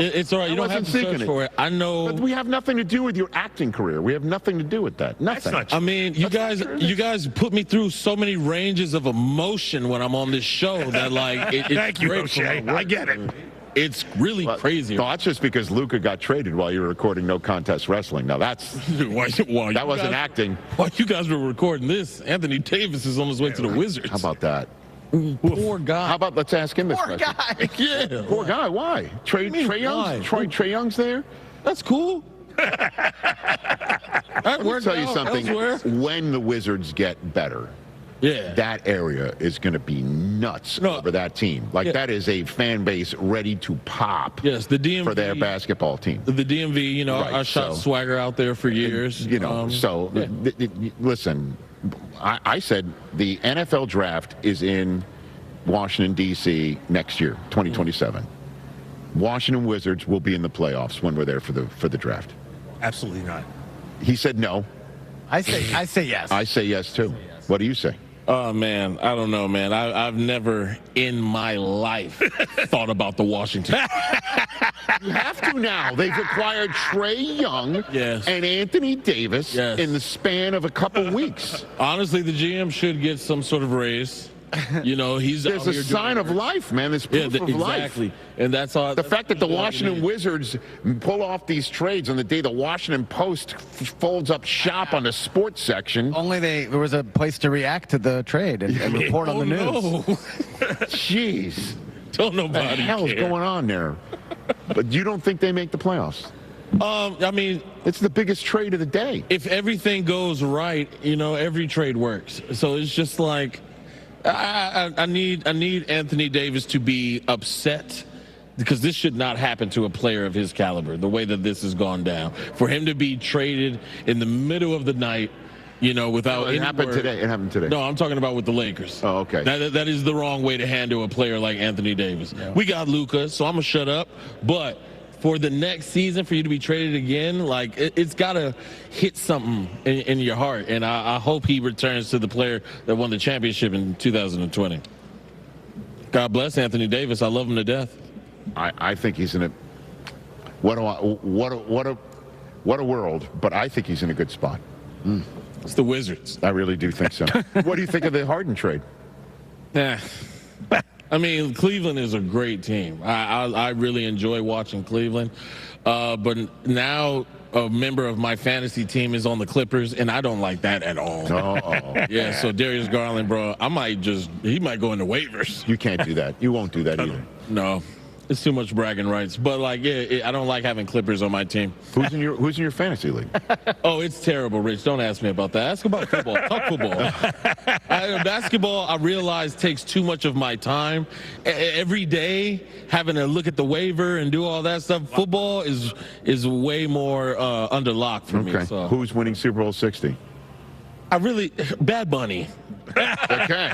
It's all right. You don't have to search for it. I know. But we have nothing to do with your acting career. We have nothing to do with that. Nothing. That's not true. I mean, you guys put me through so many ranges of emotion when I'm on this show that, like, it's Thank you, great O'Shea. I get it. It's really crazy. No, that's just because Luca got traded while you were recording No Contest Wrestling. Now, that wasn't acting. While you guys were recording this, Anthony Davis is on his way to the Wizards. How about that? Poor guy. How about let's ask him this question? Poor guy. Yeah. Poor guy. Why? Trey Young's there? That's cool. Let me tell you something. Elsewhere. When the Wizards get better, that area is going to be nuts over that team. Like, that is a fan base ready to pop. Yes, the DMV, for their basketball team. The DMV, I shot swagger out there for years. Listen, I said the NFL draft is in Washington, D.C. next year, 2027. Washington Wizards will be in the playoffs when we're there for the draft. Absolutely not. He said no. I say yes. I say yes, too. What do you say? Oh, man, I don't know, man. I've never in my life thought about the Washington. You have to now. They've acquired Trey Young and Anthony Davis in the span of a couple weeks. Honestly, the GM should get some sort of raise. There's a sign of life, man. There's proof of life. Exactly. And that's all. The fact that the Washington Wizards pull off these trades on the day the Washington Post folds up shop on the sports section. Only there was a place to react to the trade and report on the news. No. Jeez. Don't nobody What the hell is going on there? But you don't think they make the playoffs? I mean, it's the biggest trade of the day. If everything goes right, every trade works. So it's just like, I need Anthony Davis to be upset, because this should not happen to a player of his caliber, the way that this has gone down. For him to be traded in the middle of the night, without any happened word. today. It happened today. No, I'm talking about with the Lakers. Oh, okay. That is the wrong way to handle a player like Anthony Davis. Yeah. We got Luka, so I'm going to shut up. But for the next season, for you to be traded again, like, it's got to hit something in your heart. And I hope he returns to the player that won the championship in 2020. God bless Anthony Davis. I love him to death. I think he's in a what a world, but I think he's in a good spot. It's the Wizards. I really do think so. What do you think of the Harden trade? I mean, Cleveland is a great team. I really enjoy watching Cleveland. But now a member of my fantasy team is on the Clippers, and I don't like that at all. Yeah, so Darius Garland, bro, he might go into waivers. You can't do that. You won't do that either. No. It's too much bragging rights. But, like, I don't like having Clippers on my team. Who's in your fantasy league? Oh, it's terrible, Rich. Don't ask me about that. Ask about football. Talk football. Basketball, I realize, takes too much of my time. Every day, having to look at the waiver and do all that stuff. Football is way more under lock for me. So. Who's winning Super Bowl 60? Bad Bunny. Okay.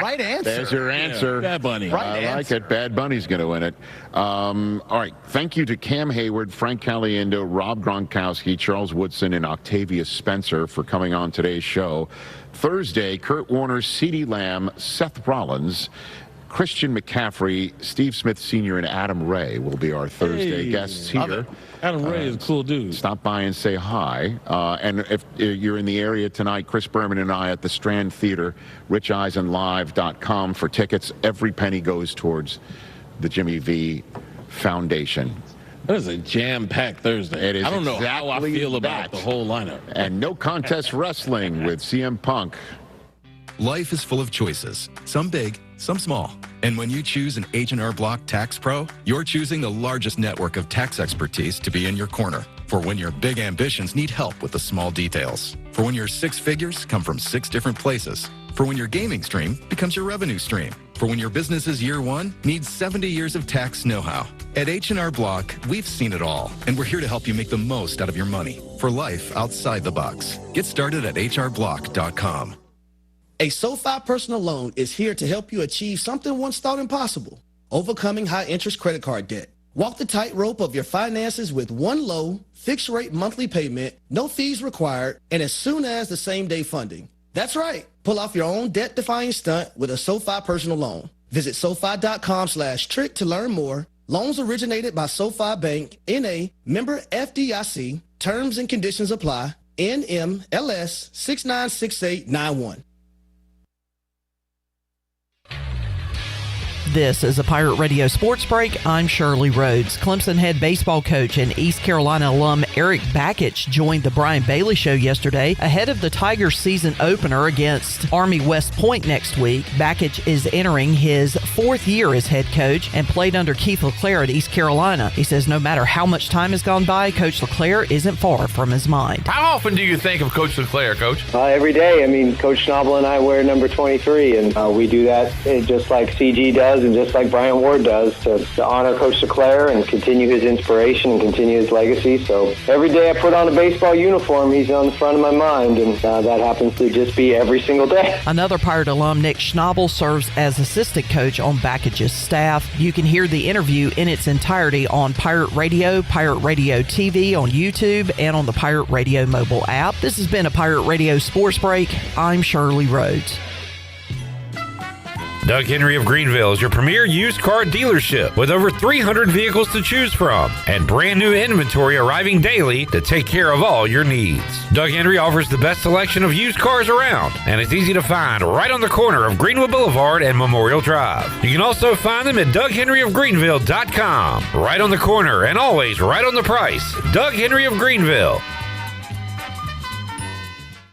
Right answer. There's your answer. Yeah, Bad Bunny. I like it. Bad Bunny's going to win it. All right. Thank you to Cam Hayward, Frank Caliendo, Rob Gronkowski, Charles Woodson, and Octavia Spencer for coming on today's show. Thursday, Kurt Warner, CeeDee Lamb, Seth Rollins, Christian McCaffrey, Steve Smith Sr., and Adam Ray will be our Thursday guests here. Adam Ray is a cool dude. Stop by and say hi. And if you're in the area tonight, Chris Berman and I at the Strand Theater, richeisenlive.com for tickets. Every penny goes towards the Jimmy V Foundation. That is a jam-packed Thursday. It is. I don't know how I feel about the whole lineup. And No Contest Wrestling with CM Punk. Life is full of choices, some big, some small. And when you choose an H&R Block Tax Pro, you're choosing the largest network of tax expertise to be in your corner. For when your big ambitions need help with the small details. For when your six figures come from 6 different places. For when your gaming stream becomes your revenue stream. For when your business's year one needs 70 years of tax know-how. At H&R Block, we've seen it all, and we're here to help you make the most out of your money for life outside the box. Get started at hrblock.com. A SoFi personal loan is here to help you achieve something once thought impossible, overcoming high-interest credit card debt. Walk the tightrope of your finances with one low, fixed-rate monthly payment, no fees required, and as soon as the same-day funding. That's right. Pull off your own debt-defying stunt with a SoFi personal loan. Visit SoFi.com/trick to learn more Loans originated by SoFi Bank, N.A., member FDIC. Terms and conditions apply. NMLS 696891. This is a Pirate Radio Sports Break. I'm Shirley Rhodes. Clemson head baseball coach and East Carolina alum Eric Bakich joined the Brian Bailey Show yesterday ahead of the Tigers season opener against Army West Point next week. Bakich is entering his 4th year as head coach and played under Keith LeClaire at East Carolina. He says no matter how much time has gone by, Coach LeClaire isn't far from his mind. How often do you think of Coach LeClaire, Coach? Every day. I mean, Coach Schnabel and I wear number 23, and we do that just like CG does and just like Brian Ward does to honor Coach LeClaire and continue his inspiration and continue his legacy. So every day I put on a baseball uniform, he's on the front of my mind, and that happens to just be every single day. Another Pirate alum, Nick Schnabel, serves as assistant coach on Bakich's staff. You can hear the interview in its entirety on Pirate Radio TV on YouTube, and on the Pirate Radio mobile app. This has been a Pirate Radio Sports Break. I'm Shirley Rhodes. Doug Henry of Greenville is your premier used car dealership with over 300 vehicles to choose from and brand new inventory arriving daily to take care of all your needs. Doug Henry offers the best selection of used cars around, and it's easy to find right on the corner of Greenwood Boulevard and Memorial Drive. You can also find them at DougHenryofGreenville.com. Right on the corner and always right on the price. Doug Henry of Greenville.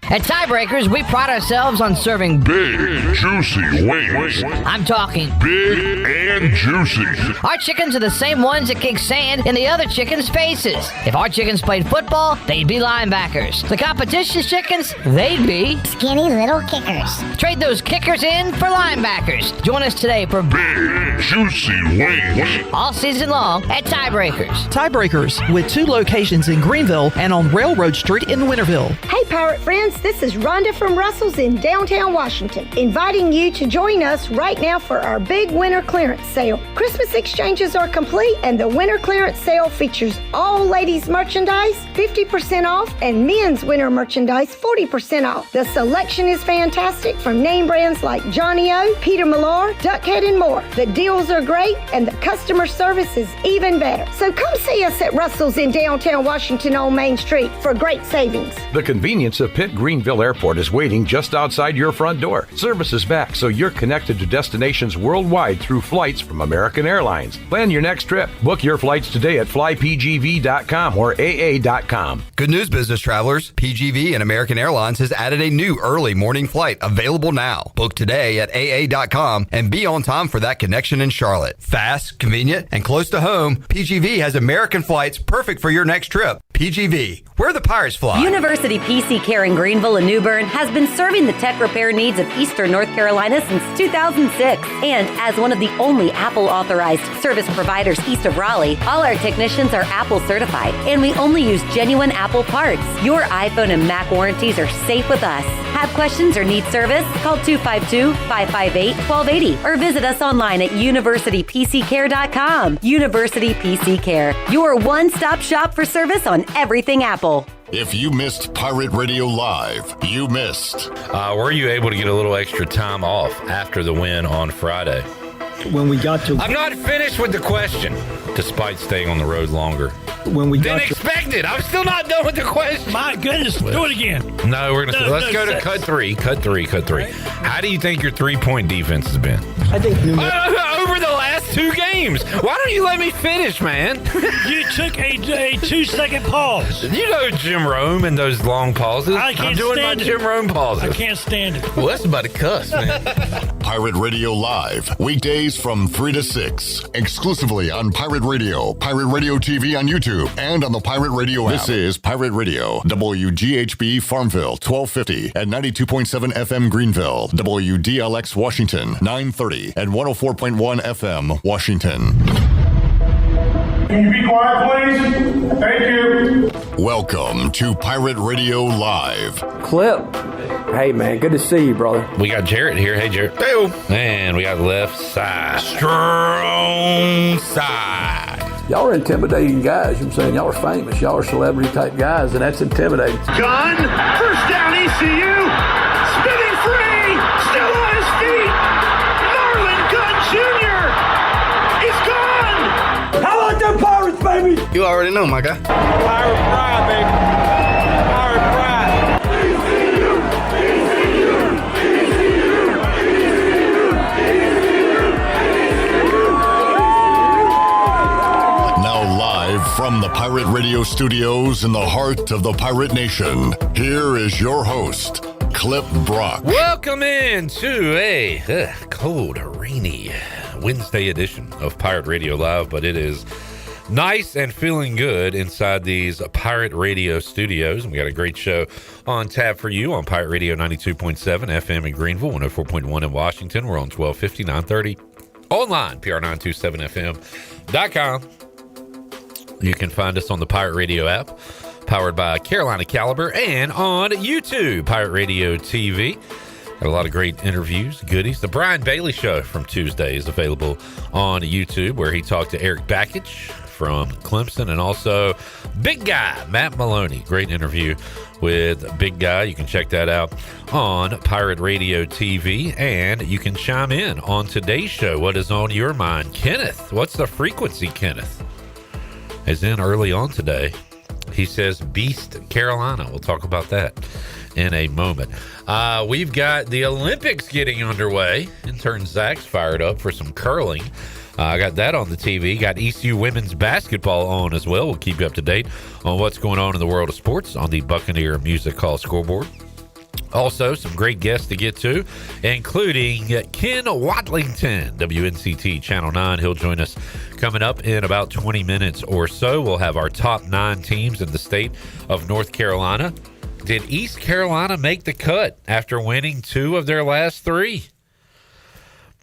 At Tiebreakers, we pride ourselves on serving big, juicy wings. I'm talking big and juicy. Our chickens are the same ones that kick sand in the other chickens' faces. If our chickens played football, they'd be linebackers. The competition's chickens, they'd be skinny little kickers. Trade those kickers in for linebackers. Join us today for big, juicy wings. All season long at Tiebreakers. Tiebreakers, with 2 locations in Greenville and on Railroad Street in Winterville. Hey, Pirate friends. This is Rhonda from Russell's in downtown Washington, inviting you to join us right now for our big winter clearance sale. Christmas exchanges are complete, and the winter clearance sale features all ladies' merchandise, 50% off, and men's winter merchandise, 40% off. The selection is fantastic from name brands like Johnny O, Peter Millar, Duckhead, and more. The deals are great, and the customer service is even better. So come see us at Russell's in downtown Washington on Main Street for great savings. The convenience of Pitt Greenville Airport is waiting just outside your front door. Service is back, so you're connected to destinations worldwide through flights from American Airlines. Plan your next trip. Book your flights today at flypgv.com or aa.com. Good news, business travelers. PGV and American Airlines has added a new early morning flight available now. Book today at aa.com and be on time for that connection in Charlotte. Fast, convenient, and close to home, PGV has American flights perfect for your next trip. PGV, where the Pirates fly. University PC Care in Greenville and New Bern has been serving the tech repair needs of Eastern North Carolina since 2006. And as one of the only Apple authorized service providers east of Raleigh, all our technicians are Apple certified, and we only use genuine Apple parts. Your iPhone and Mac warranties are safe with us. Have questions or need service? Call 252-558-1280 or visit us online at universitypccare.com. University PC Care, your one-stop shop for service on everything Apple. If you missed Pirate Radio Live, you missed. Were you able to get a little extra time off after the win on Friday? When we got to... I'm not finished with the question, despite staying on the road longer. When we got than expected. I'm still not done with the question. My goodness, do it again. No, we're going to let's go to cut three. How do you think your 3-point defense has been? I think over the last 2 games. Why don't you let me finish, man? You took a 2-second pause. You know Jim Rome and those long pauses. I'm doing my Jim Rome pauses. I can't stand it. Well, that's about a cuss, man. Pirate Radio Live, weekdays from 3 to 6, exclusively on Pirate Radio, Pirate Radio TV on YouTube, and on the Pirate Radio app. This is Pirate Radio, WGHB Farmville, 1250 and 92.7 FM Greenville, WDLX Washington, 930 and 104.1 FM Washington. Can you be quiet, please? Thank you. Welcome to Pirate Radio Live. Clip. Hey, man, good to see you, brother. We got Jarrett here. Hey, Jarrett. Hey, and we got left side. Strong side. Y'all are intimidating guys. You know what I'm saying? Y'all are famous. Y'all are celebrity type guys, and that's intimidating. Gun, first down ECU, spinning free, still on his feet. Marlon Gunn Jr. is gone. baby. You already know, my guy. Pirate pride, baby. Pirate pride. Now live from the Pirate Radio studios in the heart of the Pirate Nation, here is your host, Clip Brock. Welcome in to a cold, rainy Wednesday edition of Pirate Radio Live, but it is nice and feeling good inside these Pirate Radio studios. And we got a great show on tap for you on Pirate Radio 92.7 FM in Greenville, 104.1 in Washington. We're on 1250, 930 online, pr927fm.com. You can find us on the Pirate Radio app, powered by Carolina Caliber, and on YouTube, Pirate Radio TV. Got a lot of great interviews, goodies. The Brian Bailey Show from Tuesday is available on YouTube, where he talked to Eric Bakich from Clemson, and also Big Guy, Matt Maloney. Great interview with Big Guy. You can check that out on Pirate Radio TV, and you can chime in on today's show. What is on your mind? Kenneth, what's the frequency, Kenneth? As in early on today, he says Beast Carolina. We'll talk about that in a moment. We've got the Olympics getting underway. Intern Zach's fired up for some curling. I got that on the TV. Got ECU women's basketball on as well. We'll keep you up to date on what's going on in the world of sports on the Buccaneer Music Hall scoreboard. Also, some great guests to get to, including Ken Watlington, WNCT Channel 9. He'll join us coming up in about 20 minutes or so. We'll have our top 9 teams in the state of North Carolina. Did East Carolina make the cut after winning 2 of their last 3?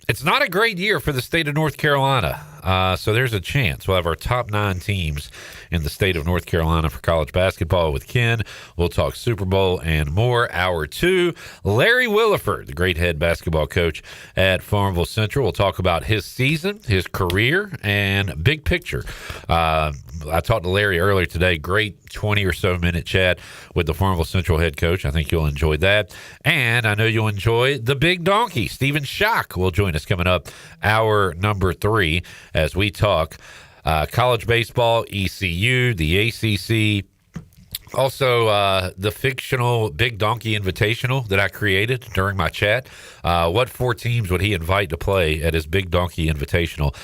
It's not a great year for the state of North Carolina, so there's a chance. We'll have our top 9 teams in the state of North Carolina for college basketball with Ken. We'll talk Super Bowl and more. Hour 2, Larry Williford, the great head basketball coach at Farmville Central. We'll talk about his season, his career, and big picture. I talked to Larry earlier today. Great 20 or so minute chat with the Farmville Central head coach. I think you'll enjoy that. And I know you'll enjoy the big donkey. Stephen Schoch will join us coming up hour number 3 as we talk college baseball, ECU, the ACC, also the fictional Big Donkey Invitational that I created during my chat. What 4 teams would he invite to play at his Big Donkey Invitational?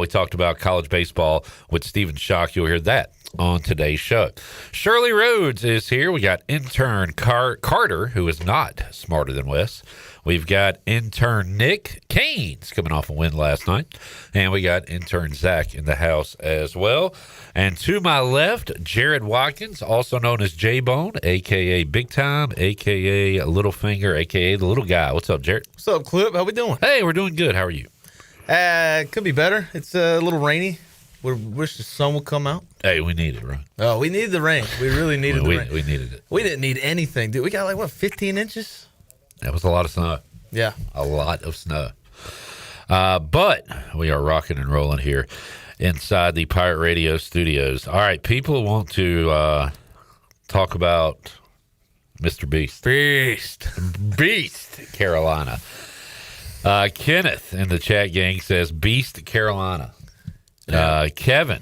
We talked about college baseball with Stephen Schoch. You'll hear that on today's show. Shirley Rhodes is here. We got intern Carter, who is not smarter than Wes. We've got intern Nick Canes coming off a win last night. And we got intern Zach in the house as well. And to my left, Jared Watkins, also known as J-Bone, a.k.a. Big Time, a.k.a. Littlefinger, a.k.a. the little guy. What's up, Jared? What's up, Clip? How we doing? Hey, we're doing good. How are you? Could be better. It's a little rainy. We wish the sun would come out. Hey, we need it, right? Oh, we needed the rain. We really needed the rain. We needed it. We didn't need anything, dude. We got 15 inches? That was a lot of snow. Yeah. A lot of snow. But we are rocking and rolling here inside the Pirate Radio studios. All right, people want to talk about Mr. Beast Carolina. Kenneth in the chat gang says Beast Carolina. Kevin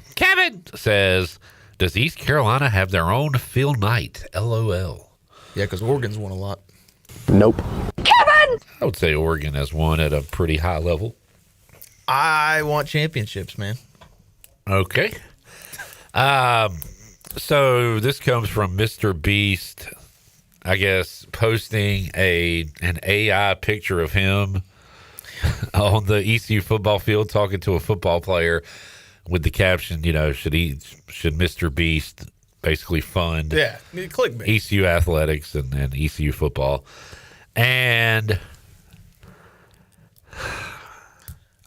says, does East Carolina have their own Phil Knight? LOL. Yeah, because Oregon's won a lot. Nope. Kevin! I would say Oregon has won at a pretty high level. I want championships, man. Okay. So this comes from Mr. Beast, I guess, posting an AI picture of him on the ECU football field talking to a football player with the caption, should Mr. Beast basically fund clickbait. ECU athletics and ECU football. And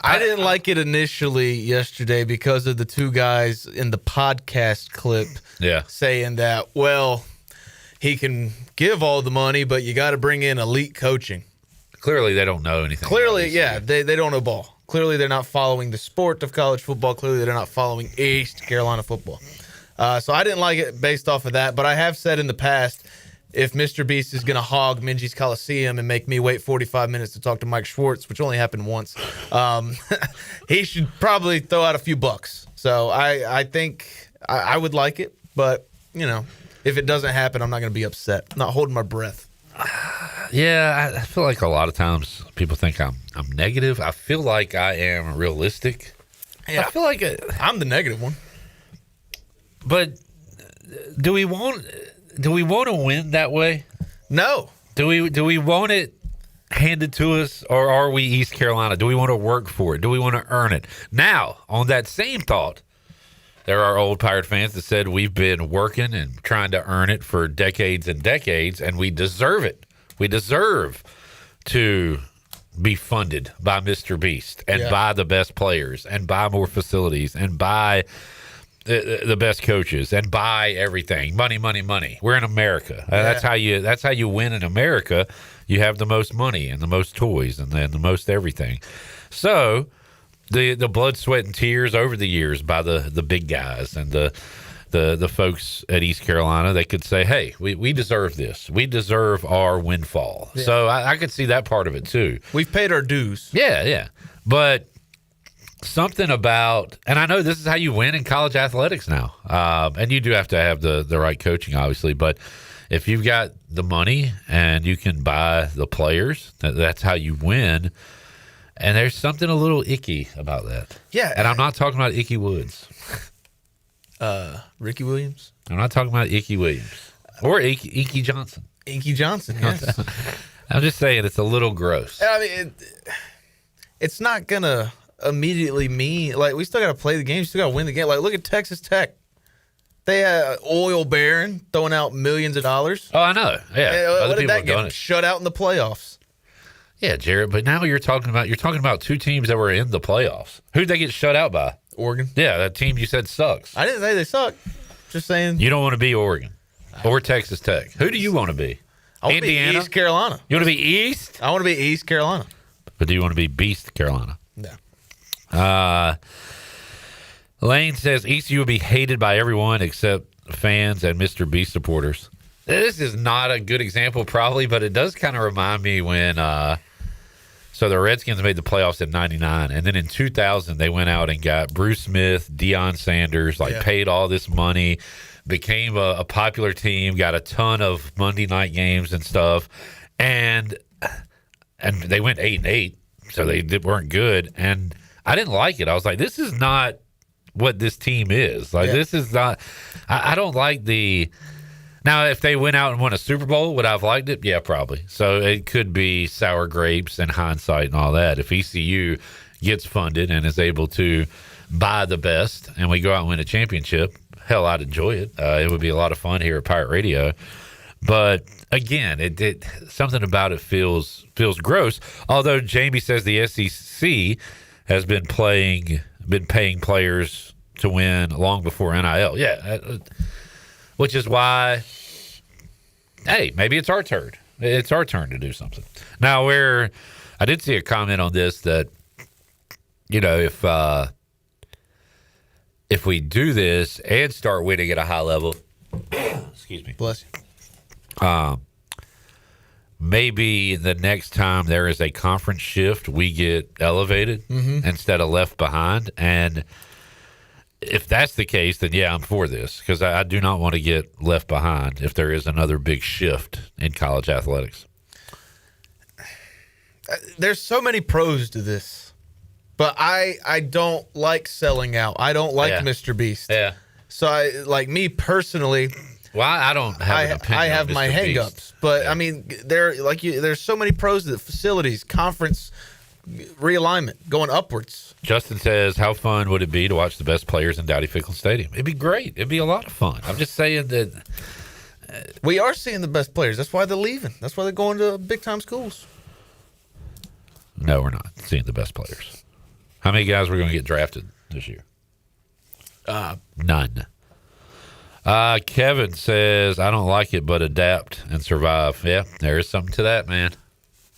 I didn't like it initially yesterday because of the 2 guys in the podcast clip saying that, well, he can give all the money, but you got to bring in elite coaching. Clearly they don't know anything. Clearly, they don't know ball. Clearly they're not following the sport of college football. Clearly they're not following East Carolina football. So I didn't like it based off of that, but I have said in the past, if Mr. Beast is going to hog Minji's Coliseum and make me wait 45 minutes to talk to Mike Schwartz, which only happened once, he should probably throw out a few bucks. So I think I would like it, but, if it doesn't happen, I'm not going to be upset. I'm not holding my breath. Yeah, I feel like a lot of times people think I'm negative. I feel like I am realistic. Yeah, I feel like I'm the negative one. But do we want to win that way? No. Do we want it handed to us, or are we East Carolina? Do we want to work for it? Do we want to earn it? Now, on that same thought, there are old Pirate fans that said we've been working and trying to earn it for decades and decades, and we deserve it. We deserve to be funded by Mr. Beast and by the best players and by more facilities and by the best coaches and buy everything. Money, money, money. We're in America. That's how you win in America. You have the most money and the most toys and then the most everything. So the blood, sweat, and tears over the years by the big guys and the folks at East Carolina, they could say, hey, we deserve this. We deserve our windfall. Yeah. So I could see that part of it too. We've paid our dues. Yeah. But something about, and I know this is how you win in college athletics now, and you do have to have the right coaching, obviously, but if you've got the money and you can buy the players, that's how you win. And there's something a little icky about that. Yeah. And I'm not talking about Icky Woods. Ricky Williams? I'm not talking about Icky Williams. Or Inky Johnson. Inky Johnson, yes. I'm just saying it's a little gross. I mean, it's not going to immediately mean, like, we still got to play the game. You still got to win the game. Like, look at Texas Tech. They had oil baron throwing out millions of dollars. Oh, I know. Yeah. What did that get? Shut out in the playoffs. Yeah, Jared. But now you're talking about two teams that were in the playoffs. Who'd they get shut out by? Oregon. Yeah, that team you said sucks. I didn't say they suck. Just saying. You don't want to be Oregon or Texas Tech. Who do you want to be? I want Indiana? To be East Carolina. You want to be East? I want to be East Carolina. But do you want to be Beast Carolina? No. Lane says ECU will be hated by everyone except fans and Mr. Beast supporters. This is not a good example, probably, but it does kind of remind me when so the Redskins made the playoffs in 99, and then in 2000 they went out and got Bruce Smith, Deion Sanders, paid all this money, became a popular team, got a ton of Monday night games and stuff, and they went 8-8, so they weren't good, and I didn't like it. I was like, this is not what this team is. This is not. I don't like the. Now, if they went out and won a Super Bowl, would I have liked it? Yeah, probably. So it could be sour grapes and hindsight and all that. If ECU gets funded and is able to buy the best and we go out and win a championship, hell, I'd enjoy it. It would be a lot of fun here at Pirate Radio. But again, it something about it feels gross. Although Jamie says the SEC has been paying players to win long before NIL. Yeah, which is why, hey, maybe it's our turn. It's our turn to do something. Now, I did see a comment on this that, if we do this and start winning at a high level, excuse me. Bless you. Maybe the next time there is a conference shift, we get elevated instead of left behind. And if that's the case, then yeah, I'm for this because I do not want to get left behind if there is another big shift in college athletics. There's so many pros to this, but I don't like selling out. I don't like Mr. Beast. Yeah. So me personally. Well, I don't have an opinion. I have my hang-ups, but I mean, there's so many pros to the facilities, conference realignment, going upwards. Justin says, how fun would it be to watch the best players in Dowdy-Ficklen Stadium? It'd be great. It'd be a lot of fun. I'm just saying that we are seeing the best players. That's why they're leaving. That's why they're going to big-time schools. No, we're not seeing the best players. How many guys were going to get drafted this year? None. Kevin says, I don't like it, but adapt and survive. Yeah, there is something to that, man.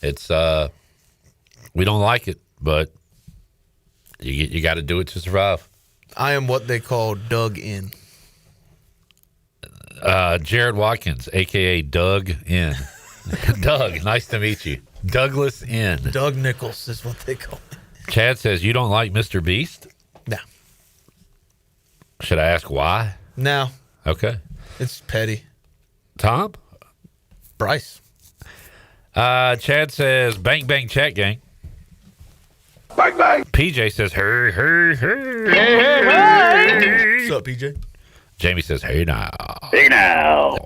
It's we don't like it, but you got to do it to survive. I am what they call dug in. Jared Watkins, a.k.a. Doug in. Doug, nice to meet you. Douglas in. Doug Nichols is what they call me. Chad says, you don't like Mr. Beast? No. Should I ask why? No. Okay. It's petty. Tom? Bryce. Chad says, bang, bang, chat gang. Bang, bang. PJ says, hey, hey, hey. Hey. What's up, PJ? Jamie says, hey now. Hey now.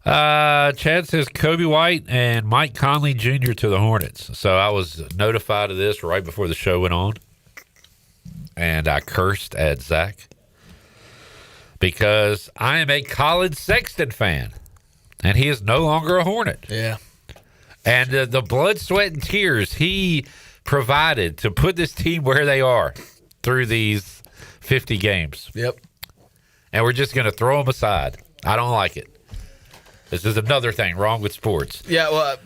Chad says Kobe White and Mike Conley Jr. to the Hornets. So I was notified of this right before the show went on. And I cursed at Zach because I am a Colin Sexton fan. And he is no longer a Hornet. Yeah. And the blood, sweat, and tears he provided to put this team where they are through these 50 games. Yep. And we're just going to throw them aside. I don't like it. This is another thing wrong with sports. Yeah, well,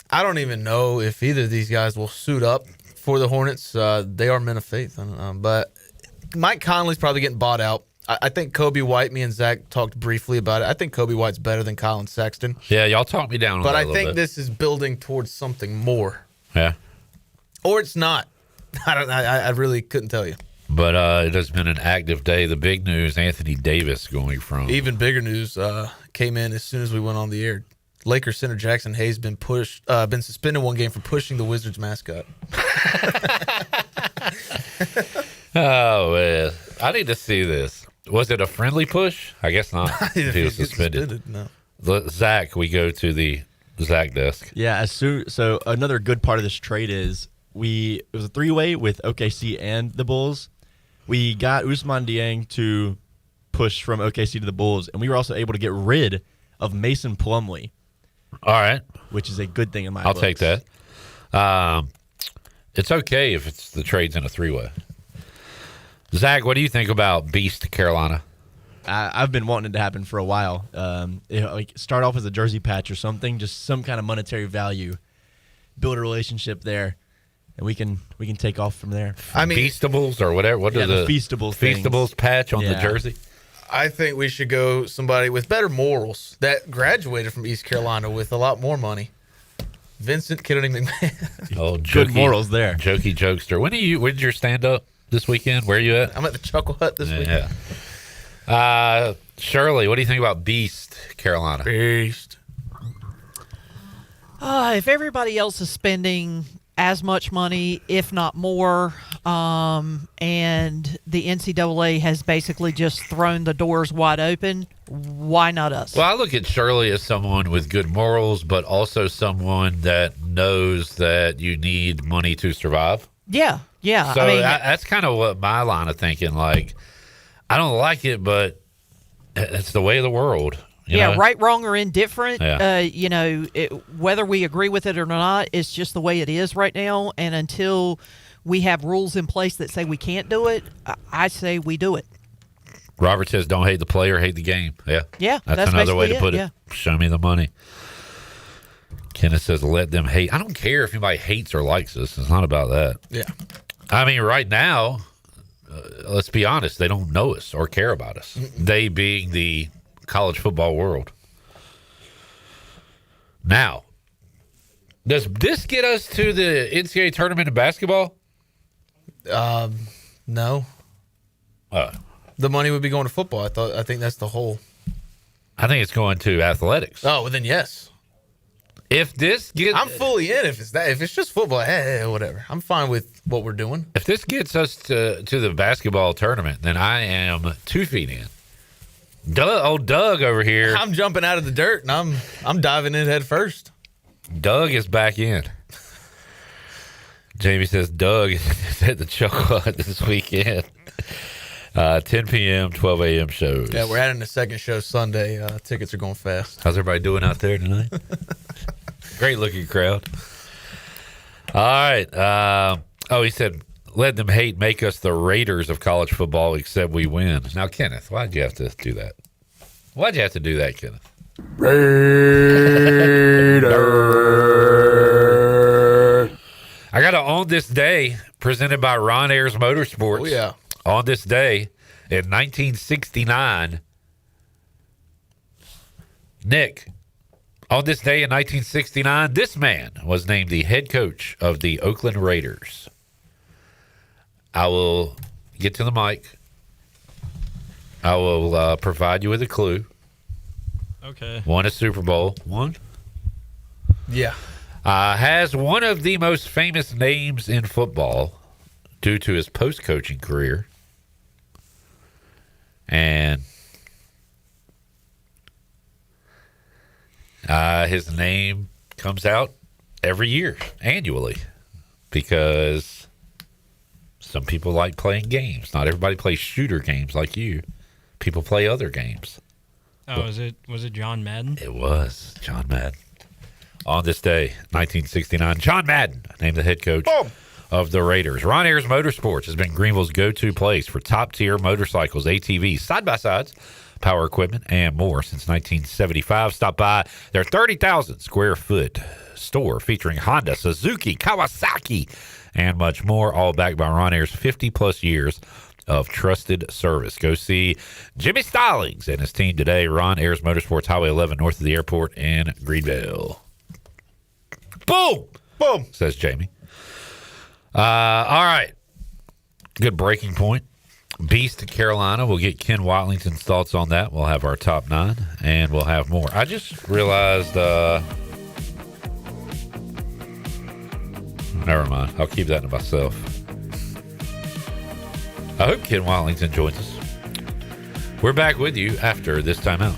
I don't even know if either of these guys will suit up for the Hornets. They are men of faith. But Mike Conley's probably getting bought out. I think Kobe White, me and Zach talked briefly about it. I think Kobe White's better than Colin Sexton. Yeah, y'all talked me down on that a I little think bit. this is building towards something more. Yeah. Or it's not. I really couldn't tell you. But it has been an active day. The big news, Anthony Davis going from... Even bigger news came in as soon as we went on the air. Lakers center Jackson Hayes been suspended one game for pushing the Wizards mascot. Oh, man. I need to see this. Was it a friendly push? I guess not. He was suspended. No. Zach, we go to the Zach desk. Yeah, so another good part of this trade is it was a three-way with OKC and the Bulls. We got Ousmane Dieng to push from OKC to the Bulls, and we were also able to get rid of Mason Plumlee. All right. Which is a good thing in my I'll books. take that. It's okay if it's the trade's in a three-way. Zach, what do you think about Beast Carolina? I've been wanting it to happen for a while. Start off as a jersey patch or something, just some kind of monetary value. Build a relationship there, and we can take off from there. I mean, Feastables or whatever. What are the Feastables things. Feastables patch on the jersey? I think we should go somebody with better morals that graduated from East Carolina with a lot more money. Vincent Kennedy McMahon. Oh, good morals there. Jokey jokester. When did your stand up this weekend? Where are you at? I'm at the Chuckle Hut this weekend. Yeah. Shirley, what do you think about Beast Carolina? Beast. If everybody else is spending as much money, if not more, and the NCAA has basically just thrown the doors wide open, why not us? Well, I look at Shirley as someone with good morals, but also someone that knows that you need money to survive. Yeah. So I mean, that's kind of what my line of thinking. Like, I don't like it, but it's the way of the world. You know? Right, wrong, or indifferent. Yeah. Whether we agree with it or not, it's just the way it is right now. And until we have rules in place that say we can't do it, I say we do it. Robert says, "Don't hate the player, hate the game." Yeah. Yeah, That's another way to put it. Yeah. Show me the money. Kenneth says, "Let them hate." I don't care if anybody hates or likes us. It's not about that. Yeah. I mean, right now, let's be honest, they don't know us or care about us. They being the college football world. Now, does this get us to the NCAA tournament in basketball? No. The money would be going to football. I think that's the whole. I think it's going to athletics. Oh, well then yes. If this gets, I'm fully in. If it's just football, whatever. I'm fine with what we're doing. If this gets us to the basketball tournament, then I am 2 feet in. Doug over here. I'm jumping out of the dirt and I'm diving in head first. Doug is back in. Jamie says Doug is at the Chuckle Hut this weekend. 10 p.m., 12 a.m. shows. Yeah, we're adding a second show Sunday. Tickets are going fast. How's everybody doing out there tonight? Great looking crowd. All right. He said, let them hate, make us the Raiders of college football, except we win. Now, Kenneth, why'd you have to do that? Why'd you have to do that, Kenneth? Raiders. I got to On This Day, presented by Ron Ayers Motorsports. Oh, yeah. On this day in 1969, Nick, on this day in 1969, this man was named the head coach of the Oakland Raiders. I will get to the mic. I will provide you with a clue. Okay. Won a Super Bowl. One? Yeah. Has one of the most famous names in football due to his post-coaching career. And his name comes out every year, annually, because some people like playing games. Not everybody plays shooter games like you. People play other games. Oh, was it John Madden? It was John Madden. On this day, 1969, John Madden named the head coach of the Raiders. Ron Ayers Motorsports has been Greenville's go-to place for top-tier motorcycles, ATVs, side-by-sides, power equipment, and more since 1975. Stop by their 30,000 square foot store featuring Honda, Suzuki, Kawasaki, and much more, all backed by Ron Ayers' 50-plus years of trusted service. Go see Jimmy Stallings and his team today. Ron Ayers Motorsports, Highway 11, north of the airport in Greenville. Boom! Boom! Says Jamie. All right. Good breaking point. Beast Carolina. We'll get Ken Watlington's thoughts on that. We'll have our top 9, and we'll have more. I just realized... never mind. I'll keep that to myself. I hope Ken Watlington joins us. We're back with you after this timeout.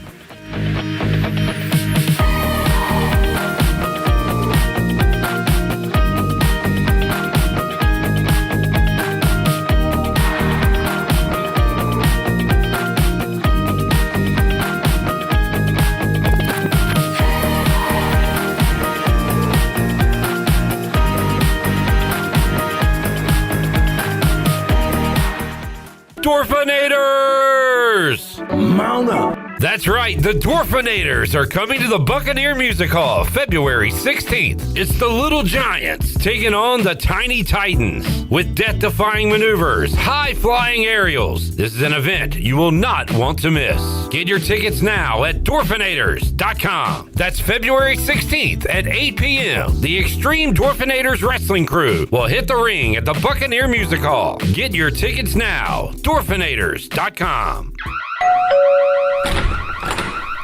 Dwarfinators! Mount up! That's right, the Dwarfinators are coming to the Buccaneer Music Hall February 16th. It's the Little Giants taking on the Tiny Titans with death-defying maneuvers, high-flying aerials. This is an event you will not want to miss. Get your tickets now at Dwarfinators.com. That's February 16th at 8 p.m. The Extreme Dwarfinators Wrestling Crew will hit the ring at the Buccaneer Music Hall. Get your tickets now. Dwarfinators.com.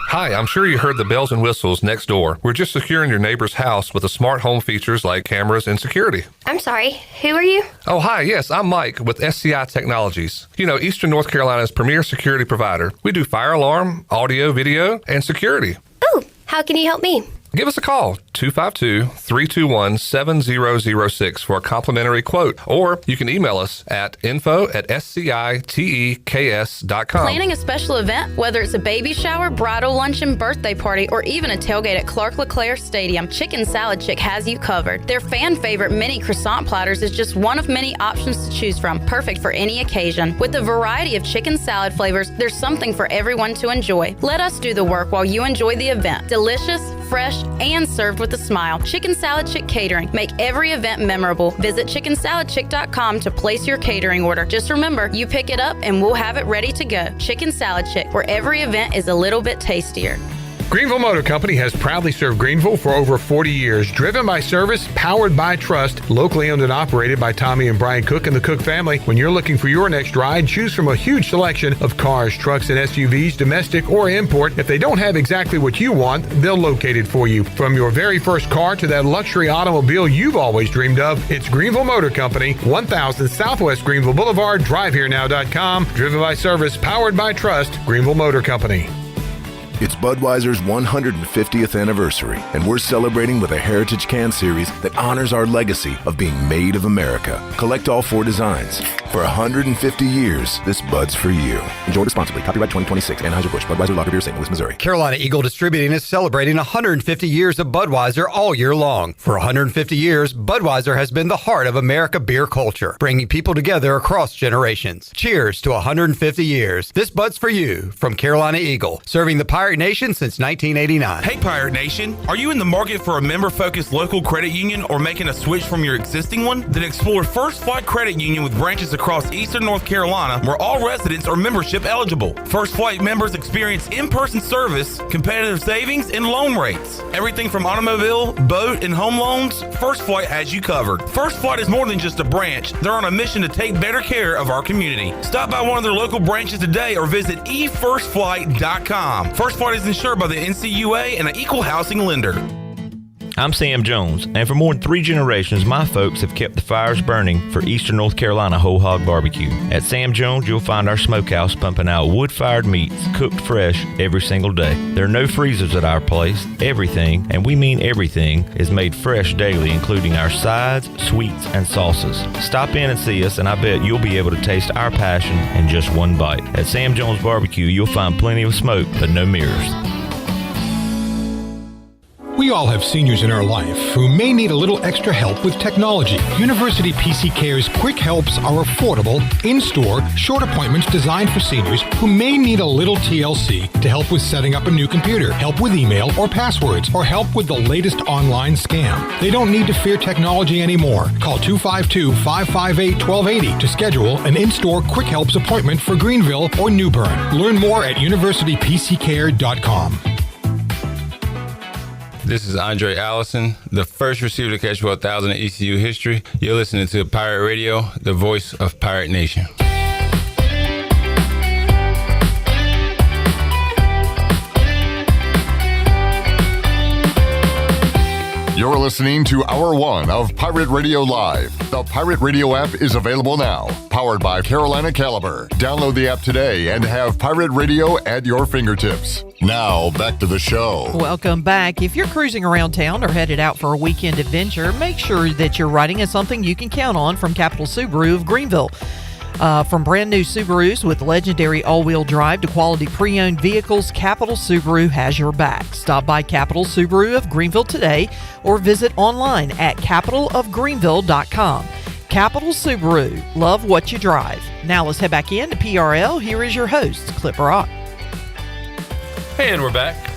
Hi, I'm sure you heard the bells and whistles next door. We're just securing your neighbor's house with the smart home features like cameras and security. I'm sorry, who are you? Oh, hi, yes, I'm Mike with SCI Technologies. You know, Eastern North Carolina's premier security provider. We do fire alarm, audio, video, and security. Ooh, how can you help me? Give us a call, 252-321-7006 for a complimentary quote. Or you can email us at info@sciteks.com. Planning a special event, whether it's a baby shower, bridal luncheon, birthday party, or even a tailgate at Clark LeClaire Stadium, Chicken Salad Chick has you covered. Their fan favorite mini croissant platters is just one of many options to choose from, perfect for any occasion. With a variety of chicken salad flavors, there's something for everyone to enjoy. Let us do the work while you enjoy the event. Delicious, fresh, and served with a smile. Chicken Salad Chick Catering. Make every event memorable. Visit chickensaladchick.com to place your catering order. Just remember, you pick it up and we'll have it ready to go. Chicken Salad Chick, where every event is a little bit tastier. Greenville Motor Company has proudly served Greenville for over 40 years. Driven by service, powered by trust, locally owned and operated by Tommy and Brian Cook and the Cook family. When you're looking for your next ride, choose from a huge selection of cars, trucks, and SUVs, domestic or import. If they don't have exactly what you want, they'll locate it for you. From your very first car to that luxury automobile you've always dreamed of, it's Greenville Motor Company, 1000 Southwest Greenville Boulevard, driveherenow.com. Driven by service, powered by trust, Greenville Motor Company. It's Budweiser's 150th anniversary, and we're celebrating with a Heritage Can Series that honors our legacy of being made of America. Collect all 4 designs. For 150 years, this Bud's for you. Enjoy responsibly. Copyright 2026. Anheuser-Busch. Budweiser Lager Beer, St. Louis, Missouri. Carolina Eagle Distributing is celebrating 150 years of Budweiser all year long. For 150 years, Budweiser has been the heart of America beer culture, bringing people together across generations. Cheers to 150 years. This Bud's for you from Carolina Eagle, serving the Pirate Nation since 1989. Hey, Pirate Nation. Are you in the market for a member-focused local credit union or making a switch from your existing one? Then explore First Flight Credit Union with branches across across eastern North Carolina where all residents are membership eligible. First Flight members experience in-person service, competitive savings, and loan rates. Everything from automobile, boat, and home loans, First Flight has you covered. First Flight is more than just a branch. They're on a mission to take better care of our community. Stop by one of their local branches today or visit efirstflight.com. First Flight is insured by the NCUA and an equal housing lender. I'm Sam Jones, and for more than 3 generations, my folks have kept the fires burning for Eastern North Carolina Whole Hog Barbecue. At Sam Jones, you'll find our smokehouse pumping out wood-fired meats, cooked fresh every single day. There are no freezers at our place. Everything, and we mean everything, is made fresh daily, including our sides, sweets, and sauces. Stop in and see us, and I bet you'll be able to taste our passion in just one bite. At Sam Jones Barbecue, you'll find plenty of smoke, but no mirrors. We all have seniors in our life who may need a little extra help with technology. University PC Care's Quick Helps are affordable, in-store, short appointments designed for seniors who may need a little TLC to help with setting up a new computer, help with email or passwords, or help with the latest online scam. They don't need to fear technology anymore. Call 252-558-1280 to schedule an in-store Quick Helps appointment for Greenville or New Bern. Learn more at universitypccare.com. This is Andre Allison, the first receiver to catch for 1,000 in ECU history. You're listening to Pirate Radio, the voice of Pirate Nation. You're listening to Hour 1 of Pirate Radio Live. The Pirate Radio app is available now. Powered by Carolina Caliber. Download the app today and have Pirate Radio at your fingertips. Now, back to the show. Welcome back. If you're cruising around town or headed out for a weekend adventure, make sure that you're riding in something you can count on from Capital Subaru of Greenville. From brand new Subarus with legendary all-wheel drive to quality pre-owned vehicles, Capital Subaru has your back. Stop by Capital Subaru of Greenville today or visit online at capitalofgreenville.com. Capital Subaru. Love what you drive. Now let's head back in to PRL. Here is your host, Clip Rock. And we're back.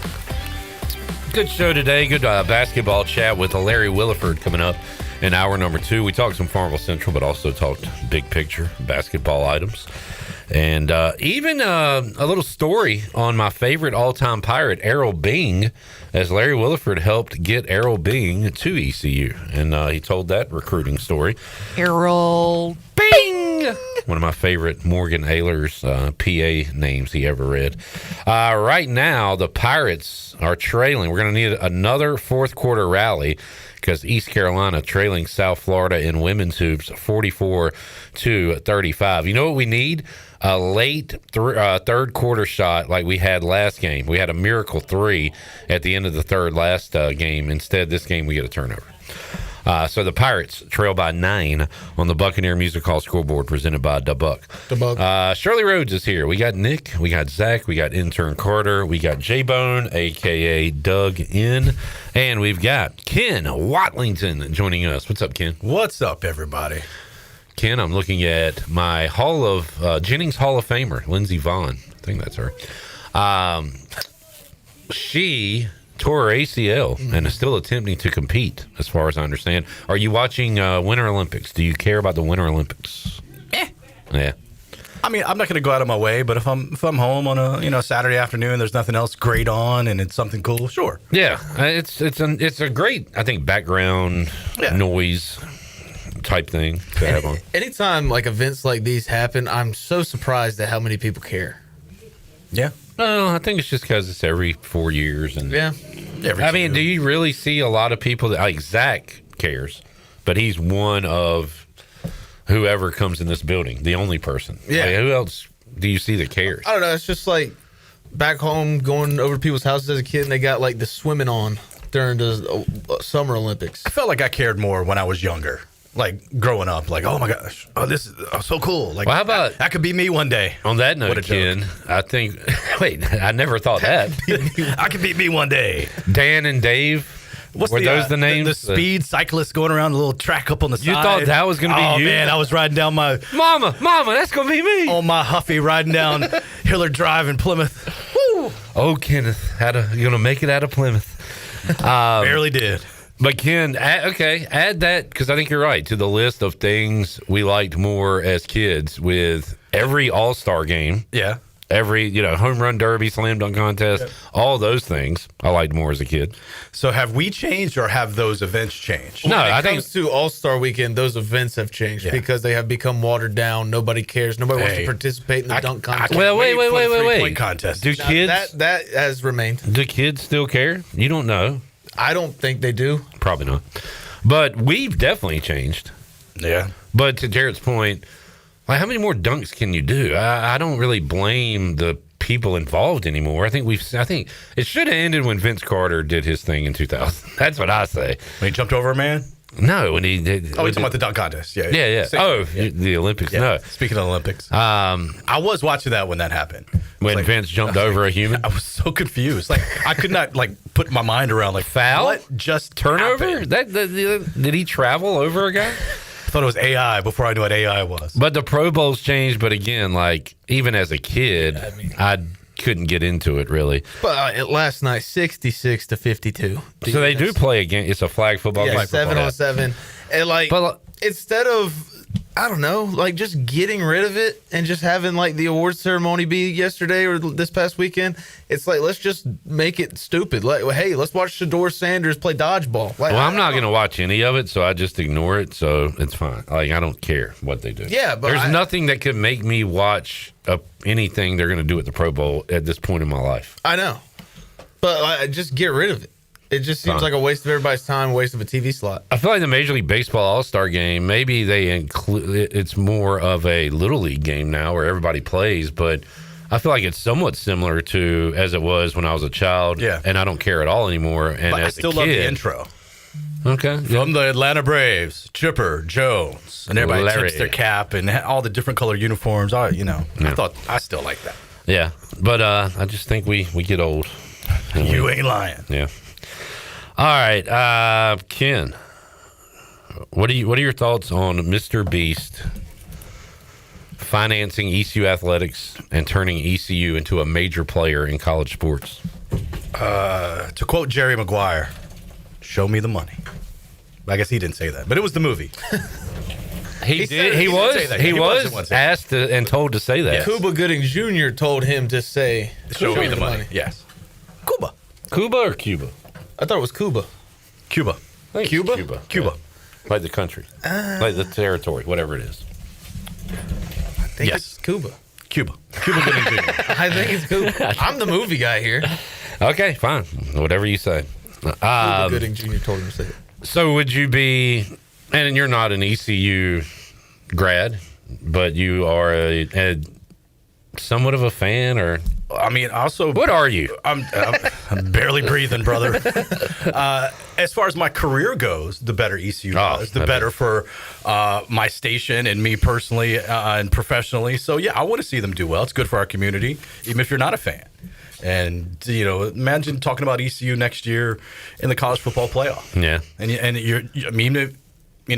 Good show today. Good basketball chat with Larry Williford coming up in hour number 2. We talked some Farmville Central, but also talked big picture basketball items. And even a little story on my favorite all-time Pirate, Errol Bing, as Larry Williford helped get Errol Bing to ECU. And he told that recruiting story. Errol Bing! One of my favorite Morgan Ayler's PA names he ever read. Right now, the Pirates are trailing. We're going to need another fourth quarter rally because East Carolina trailing South Florida in women's hoops 44-35. You know what we need? A late third quarter shot like we had last game. We had a miracle 3 at the end of the third last game. Instead, this game we get a turnover. So the Pirates trail by 9 on the Buccaneer Music Hall scoreboard presented by Da Buck. Shirley Rhodes is here. We got Nick, we got Zach, we got intern Carter, we got J-Bone, a.k.a. Doug N, and we've got Ken Watlington joining us. What's up, Ken? What's up, everybody? Ken, I'm looking at my Jennings Hall of Famer, Lindsey Vaughn. I think that's her. She tore her ACL and is still attempting to compete, as far as I understand. Are you watching Winter Olympics? Do you care about the Winter Olympics? Yeah. I mean, I'm not going to go out of my way, but if I'm home on a Saturday afternoon, there's nothing else great on, and it's something cool. Sure. Yeah, it's a great, I think, background noise type thing to have on. Anytime like events like these happen, I'm so surprised at how many people care. Yeah. No, I think it's just because it's every 4 years, and I mean, do you really see a lot of people that like Zach cares, but he's one of whoever comes in this building, the only person. Yeah. Like, who else do you see that cares? I don't know. It's just like back home going over to people's houses as a kid, and they got like the swimming on during the Summer Olympics. I felt like I cared more when I was younger. Like growing up, like, oh my gosh, this is so cool. Like, well, how about that could be me one day. On that note, Ken, I think. Wait, I never thought that. I could be me one day. Dan and Dave. Were those the names? The speed cyclists going around the little track up on the side. You thought that was going to be you? Oh man, I was riding down my Mama, that's going to be me. On my Huffy, riding down Hillard Drive in Plymouth. Woo! Oh, Kenneth, you going to make it out of Plymouth? Barely did. But Ken, add that, because I think you're right, to the list of things we liked more as kids with every All-Star game. Yeah. Every, home run derby, slam dunk contest, all those things I liked more as a kid. So have we changed or have those events changed? When it comes to All-Star Weekend, those events have changed because they have become watered down. Nobody cares. Nobody wants to participate in the dunk contest. Well, wait. Three-point contest. Do kids? That has remained. Do kids still care? You don't know. I don't think they do. Probably not. But we've definitely changed. Yeah. But to Jarrett's point, like, how many more dunks can you do? I don't really blame the people involved anymore. I think it should have ended when Vince Carter did his thing in 2000. That's what I say. When he jumped over a man? No, when he did. We're talking about the dunk contest. Yeah. The Olympics. Yeah. No. Speaking of Olympics, I was watching that when that happened. When Vince jumped over a human? I was so confused. Like, I could not put my mind around, like, foul? What just turnover? happened? Did he travel over a guy? I thought it was AI before I knew what AI was. But the Pro Bowls changed. But again, like, even as a kid, I couldn't get into it really. But last night, 66-52. So they do play again. It's a flag football game. 7-on-7. And instead of, I don't know, like just getting rid of it and just having like the award ceremony be yesterday or this past weekend, it's like, let's just make it stupid. Like, hey, let's watch Shedeur Sanders play dodgeball. Like, well, I'm not going to watch any of it, so I just ignore it. So it's fine. Like, I don't care what they do. Yeah, but there's nothing that could make me watch anything they're going to do at the Pro Bowl at this point in my life. I know, but just get rid of it. It just seems like a waste of everybody's time, waste of a TV slot. I feel like the Major League Baseball All-Star Game, maybe they include it's more of a Little League game now where everybody plays, but I feel like it's somewhat similar to as it was when I was a child. Yeah. And I don't care at all anymore. And but as I still a kid, love the intro. Okay. From the Atlanta Braves, Chipper Jones, and everybody Larry. tips their cap and all the different color uniforms. I still like that. Yeah, but I just think we get old. You ain't lying. Yeah. All right, Ken. What are your thoughts on Mr. Beast financing ECU athletics and turning ECU into a major player in college sports? To quote Jerry Maguire, "Show me the money." I guess he didn't say that, but it was the movie. He was asked and told to say that. Yes. Cuba Gooding Jr. told him to say, "Show me the money." Yes. Cuba or Cuba? I thought it was Cuba. Cuba. Cuba. Cuba. Like the country. Like the territory, whatever it is. I think it's Cuba. Cuba Gooding Jr. I think it's Cuba. I'm the movie guy here. Okay, fine. Whatever you say. Cuba Gooding Jr. told him to say it. So would you be, and you're not an ECU grad, but you are a somewhat of a fan, or I mean, also, what are you? I'm barely breathing, brother. As far as my career goes, the better ECU does, the better for my station and me personally and professionally. So yeah, I want to see them do well. It's good for our community, even if you're not a fan. And imagine talking about ECU next year in the college football playoff. Yeah, and I mean,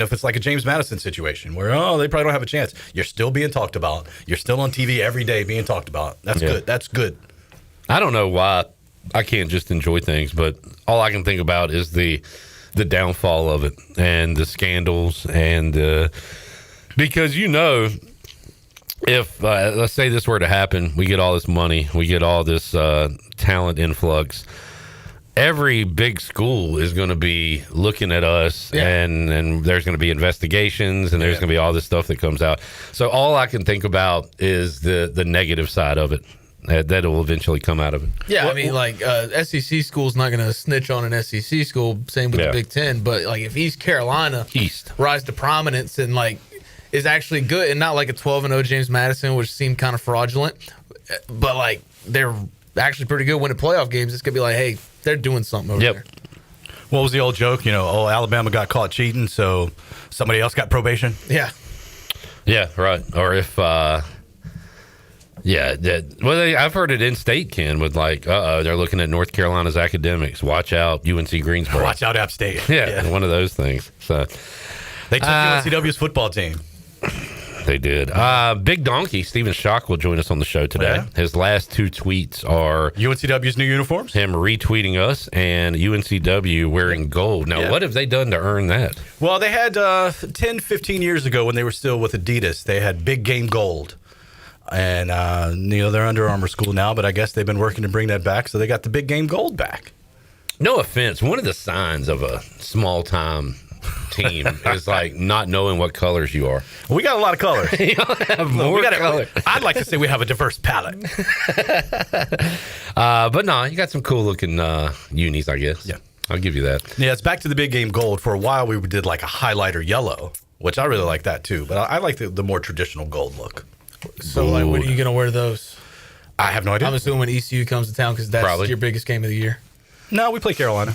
if it's like a James Madison situation where, they probably don't have a chance. You're still being talked about. You're still on TV every day being talked about. That's good. That's good. I don't know why I can't just enjoy things, but all I can think about is the downfall of it and the scandals and because if let's say this were to happen, we get all this money, we get all this talent influx. Every big school is going to be looking at us, and there's going to be investigations, and there's going to be all this stuff that comes out. So all I can think about is the negative side of it that will eventually come out of it. Yeah, I mean, SEC school's not going to snitch on an SEC school. Same with the Big Ten. But if East Carolina rise to prominence and is actually good, and not like a 12-0 James Madison, which seemed kind of fraudulent, but they're actually pretty good winning playoff games, it's going to be hey, they're doing something over there. What was the old joke? Alabama got caught cheating, so somebody else got probation. Yeah. Yeah, right. Or if, I've heard it in state, Ken, with they're looking at North Carolina's academics. Watch out, UNC Greensboro. Watch out, App State. Yeah, one of those things. So they took UNCW's football team. They did. Big Donkey, Stephen Schoch, will join us on the show today. Yeah. His last 2 tweets are UNCW's new uniforms, him retweeting us, and UNCW wearing gold. Now, what have they done to earn that? Well, they had 10, 15 years ago when they were still with Adidas, they had Big Game Gold. And, they're Under Armour school now, but I guess they've been working to bring that back, so they got the Big Game Gold back. No offense. One of the signs of a small-time team is like not knowing what colors you are. We got a lot of colors. You have more colors. I'd like to say we have a diverse palette. But no, you got some cool-looking unis, I guess. Yeah. I'll give you that. Yeah, it's back to the Big Game Gold. For a while, we did like a highlighter yellow, which I really like that too. But I like the more traditional gold look. So, like, when are you going to wear those? I have no idea. I'm assuming when ECU comes to town because that's your biggest game of the year. No, we play Carolina.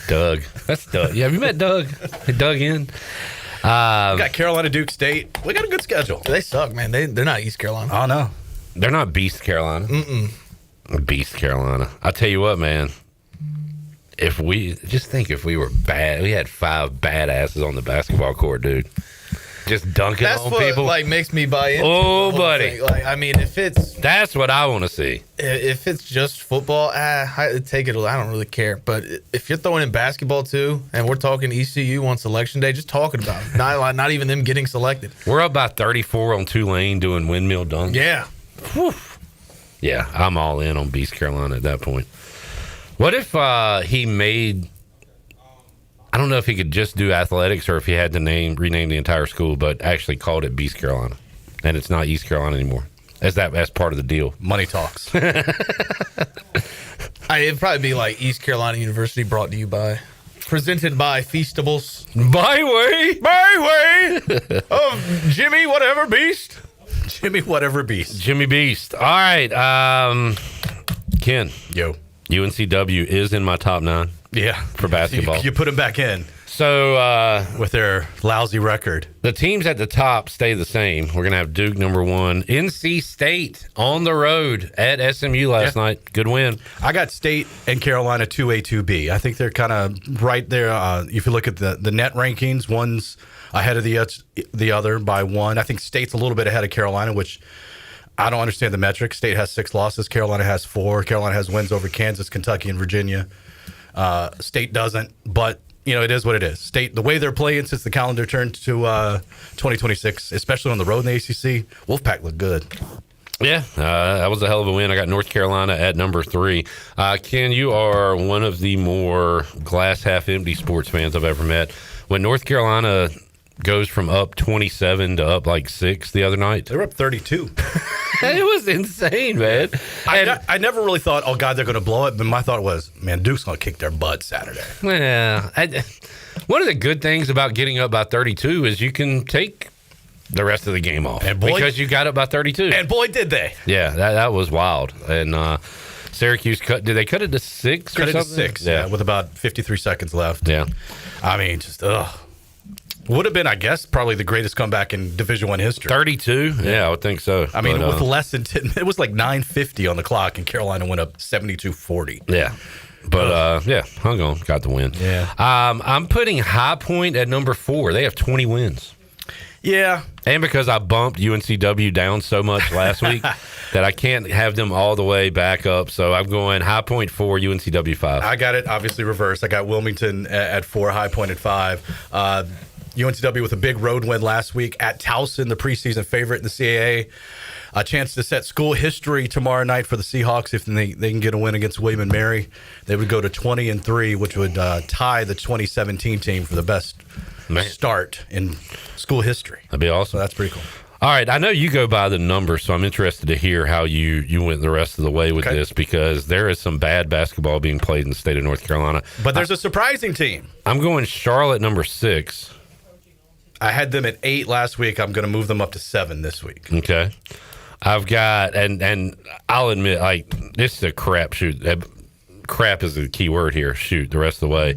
Doug. That's Doug. Yeah, have you met Doug? Doug in? We got Carolina, Duke State. We got a good schedule. They suck, man. They're not East Carolina. Oh, no. They're not Beast Carolina. Beast Carolina. I'll tell you what, man. If we were bad, we had 5 badasses on the basketball court, dude. Just dunking on people. That's what makes me buy into Oh, buddy. Like, I mean, that's what I want to see. If it's just football, I take it. I don't really care. But if you're throwing in basketball too, and we're talking ECU on selection day, just talking about it. Not even them getting selected. We're up by 34 on Tulane doing windmill dunks. Yeah. Whew. Yeah, I'm all in on Beast Carolina at that point. What if he made... I don't know if he could just do athletics or if he had to rename the entire school, but actually called it Beast Carolina, and it's not East Carolina anymore. As part of the deal. Money talks. It'd probably be like East Carolina University, presented by Feastables. By way of Jimmy whatever Beast. Jimmy whatever Beast. Jimmy Beast. All right, Ken. Yo. UNCW is in my top 9. Yeah, for basketball. You put them back in. So with their lousy record, the teams at the top stay the same. We're gonna have Duke number 1, NC State on the road at SMU last night. Good win. I got State and Carolina 2A, 2B. I think they're kind of right there. If you look at the net rankings, one's ahead of the other by 1. I think State's a little bit ahead of Carolina, which I don't understand the metrics. State has 6 losses. Carolina has 4. Carolina has wins over Kansas, Kentucky, and Virginia. State doesn't, but it is what it is. State, the way they're playing since the calendar turned to 2026, especially on the road in the ACC, Wolfpack looked good. Yeah, that was a hell of a win. I got North Carolina at number 3. Ken, you are one of the more glass half empty sports fans I've ever met. When North Carolina goes from up 27 to up like 6 the other night, they were up 32. It was insane, man. I never really thought, oh, God, they're going to blow it. But my thought was, man, Duke's going to kick their butt Saturday. Yeah. One of the good things about getting up by 32 is you can take the rest of the game off. Because you got up by 32. And boy, did they. Yeah, that was wild. And Syracuse did they cut it to 6 cut or something? It to 6, yeah, with about 53 seconds left. Yeah. I mean, just, would have been, I guess, probably the greatest comeback in Division I history. 32? Yeah, I would think so. I mean, with less than 10, it was like 9:50 on the clock, and Carolina went up 72-40. Yeah. But, hung on, got the win. Yeah. I'm putting High Point at number 4. They have 20 wins. Yeah. And because I bumped UNCW down so much last week that I can't have them all the way back up. So I'm going High Point 4, UNCW 5. I got it obviously reversed. I got Wilmington at 4, High Point at 5. UNCW with a big road win last week at Towson, the preseason favorite in the CAA. A chance to set school history tomorrow night for the Seahawks if they can get a win against William & Mary. They would go to 20-3, which would tie the 2017 team for the best start in school history. That'd be awesome. So that's pretty cool. All right, I know you go by the numbers, so I'm interested to hear how you went the rest of the way with this, because there is some bad basketball being played in the state of North Carolina. But there's a surprising team. I'm going Charlotte number 6. I had them at 8 last week. I'm going to move them up to 7 this week. Okay. I've got, and I'll admit, like, this is a crapshoot. Crap is the key word here. Shoot, the rest of the way.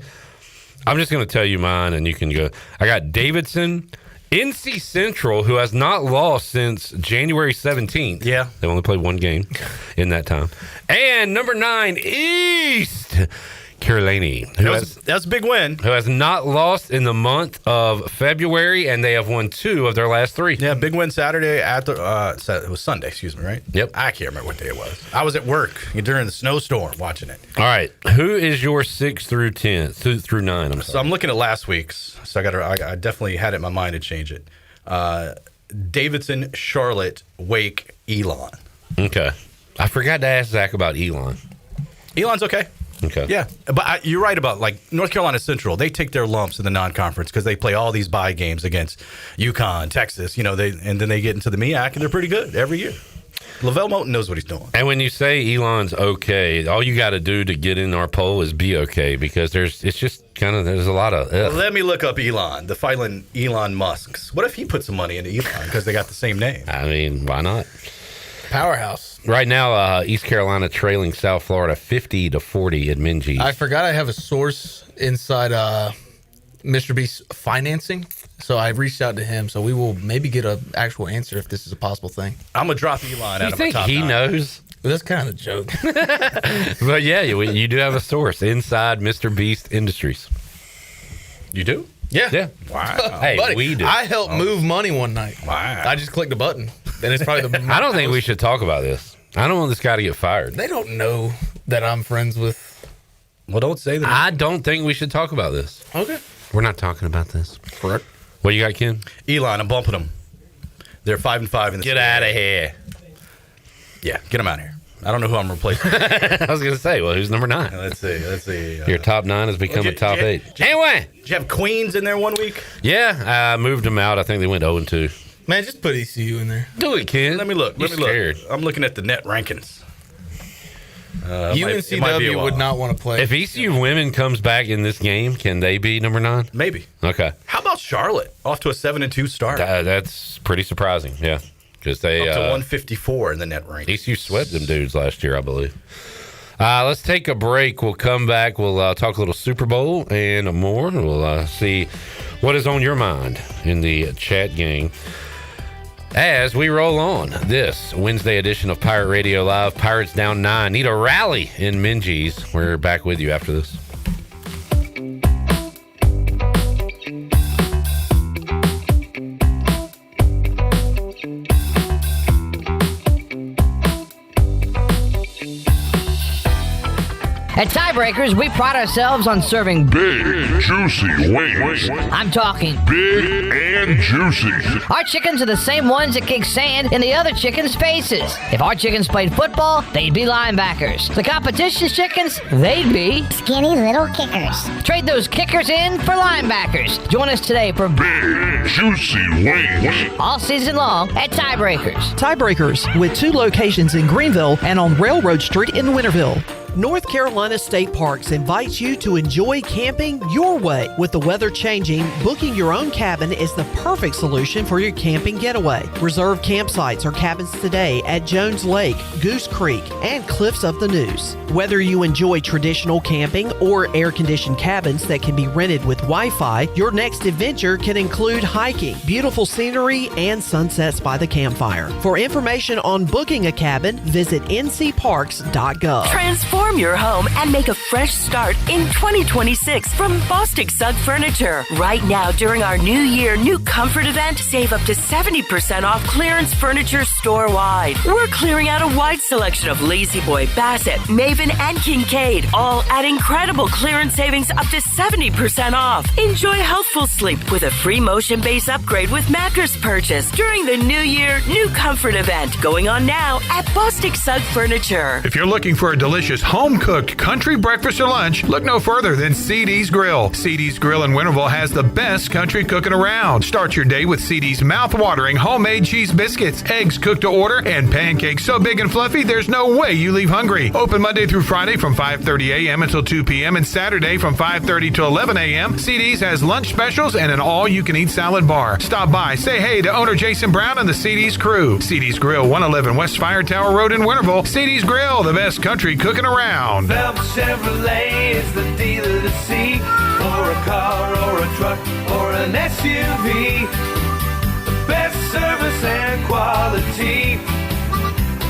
I'm just going to tell you mine, and you can go. I got Davidson, NC Central, who has not lost since January 17th. Yeah. They've only played 1 game in that time. And number 9, East Carolina, that's a big win. Who has not lost in the month of February, and they have won 2 of their last 3. Yeah, big win Saturday at the it was Sunday, excuse me, right? Yep. I can't remember what day it was. I was at work during the snowstorm watching it. All right, who is your 6 through 10 through 9? I'm sorry. So I'm looking at last week's. So I definitely had it in my mind to change it. Davidson, Charlotte, Wake, Elon. Okay, I forgot to ask Zach about Elon. Elon's okay. Okay. Yeah, but you're right about like North Carolina Central. They take their lumps in the non-conference because they play all these bye games against UConn, Texas. And then they get into the MEAC and they're pretty good every year. Lavelle Moulton knows what he's doing. And when you say Elon's okay, all you got to do to get in our poll is be okay, because there's a lot of. Let me look up Elon, the filing Elon Musk's. What if he put some money into Elon because they got the same name? I mean, why not? Powerhouse. Right now, East Carolina trailing South Florida 50-40 at Minges. I forgot I have a source inside Mr. Beast's financing, so I reached out to him. So we will maybe get an actual answer if this is a possible thing. I'm gonna drop Elon out of my top 9. You think he knows? Well, that's kind of a joke. But yeah, you do have a source inside Mr. Beast Industries. You do? Yeah. Wow. Hey, Buddy, we do. I helped move money one night. Wow. I just clicked a button. And it's probably the. I don't think we should talk about this. I don't want this guy to get fired. They don't know that I'm friends with. Well, don't say that. I don't think we should talk about this. Okay. We're not talking about this. Correct. What you got, Ken? Elon, I'm bumping them. They're 5-5 in the. Get out of here. Yeah, get them out of here. I don't know who I'm replacing. I was going to say, well, who's number 9? Let's see. Your top 9 has become a top 8. Anyway. Did you have Queens in there one week? Yeah, I moved them out. I think they went 0-2. Man, just put ECU in there. Do it, Ken. Let me look. Scared. I'm looking at the net rankings. UNCW would not want to play. If ECU women comes back in this game, can they be number 9? Maybe. Okay. How about Charlotte? Off to a 7-2 start. That's pretty surprising. Yeah, because they up to 154 in the net rank. ECU swept them dudes last year, I believe. Let's take a break. We'll come back. We'll talk a little Super Bowl and more. We'll see what is on your mind in the chat gang as we roll on this Wednesday edition of Pirate Radio Live. Pirates down 9. Need a rally in Minges. We're back with you after this. At Tiebreakers, we pride ourselves on serving big, juicy wings. I'm talking big and juicy. Our chickens are the same ones that kick sand in the other chickens' faces. If our chickens played football, they'd be linebackers. The competition's chickens, they'd be skinny little kickers. Trade those kickers in for linebackers. Join us today for big, juicy wings. All season long at Tiebreakers. Tiebreakers, with 2 locations in Greenville and on Railroad Street in Winterville. North Carolina State Parks invites you to enjoy camping your way. With the weather changing, booking your own cabin is the perfect solution for your camping getaway. Reserve campsites or cabins today at Jones Lake, Goose Creek, and Cliffs of the Neuse. Whether you enjoy traditional camping or air-conditioned cabins that can be rented with Wi-Fi, your next adventure can include hiking, beautiful scenery, and sunsets by the campfire. For information on booking a cabin, visit ncparks.gov. Transform your home and make a fresh start in 2026 from Bostic Sugg Furniture. Right now, during our New Year New Comfort event, save up to 70% off clearance furniture store-wide. We're clearing out a wide selection of Lazy Boy, Bassett, Maven, and Kincaid, all at incredible clearance savings up to 70% off. Enjoy healthful sleep with a free motion base upgrade with mattress purchase during the New Year New Comfort event, going on now at Bostic Sugg Furniture. If you're looking for a delicious home-cooked country breakfast or lunch, look no further than CD's Grill. CD's Grill in Winterville has the best country cooking around. Start your day with CD's mouth-watering homemade cheese biscuits, eggs cooked to order, and pancakes so big and fluffy there's no way you leave hungry. Open Monday through Friday from 5:30 a.m. until 2 p.m. and Saturday from 5:30 to 11 a.m. CD's has lunch specials and an all-you-can-eat salad bar. Stop by, say hey to owner Jason Brown and the CD's crew. CD's Grill, 111 West Fire Tower Road in Winterville. CD's Grill, the best country cooking around. Phelps Chevrolet is the dealer to see for a car or a truck or an SUV. The best service and quality.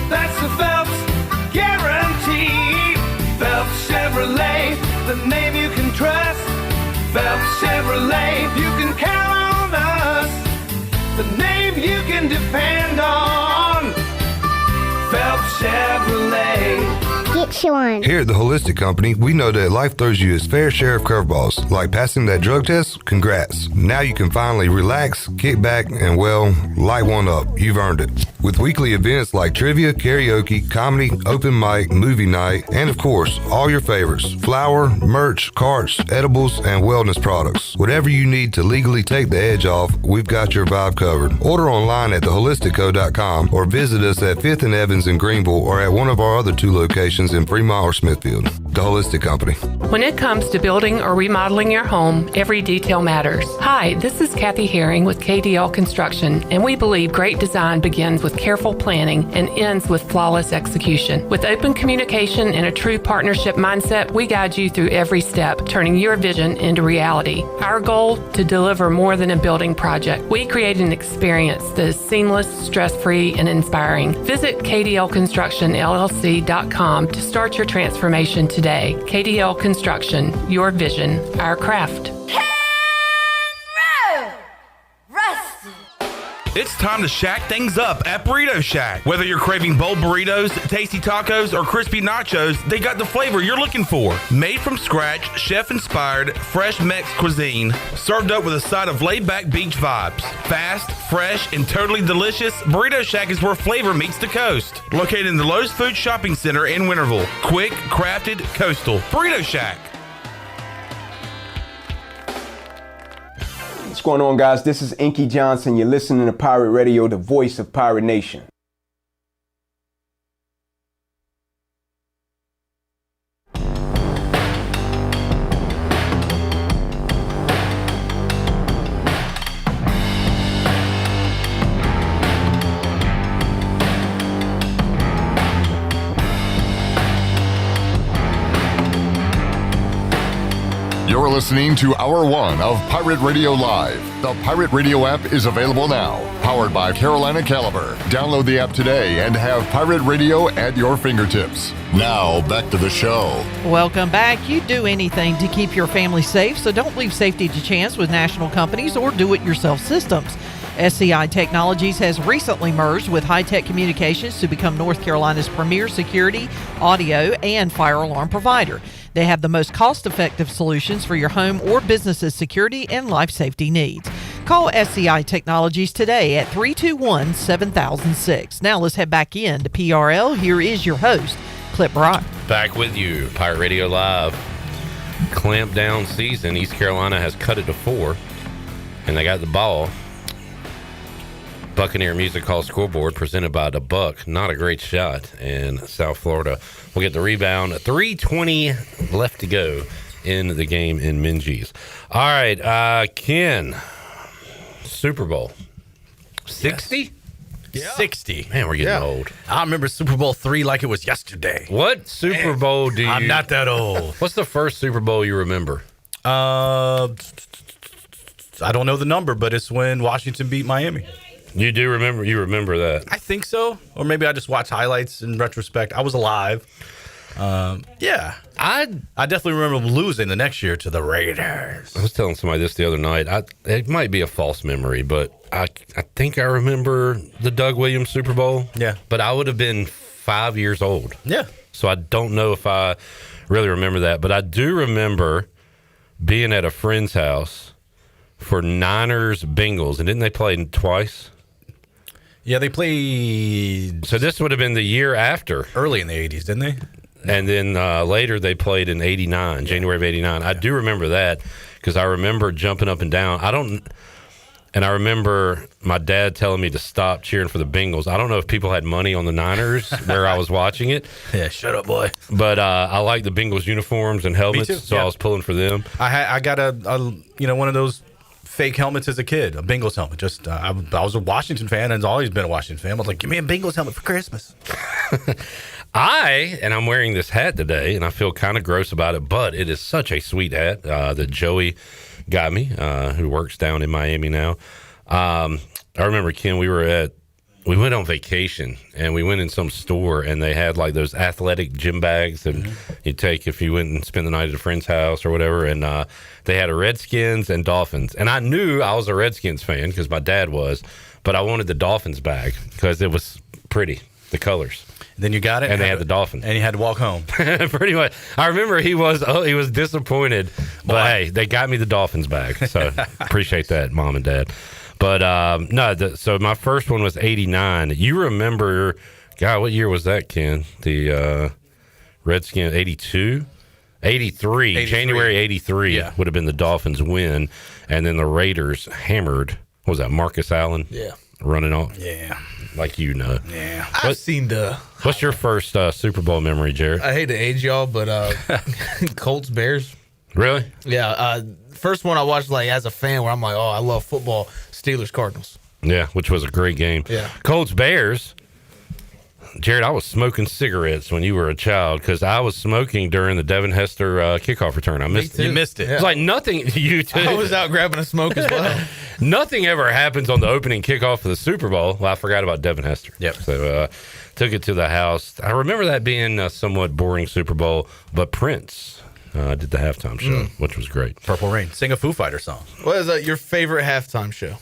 That's the Phelps guarantee. Phelps Chevrolet, the Chevrolet, you can count on us. The name you can depend on. Phelps Chevrolet. Get you one. Here at the Holistic Company, we know that life throws you its fair share of curveballs. Like passing that drug test? Congrats. Now you can finally relax, kick back, and well, light one up. You've earned it. With weekly events like trivia, karaoke, comedy, open mic, movie night, and of course, all your favorites. Flour, merch, carts, edibles, and wellness products. Whatever you need to legally take the edge off, we've got your vibe covered. Order online at theholisticco.com or visit us at 5th and Evans in Greenville or at one of our other 2 locations in Fremont or Smithfield. The Holistic Company. When it comes to building or remodeling your home, every detail matters. Hi, this is Kathy Herring with KDL Construction, and we believe great design begins with careful planning and ends with flawless execution. With open communication and a true partnership mindset, we guide you through every step, turning your vision into reality. Our goal, to deliver more than a building project. We create an experience that is seamless, stress-free, and inspiring. Visit KDLConstructionLLC.com to start your transformation today. KDL Construction, your vision, our craft. It's time to shack things up at Burrito Shack. Whether you're craving bold burritos, tasty tacos, or crispy nachos, they got the flavor you're looking for. Made from scratch, chef-inspired, fresh Mex cuisine, served up with a side of laid-back beach vibes. Fast, fresh, and totally delicious, Burrito Shack is where flavor meets the coast. Located in the Lowe's Food Shopping Center in Winterville. Quick, crafted, coastal. Burrito Shack. What's going on, guys? This is Inky Johnson. You're listening to Pirate Radio, the voice of Pirate Nation. You're listening to Hour 1 of Pirate Radio Live. The Pirate Radio app is available now. Powered by Carolina Caliber. Download the app today and have Pirate Radio at your fingertips. Now, back to the show. Welcome back. You do anything to keep your family safe, so don't leave safety to chance with national companies or do-it-yourself systems. SCI Technologies has recently merged with High-Tech Communications to become North Carolina's premier security, audio, and fire alarm provider. They have the most cost-effective solutions for your home or business's security and life safety needs. Call SCI Technologies today at 321-7006. Now let's head back in to PRL. Here is your host, Clip Brock. Back with you, Pirate Radio Live. Clamp down season. East Carolina has cut it to 4, and they got the ball. Buccaneer Music Hall scoreboard presented by the Buck. Not a great shot, and South Florida will get the rebound. 3:20 left to go in the game in Minges. All right, Ken, Super Bowl 60? Yes. 60. Man, we're getting old. I remember Super Bowl III like it was yesterday. What Super Bowl do you... I'm not that old. What's the first Super Bowl you remember? I don't know the number, but it's when Washington beat Miami. You do remember? You remember that? I think so. Or maybe I just watched highlights in retrospect. I was alive. Yeah. I definitely remember losing the next year to the Raiders. I was telling somebody this the other night. It might be a false memory, but I think I remember the Doug Williams Super Bowl. Yeah. But I would have been 5 years old. Yeah. So I don't know if I really remember that. But I do remember being at a friend's house for Niners Bengals. And didn't they play twice? Yeah, they played... So this would have been the year after. Early in the 80s, didn't they? And then later they played in 89, January of 89. I do remember that because I remember jumping up and down. And I remember my dad telling me to stop cheering for the Bengals. I don't know if people had money on the Niners where I was watching it. Yeah, shut up, boy. But I like the Bengals uniforms and helmets, so I was pulling for them. I got a one of those fake helmets as a kid, a Bengals helmet. Just I was a Washington fan and I've always been a Washington fan. I was like, give me a Bengals helmet for Christmas. I'm wearing this hat today, and I feel kind of gross about it, but it is such a sweet hat that Joey got me, who works down in Miami now. I remember, Ken, we were at we went on vacation and we went in some store and they had like those athletic gym bags that you take if you went and spend the night at a friend's house or whatever. And they had a Redskins and Dolphins. And I knew I was a Redskins fan because my dad was, but I wanted the Dolphins bag because it was pretty, the colors. Then you got it, and they had the Dolphins, and you had to walk home. Pretty much. I remember he was disappointed, but hey, they got me the Dolphins bag, so appreciate that, Mom and Dad. But so my first one was '89. You remember? God, what year was that, Ken? The Redskins '82, '83, January '83 would have been the Dolphins win, and then the Raiders hammered. What was that? Marcus Allen, running off. Yeah. Like Yeah. I've seen What's your first Super Bowl memory, Jared? I hate to age y'all, but Colts Bears. Really? Yeah. First one I watched like as a fan where I'm like, oh, I love football. Steelers Cardinals. Yeah, which was a great game. Yeah. Colts Bears. Jared, I was smoking cigarettes when you were a child because I was smoking during the Devin Hester kickoff return. I missed it. You missed it. It's like nothing. You too. I was out grabbing a smoke as well. Nothing ever happens on the opening kickoff of the Super Bowl. Well, I forgot about Devin Hester. Yep. So took it to the house. I remember that being a somewhat boring Super Bowl, but Prince did the halftime show, which was great. Purple Rain. Sing a Foo Fighter song. What is your favorite halftime show?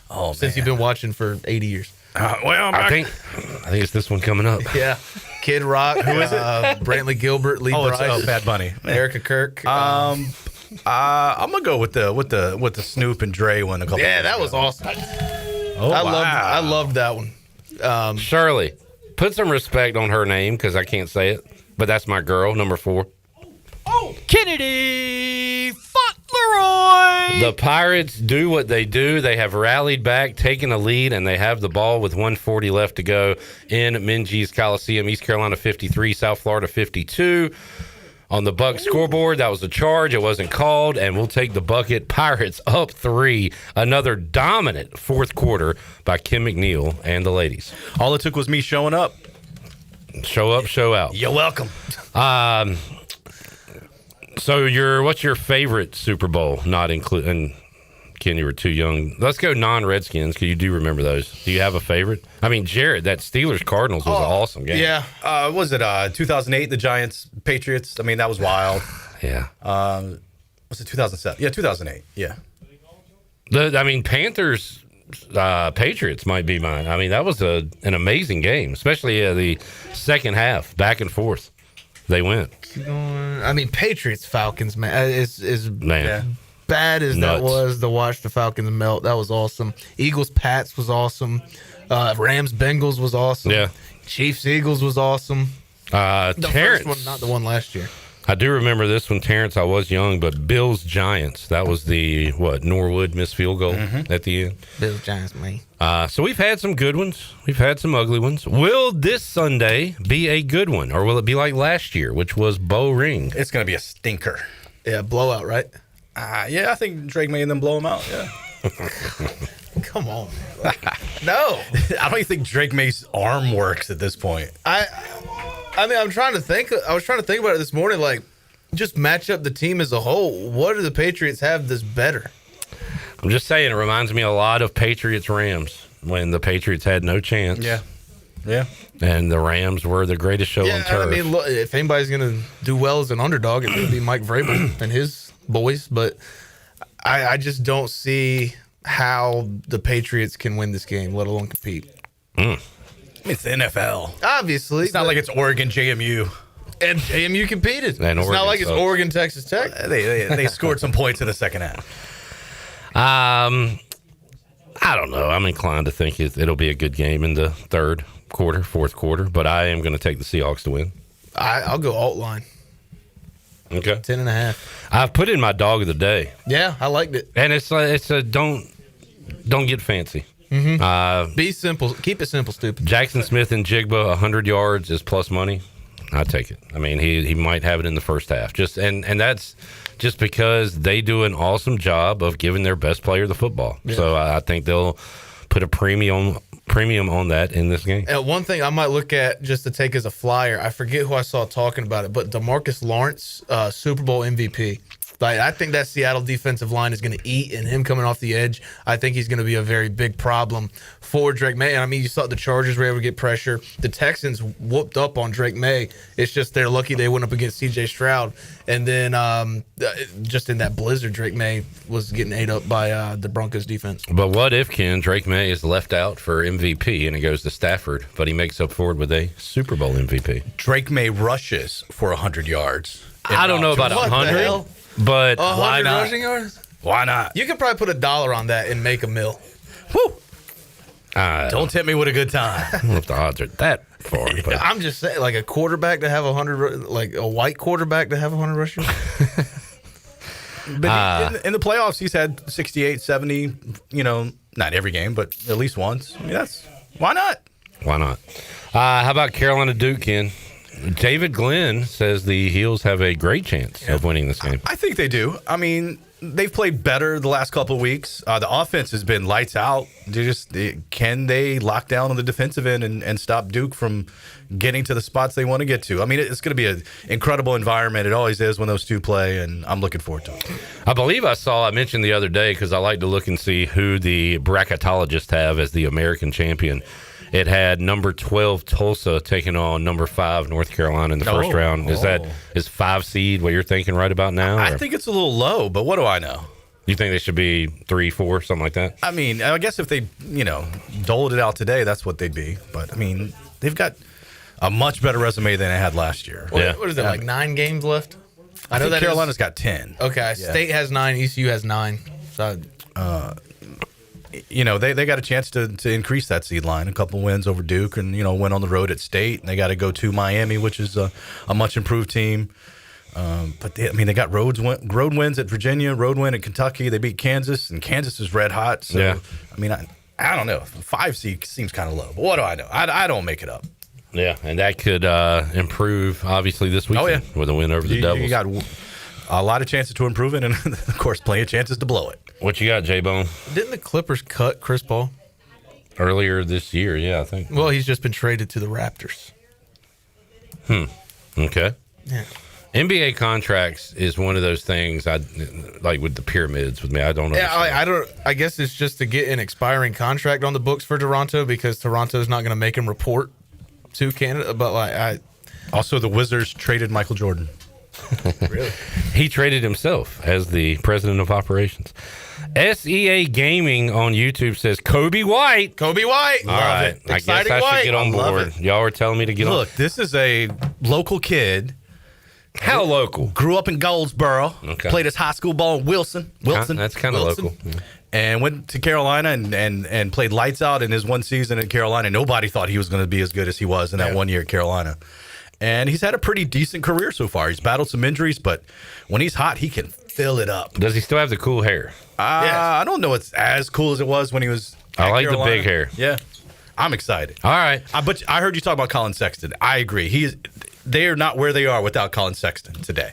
Oh, since you've been watching for 80 years. I think it's this one coming up. Yeah. Kid Rock. Who is it? Brantley Gilbert, Lee Bryce. Bad Bunny. Erica Kirk. I'm gonna go with the Snoop and Dre one. That was awesome. I loved that one. Shirley, put some respect on her name because I can't say it, but that's my girl, number 4. Kennedy Fauntleroy. The Pirates do what they do. They have rallied back, taken a lead, and they have the ball with 1:40 left to go in Minges Coliseum. East Carolina 53, South Florida 52. On the Bucs scoreboard, that was a charge. It wasn't called, and we'll take the bucket. Pirates up 3. Another dominant fourth quarter by Kim McNeil and the ladies. All it took was me showing up. Show up, show out. You're welcome. So what's your favorite Super Bowl? Not including Ken, you were too young. Let's go non-Redskins because you do remember those. Do you have a favorite? I mean, Jared, that Steelers Cardinals was an awesome game. Yeah. Was it 2008? The Giants Patriots. I mean, that was wild. Yeah. Was it 2007? Yeah, 2008. Yeah. Panthers. Patriots might be mine. I mean, that was an amazing game, especially the second half, back and forth. They went. I mean, Patriots Falcons, man, is bad as Nuts. that was to watch the Falcons melt. That was awesome. Eagles Pats was awesome. Rams Bengals was awesome. Yeah. Chiefs Eagles was awesome. The Terrence, first one, not the one last year. I do remember this one, Terrence. I was young, but Bills Giants. That was the Norwood missed field goal at the end. Bills Giants, man. So we've had some good ones. We've had some ugly ones. Will this Sunday be a good one, or will it be like last year, which was Bo Ring? It's going to be a stinker. Yeah, blowout, right? Yeah, I think Drake made them blow him out. Yeah. Come on. No. I don't even think Drake May's arm works at this point. I mean, I'm trying to think. I was trying to think about it this morning. Like, just match up the team as a whole. What do the Patriots have that's better? I'm just saying, it reminds me a lot of Patriots Rams when the Patriots had no chance. Yeah. And the Rams were the greatest show on turf. I mean, look, if anybody's going to do well as an underdog, it's going to be Mike Vrabel and his boys. But I just don't see how the Patriots can win this game, let alone compete. It's the NFL. Obviously. It's not like it's Oregon, JMU. And JMU competed. And it's Oregon not like sucks. it's Oregon, Texas Tech. They scored some points in the second half. I don't know. I'm inclined to think it'll be a good game in the third quarter, fourth quarter, but I am going to take the Seahawks to win. I'll go alt line. Okay. 10.5. I've put in my dog of the day. Yeah, I liked it. And it's a don't get fancy. Be simple. Keep it simple, stupid. Jackson Smith and Jigba, 100 yards is plus money. I take it. I mean, he might have it in the first half. And that's just because they do an awesome job of giving their best player the football. Yeah. So I think they'll put a premium on that in this game. And one thing I might look at just to take as a flyer, I forget who I saw talking about it, but DeMarcus Lawrence, Super Bowl MVP. Like, I think that Seattle defensive line is going to eat, and him coming off the edge, I think he's going to be a very big problem for Drake May. And I mean, you saw the Chargers were able to get pressure. The Texans whooped up on Drake May. It's just they're lucky they went up against C.J. Stroud. And then just in that blizzard, Drake May was getting ate up by the Broncos defense. But what if, Ken, Drake May is left out for MVP and it goes to Stafford, but he makes up for it with a Super Bowl MVP? Drake May rushes for 100 yards. I don't know about 100, but why not? Rushing yards? Why not? You could probably put $1 on that and make $1 million. Woo! Don't tempt me with a good time. I don't know if the odds are that far. But. I'm just saying, like a quarterback to have 100, like a white quarterback to have 100 rushing. But in the playoffs, he's had 68, 70, not every game, but at least once. I mean, why not? Why not? How about Carolina Duke, Ken? David Glenn says the Heels have a great chance of winning this game. I think they do. I mean, they've played better the last couple of weeks. The offense has been lights out. Can they lock down on the defensive end and stop Duke from getting to the spots they want to get to? I mean, it's going to be an incredible environment. It always is when those two play, and I'm looking forward to it. I believe I mentioned the other day, because I like to look and see who the bracketologists have as the American champion. It had number 12 Tulsa taking on number 5 North Carolina in the first round. Is 5 seed what you're thinking right about now? I think it's a little low, but what do I know? You think they should be 3, 4, something like that? I mean, I guess if they, doled it out today, that's what they'd be. But I mean, they've got a much better resume than they had last year. What is it, like 9 games left? I know that Carolina's got 10. Okay, State has 9, ECU has 9. So, they got a chance to increase that seed line. A couple wins over Duke, and went on the road at State, and they got to go to Miami, which is a much improved team. But they got road wins at Virginia, road win at Kentucky. They beat Kansas, and Kansas is red hot. So I mean, I don't know. 5 seed seems kind of low, but what do I know? I don't make it up. Yeah, and that could improve obviously this weekend with a win over the Devils. You got a lot of chances to improve it, and of course, plenty of chances to blow it. What you got, J-Bone? Didn't the Clippers cut Chris Paul earlier this year? Yeah, I think. Well, he's just been traded to the Raptors. Okay. Yeah. NBA contracts is one of those things I like with the pyramids with me. I don't know. Yeah, I guess it's just to get an expiring contract on the books for Toronto, because Toronto's not going to make him report to Canada. But also the Wizards traded Michael Jordan. Really? He traded himself as the president of operations. SEA Gaming on YouTube says Kobe White. Kobe White. All right. I guess I should get on board. Y'all are telling me to get on. Look, this is a local kid. How local? Grew up in Goldsboro. Okay. Played his high school ball in Wilson. That's kind of local. Yeah. And went to Carolina and played lights out in his one season at Carolina. Nobody thought he was going to be as good as he was in that 1 year at Carolina. And he's had a pretty decent career so far. He's battled some injuries, but when he's hot, he can fill it up. Does he still have the cool hair? I don't know it's as cool as it was when he was I like Carolina. the big hair. Yeah. I'm excited. All right. But I heard you talk about Colin Sexton. I agree. They're not where they are without Colin Sexton today.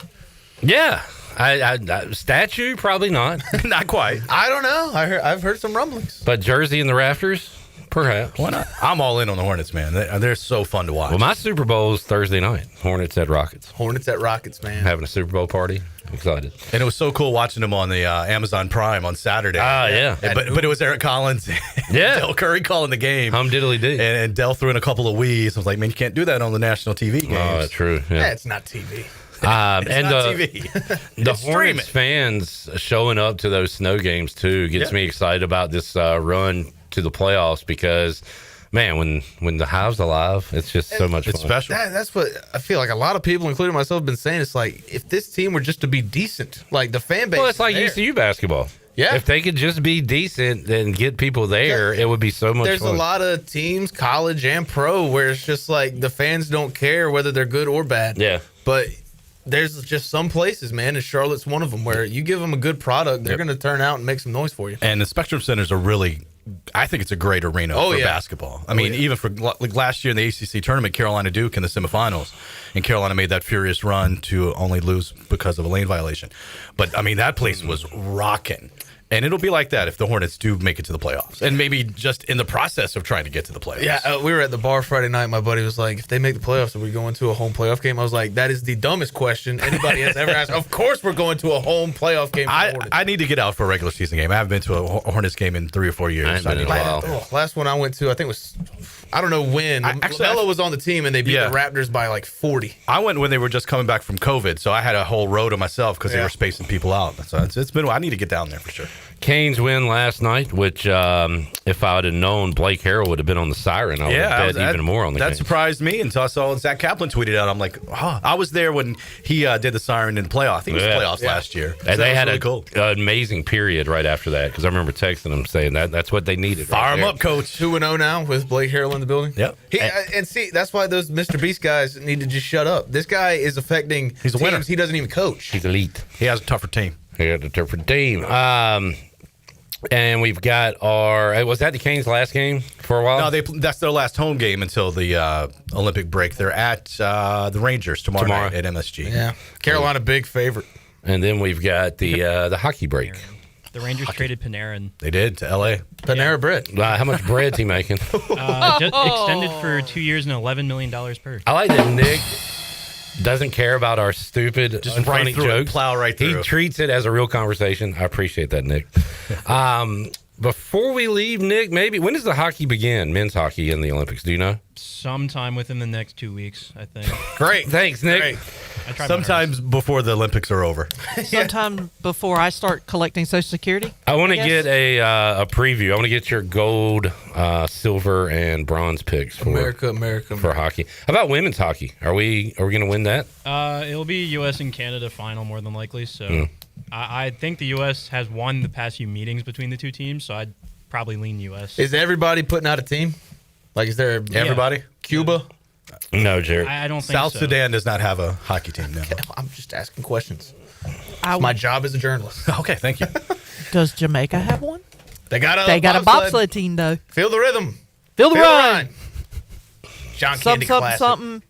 Yeah. I statue, probably not. Not quite. I don't know. I've heard some rumblings. But jersey in the rafters? Perhaps. Why not? I'm all in on the Hornets, man. They're so fun to watch. Well, my Super Bowl is Thursday night. Hornets at Rockets. Hornets at Rockets, man. Having a Super Bowl party. Excited. And it was so cool watching them on the Amazon Prime on Saturday. Yeah. But it was Eric Collins and Del Curry calling the game. Hum diddly dee. And Del threw in a couple of wheeze. I was like, man, you can't do that on the national TV games. Oh, true. Yeah. It's not TV. It's not TV. The Hornets fans showing up to those snow games, too, gets me excited about this run to the playoffs because – man, when the Hive's alive, it's just so much fun. It's special. That's what I feel like a lot of people, including myself, have been saying. It's like, if this team were just to be decent, like the fan base. Well, it's like ECU basketball. Yeah. If they could just be decent and get people there, it would be so much fun. There's a lot of teams, college and pro, where it's just like the fans don't care whether they're good or bad. Yeah. But there's just some places, man, and Charlotte's one of them, where you give them a good product, they're going to turn out and make some noise for you. And the Spectrum Centers are really, I think it's a great arena for basketball. I mean, even for like last year in the ACC tournament, Carolina Duke in the semifinals, and Carolina made that furious run to only lose because of a lane violation. But I mean, that place was rocking. And it'll be like that if the Hornets do make it to the playoffs, and maybe just in the process of trying to get to the playoffs. Yeah, we were at the bar Friday night. My buddy was like, if they make the playoffs, are we going to a home playoff game? I was like, that is the dumbest question anybody has ever asked. Of course we're going to a home playoff game. I need to get out for a regular season game. I haven't been to a Hornets game in 3 or 4 years. Last one I went to, I think was, I don't know when. LaMelo was on the team, and they beat the Raptors by like 40. I went when they were just coming back from COVID, so I had a whole row to myself because they were spacing people out. So it's been. I need to get down there for sure. Canes win last night, which if I would have known Blake Harrell would have been on the siren, I would have bet even more on the That Canes. surprised me until I saw Zach Kaplan tweeted out. I'm like, I was there when he did the siren in the playoff. I think it was playoffs last year. So And they had really an amazing period right after that because I remember texting them saying that's what they needed. Fire them up, coach. 2-0 now with Blake Harrell in the building. Yep. And see, that's why those Mr. Beast guys need to just shut up. This guy is affecting He's a winner. teams he doesn't even coach. He's elite. He has a tougher team. And we've got was that the Canes' last game for a while? No, that's their last home game until the Olympic break. They're at the Rangers tomorrow night at MSG. Yeah, Carolina big favorite. And then we've got the hockey break. The Rangers traded Panarin. They did to L.A. Panera Bread. How much bread's he making? Just extended for 2 years and $11 million per. I like that Nick doesn't care about our stupid, Just unfunny right through it, jokes. plow right through. He treats it as a real conversation. I appreciate that, Nick. Before we leave, Nick, maybe when does the hockey begin? Men's hockey in the Olympics? Do you know? Sometime within the next 2 weeks, I think. Great. Thanks, Nick. Great. I tried my Sometimes before the Olympics are over. Sometime before I start collecting Social Security. I want to guess. get a preview. I want to get your gold, silver, and bronze picks for America for hockey. How about women's hockey? Are we going to win that? It'll be U.S. and Canada final more than likely. So I think the U.S. has won the past few meetings between the two teams. So I'd probably lean U.S. Is everybody putting out a team? Like, is there everybody? Cuba? No, Jared. I don't think South so. Sudan does not have a hockey team now. Okay, I'm just asking questions. My job as a journalist. Okay, thank you. Does Jamaica have one? They got a bobsled team though. Feel the rhythm. Feel the run. John Candy classic. Something.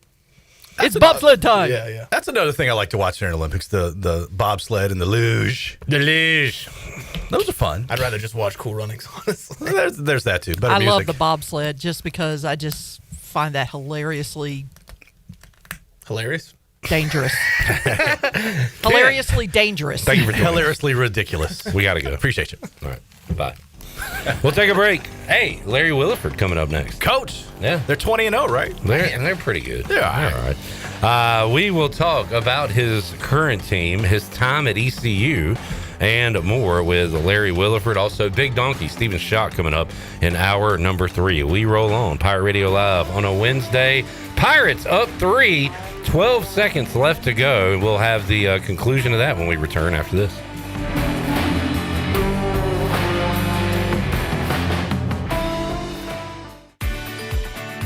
It's bobsled time. Yeah. That's another thing I like to watch during the Olympics: the bobsled and the luge. The luge. Those are fun. I'd rather just watch Cool Runnings, honestly. There's that too. Better I music. love the bobsled just because I just find that hilariously dangerous. Hilariously dangerous. Thank you for hilariously ridiculous. We got to go. Appreciate you. All right. Bye. We'll take a break. Hey, Larry Williford coming up next. Coach. Yeah. They're 20-0, right? They're pretty good. They're all right. We will talk about his current team, his time at ECU, and more with Larry Williford. Also, Big Donkey, Stephen Schoch coming up in hour number 3. We roll on Pirate Radio Live on a Wednesday. Pirates up 3, 12 seconds left to go. We'll have the conclusion of that when we return after this.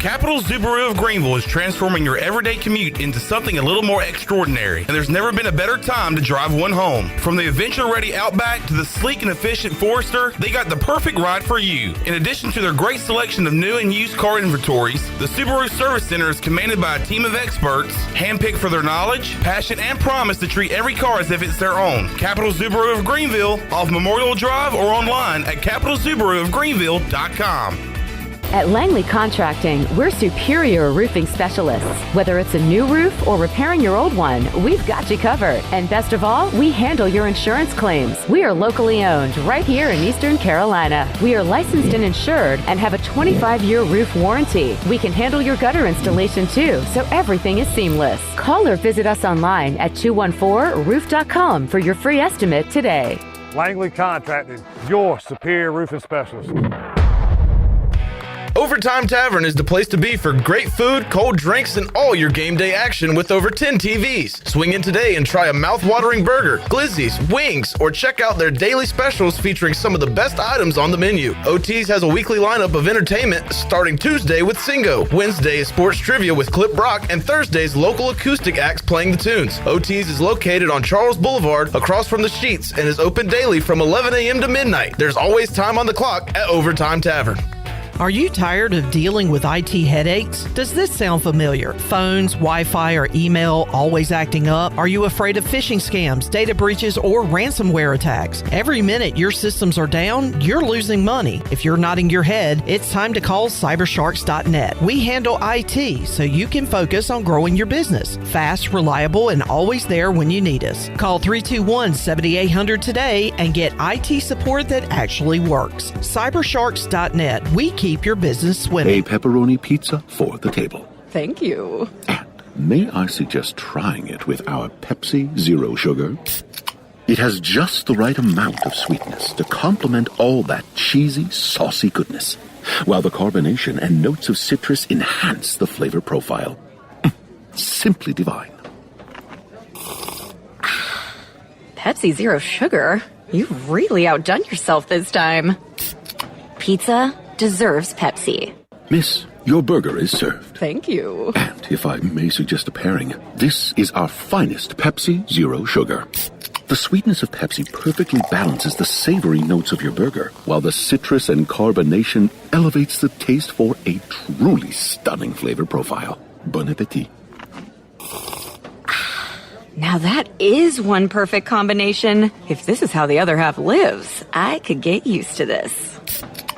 Capital Subaru of Greenville is transforming your everyday commute into something a little more extraordinary, and there's never been a better time to drive one home. From the adventure-ready Outback to the sleek and efficient Forester, they got the perfect ride for you. In addition to their great selection of new and used car inventories, the Subaru Service Center is commanded by a team of experts, handpicked for their knowledge, passion, and promise to treat every car as if it's their own. Capital Subaru of Greenville, off Memorial Drive or online at capitalsubaruofgreenville.com. At Langley Contracting, we're superior roofing specialists. Whether it's a new roof or repairing your old one, we've got you covered. And best of all, we handle your insurance claims. We are locally owned right here in Eastern Carolina. We are licensed and insured and have a 25-year roof warranty. We can handle your gutter installation too, so everything is seamless. Call or visit us online at 214roof.com for your free estimate today. Langley Contracting, your superior roofing specialist. Overtime Tavern is the place to be for great food, cold drinks, and all your game day action with over 10 TVs. Swing in today and try a mouth-watering burger, glizzies, wings, or check out their daily specials featuring some of the best items on the menu. OT's has a weekly lineup of entertainment starting Tuesday with Singo, Wednesday is sports trivia with Clip Brock, and Thursday's local acoustic acts playing the tunes. OT's is located on Charles Boulevard across from the Sheets and is open daily from 11 a.m. to midnight. There's always time on the clock at Overtime Tavern. Are you tired of dealing with IT headaches? Does this sound familiar? Phones, Wi-Fi, or email always acting up? Are you afraid of phishing scams, data breaches, or ransomware attacks? Every minute your systems are down, you're losing money. If you're nodding your head, it's time to call cybersharks.net. We handle IT so you can focus on growing your business. Fast, reliable, and always there when you need us. Call 321-7800 today and get IT support that actually works. Cybersharks.net. We keep your business swimming. A pepperoni pizza for the table. Thank you. May I suggest trying it with our Pepsi Zero Sugar? It has just the right amount of sweetness to complement all that cheesy, saucy goodness, while the carbonation and notes of citrus enhance the flavor profile. Simply divine. Pepsi Zero Sugar? You've really outdone yourself this time. Pizza deserves Pepsi. Miss, your burger is served. Thank you. And if I may suggest a pairing, this is our finest Pepsi Zero Sugar. The sweetness of Pepsi perfectly balances the savory notes of your burger, while the citrus and carbonation elevates the taste for a truly stunning flavor profile. Bon appetit. Now that is one perfect combination. If this is how the other half lives, I could get used to this.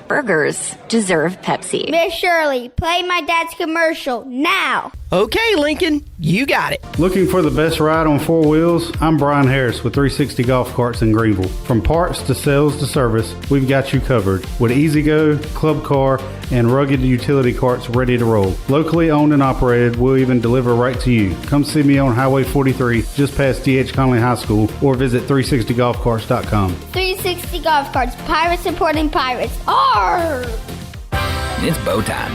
Burgers deserve Pepsi. Miss Shirley, play my dad's commercial now. Okay, Lincoln, you got it. Looking for the best ride on four wheels? I'm Brian Harris with 360 Golf Carts in Greenville. From parts to sales to service, we've got you covered with Easy-Go, Club Car, and rugged utility carts ready to roll. Locally owned and operated, we'll even deliver right to you. Come see me on Highway 43, just past D.H. Conley High School, or visit 360golfcarts.com. 360 Golf Carts, pirates supporting pirates. Arr! It's bow time.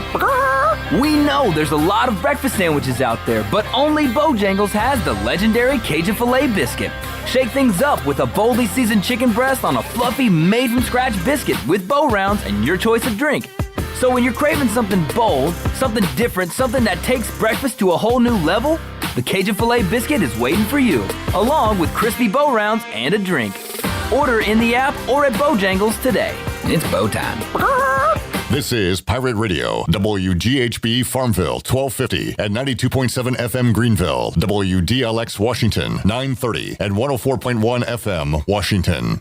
We know there's a lot of breakfast sandwiches out there, but only Bojangles has the legendary Cajun Filet Biscuit. Shake things up with a boldly seasoned chicken breast on a fluffy, made-from-scratch biscuit with bow rounds and your choice of drink. So when you're craving something bold, something different, something that takes breakfast to a whole new level, the Cajun Filet Biscuit is waiting for you, along with crispy bow rounds and a drink. Order in the app or at Bojangles today. It's bow time. This is Pirate Radio, WGHB Farmville, 1250 and 92.7 FM Greenville, WDLX Washington, 930 and 104.1 FM Washington.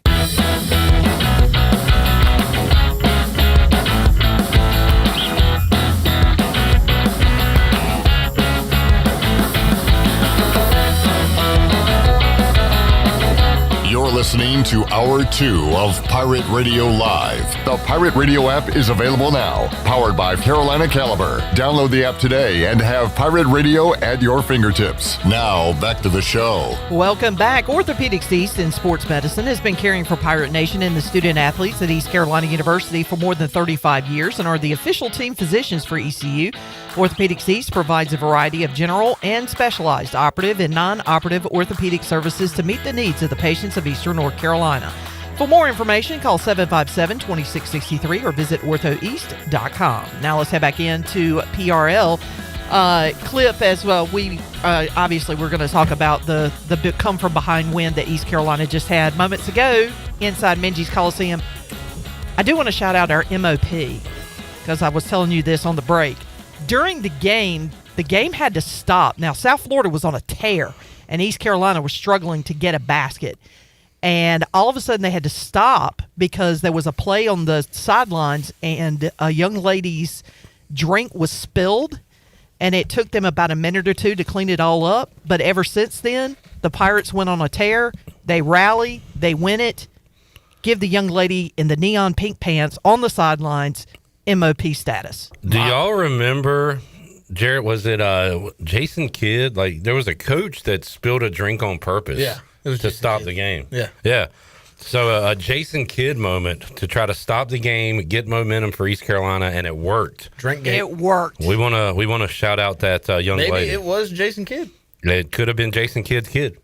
You're listening to Hour 2 of Pirate Radio Live. The Pirate Radio app is available now, powered by Carolina Caliber. Download the app today and have Pirate Radio at your fingertips. Now, back to the show. Welcome back. Orthopedics East in Sports Medicine has been caring for Pirate Nation and the student athletes at East Carolina University for more than 35 years and are the official team physicians for ECU. Orthopedics East provides a variety of general and specialized operative and non-operative orthopedic services to meet the needs of the patients of Eastern North Carolina. For more information, call 757-2663 or visit orthoeast.com. Now let's head back into PRL. Clip as well. We obviously we're going to talk about the come from behind win that East Carolina just had moments ago inside Minges Coliseum. I do want to shout out our MOP because I was telling you this on the break. During the game had to stop. Now, South Florida was on a tear, and East Carolina was struggling to get a basket. And all of a sudden, they had to stop because there was a play on the sidelines, and a young lady's drink was spilled, and it took them about a minute or two to clean it all up. But ever since then, the Pirates went on a tear. They rally, they win it, give the young lady in the neon pink pants on the sidelines MOP status. Do y'all remember, Jarrett, was it Jason Kidd? Like, there was a coach that spilled a drink on purpose to stop the game. Yeah. So a Jason Kidd moment to try to stop the game, get momentum for East Carolina, and it worked. Drink game. It worked. We want to shout out that young lady. Maybe it was Jason Kidd. It could have been Jason Kidd's kid.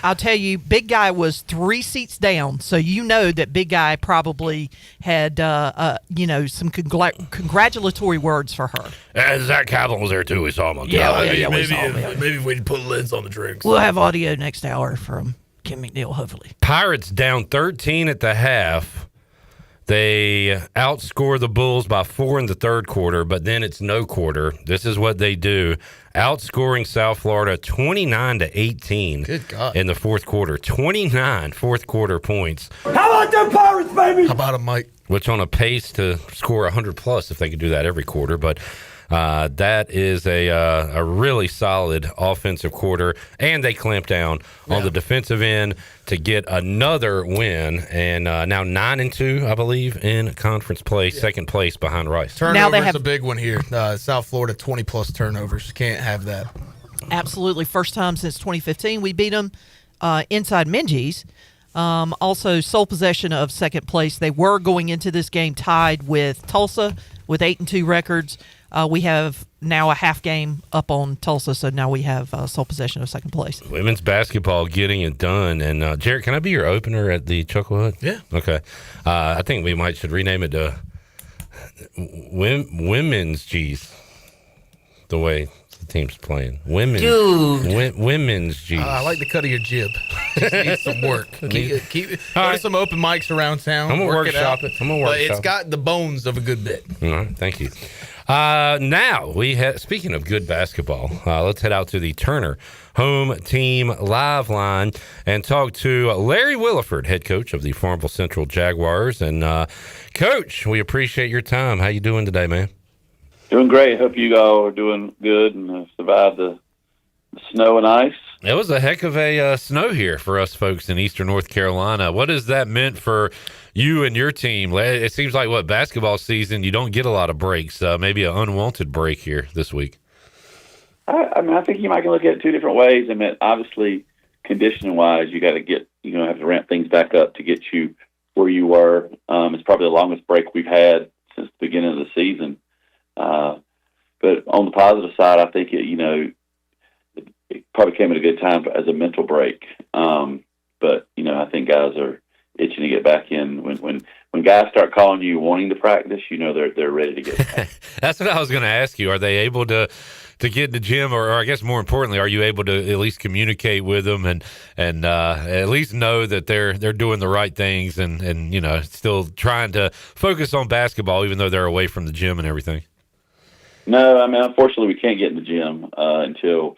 I'll tell you, Big Guy was 3 seats down, so you know that Big Guy probably had, some congratulatory words for her. Zach Kaplan was there too. We saw him on Maybe we put lids on the drinks. We'll have audio next hour from Kim McNeil, hopefully. Pirates down 13 at the half. They outscore the Bulls by 4 in the third quarter, but then it's no quarter. This is what they do. Outscoring South Florida 29-18 Good God. in the fourth quarter. 29 fourth quarter points. How about them Pirates, baby? How about them, Mike? Which on a pace to score 100 plus if they could do that every quarter. But that is a really solid offensive quarter, and they clamp down on the defensive end to get another win, and now 9-2, I believe, in conference play, second place behind Rice. Turnovers a big one here. South Florida, 20-plus turnovers. Can't have that. Absolutely. First time since 2015 we beat them inside Minges. Also, sole possession of second place. They were going into this game tied with Tulsa with 8-2 records. We have now a half game up on Tulsa, so now we have sole possession of second place. Women's basketball getting it done. And, Jarrett, can I be your opener at the Chuckle Hut? Yeah. Okay. I think we should rename it to Women's G's, the way the team's playing. Women's G's. I like the cut of your jib. Just needs some work. Go to some open mics around town. I'm going to workshop it. I'm going to workshop it. But it's got the bones of a good bit. All right. Thank you. Now, speaking of good basketball, let's head out to the Turner Home Team Live Line and talk to Larry Williford, head coach of the Farmville Central Jaguars. And, Coach, we appreciate your time. How you doing today, man? Doing great. Hope you all are doing good and survived the snow and ice. It was a heck of a snow here for us folks in eastern North Carolina. What has that meant for you and your team? It seems like, basketball season, you don't get a lot of breaks, maybe an unwanted break here this week. I think you might look at it two different ways. I mean, obviously, conditioning-wise, you got to have to ramp things back up to get you where you were. It's probably the longest break we've had since the beginning of the season. But on the positive side, I think it probably came at a good time as a mental break. But I think guys are itching to get back in. When guys start calling you wanting to practice, they're ready to get back. That's what I was going to ask you. Are they able to get in the gym, or I guess more importantly, are you able to at least communicate with them and at least know that they're doing the right things and still trying to focus on basketball even though they're away from the gym and everything? No, I mean, unfortunately, we can't get in the gym until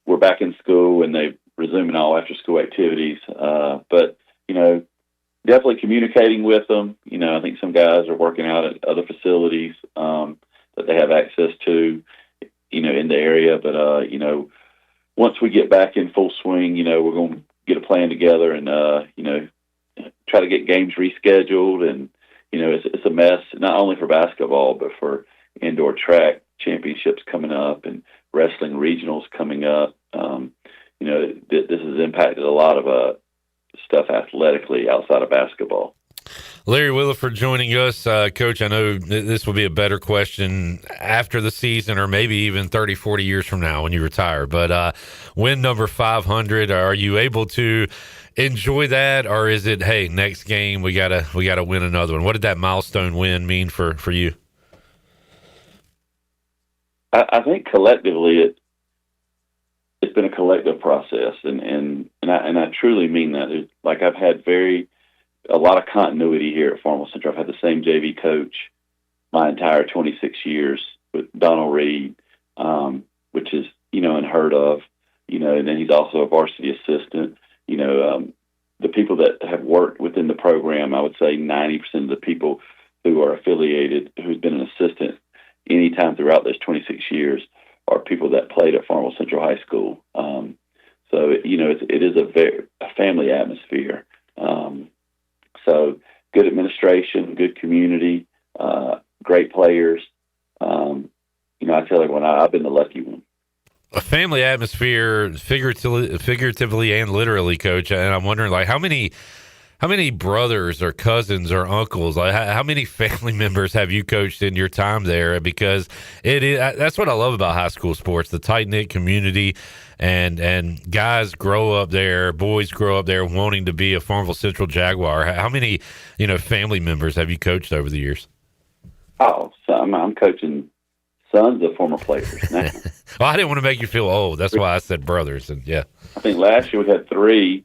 we're back in school and they resuming all after-school activities. But definitely communicating with them. I think some guys are working out at other facilities that they have access to, in the area. But once we get back in full swing, we're going to get a plan together and try to get games rescheduled. And it's a mess, not only for basketball but for indoor track championships coming up and wrestling regionals coming up. This has impacted a lot of stuff athletically outside of basketball. Larry Williford joining us. Coach, I know this will be a better question after the season or maybe even 30, 40 years from now when you retire. But win number 500, are you able to enjoy that, or is it, hey, next game we gotta win another one? What did that milestone win mean for you? I think collectively it's been a collective process, and I truly mean that. I've had a lot of continuity here at Farmville Central. I've had the same JV coach my entire 26 years with Donald Reed, which is unheard of. And then he's also a varsity assistant. The people that have worked within the program, I would say 90% of the people who are affiliated, who's been an assistant anytime throughout those 26 years, are people that played at Farmville Central High School. So it is a family atmosphere. So good administration, good community, great players. I tell everyone I've been the lucky one. A family atmosphere, figuratively and literally, Coach. And I'm wondering, how many brothers or cousins or uncles, how many family members have you coached in your time there? Because that's what I love about high school sports, the tight-knit community, and guys grow up there, boys grow up there wanting to be a Farmville Central Jaguar. How many, family members have you coached over the years? Oh, so I'm coaching sons of former players now. Well, I didn't want to make you feel old. That's why I said brothers. And yeah, I think last year we had 3.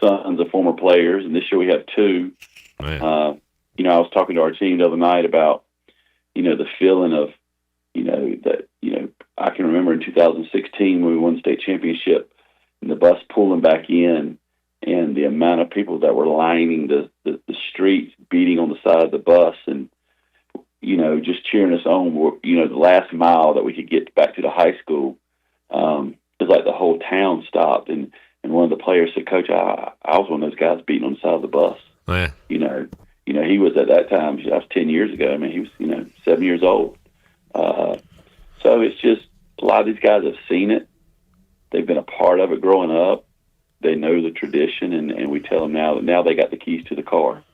sons of former players, and this year we have two. You know, I was talking to our team the other night about, you know, the feeling of, you know, that, you know, I can remember in 2016 when we won the state championship and the bus pulling back in and the amount of people that were lining the streets, beating on the side of the bus and, you know, just cheering us on, you know, the last mile that we could get back to the high school. It was like the whole town stopped. And one of the players said, Coach, I was one of those guys beating on the side of the bus. Yeah. You know, he was at that time, that was 10 years ago. I mean, he was, you know, 7 years old. So it's just a lot of these guys have seen it. They've been a part of it growing up. They know the tradition, and we tell them now they got the keys to the car.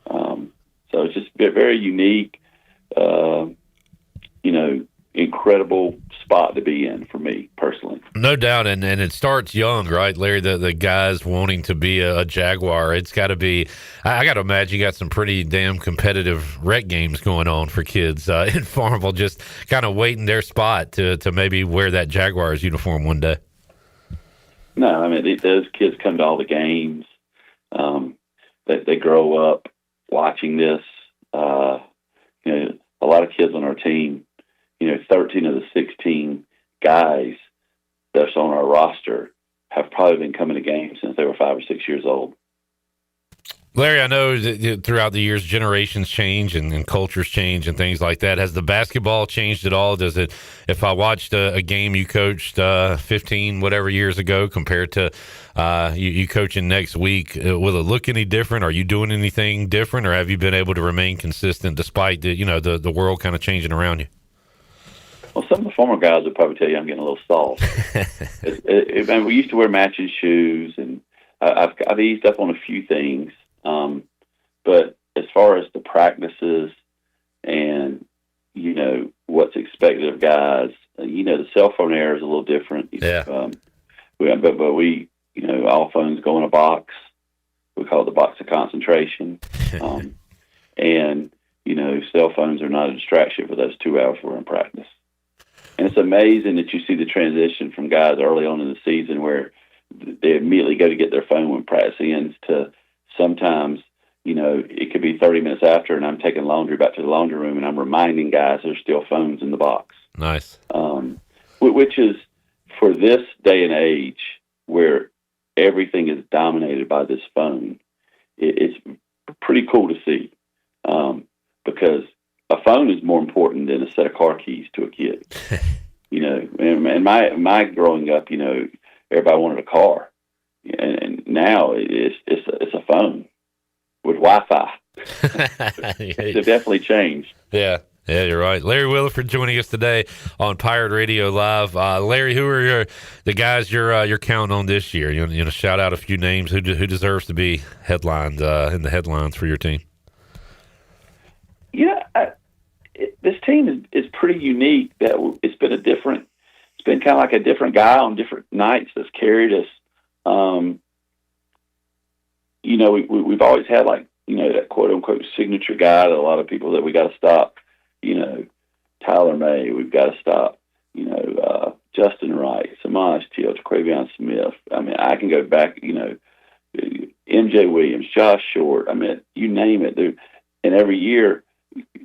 So it's just very unique, you know, incredible spot to be in for me personally. No doubt, and it starts young, right, Larry? The guys wanting to be a Jaguar. It's got to be. I got to imagine you got some pretty damn competitive rec games going on for kids in Farmville, just kind of waiting their spot to maybe wear that Jaguars uniform one day. No, I mean those kids come to all the games. They grow up watching this. You know, a lot of kids on our team. You know, 13 of the 16 guys that's on our roster have probably been coming to games since they were 5 or 6 years old. Larry, I know that throughout the years, generations change and cultures change and things like that. Has the basketball changed at all? Does it, if I watched a game you coached 15, whatever years ago compared to you coaching next week, will it look any different? Are you doing anything different, or have you been able to remain consistent despite the world kind of changing around you? Well, some of the former guys would probably tell you I'm getting a little soft. And we used to wear matching shoes, and I've eased up on a few things. But as far as the practices and, you know, what's expected of guys, you know, the cell phone era is a little different. Yeah. But we, you know, all phones go in a box. We call it the box of concentration. And, you know, cell phones are not a distraction for those 2 hours we're in practice. And it's amazing that you see the transition from guys early on in the season where they immediately go to get their phone when practice ends to sometimes, you know, it could be 30 minutes after and I'm taking laundry back to the laundry room and I'm reminding guys there's still phones in the box. Nice. Which is, for this day and age where everything is dominated by this phone, it's pretty cool to see. Because a phone is more important than a set of car keys to a kid. You know, and my growing up, you know, everybody wanted a car, and now it's a phone with Wi-Fi. It's definitely changed. Yeah, you're right. Larry Williford joining us today on Pirate Radio Live. Larry, who are the guys you're counting on this year? You know, shout out a few names who deserves to be headlined in the headlines for your team. Yeah, this team is pretty unique. That it's been kind of like a different guy on different nights that's carried us. You know, we've always had, like, you know, that quote unquote signature guy that a lot of people that we got to stop. You know, Tyler May, we've got to stop. You know, Justin Wright, Samaj Teal, Quavion Smith. I mean, I can go back. You know, MJ Williams, Josh Short. I mean, you name it. And every year,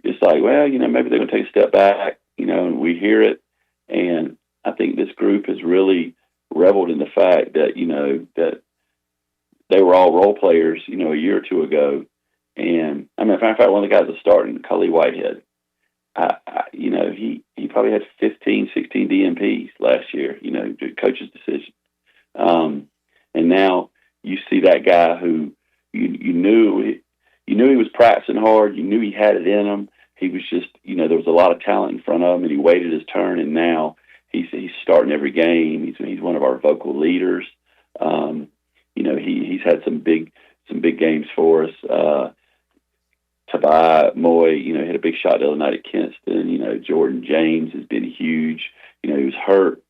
it's like, well, you know, maybe they're going to take a step back, you know, and we hear it. And I think this group has really reveled in the fact that, you know, that they were all role players, you know, a year or two ago. And I mean, in fact, one of the guys that's starting, Cully Whitehead, you know, he probably had 15, 16 DMPs last year, you know, coach's decision. And now you see that guy who you knew he was practicing hard. You knew he had it in him. He was just, you know, there was a lot of talent in front of him, and he waited his turn. And now he's starting every game. He's one of our vocal leaders. You know, he's had some big games for us. Tabai Moy, you know, hit a big shot the other night at Kinston. You know, Jordan James has been huge. You know, he was hurt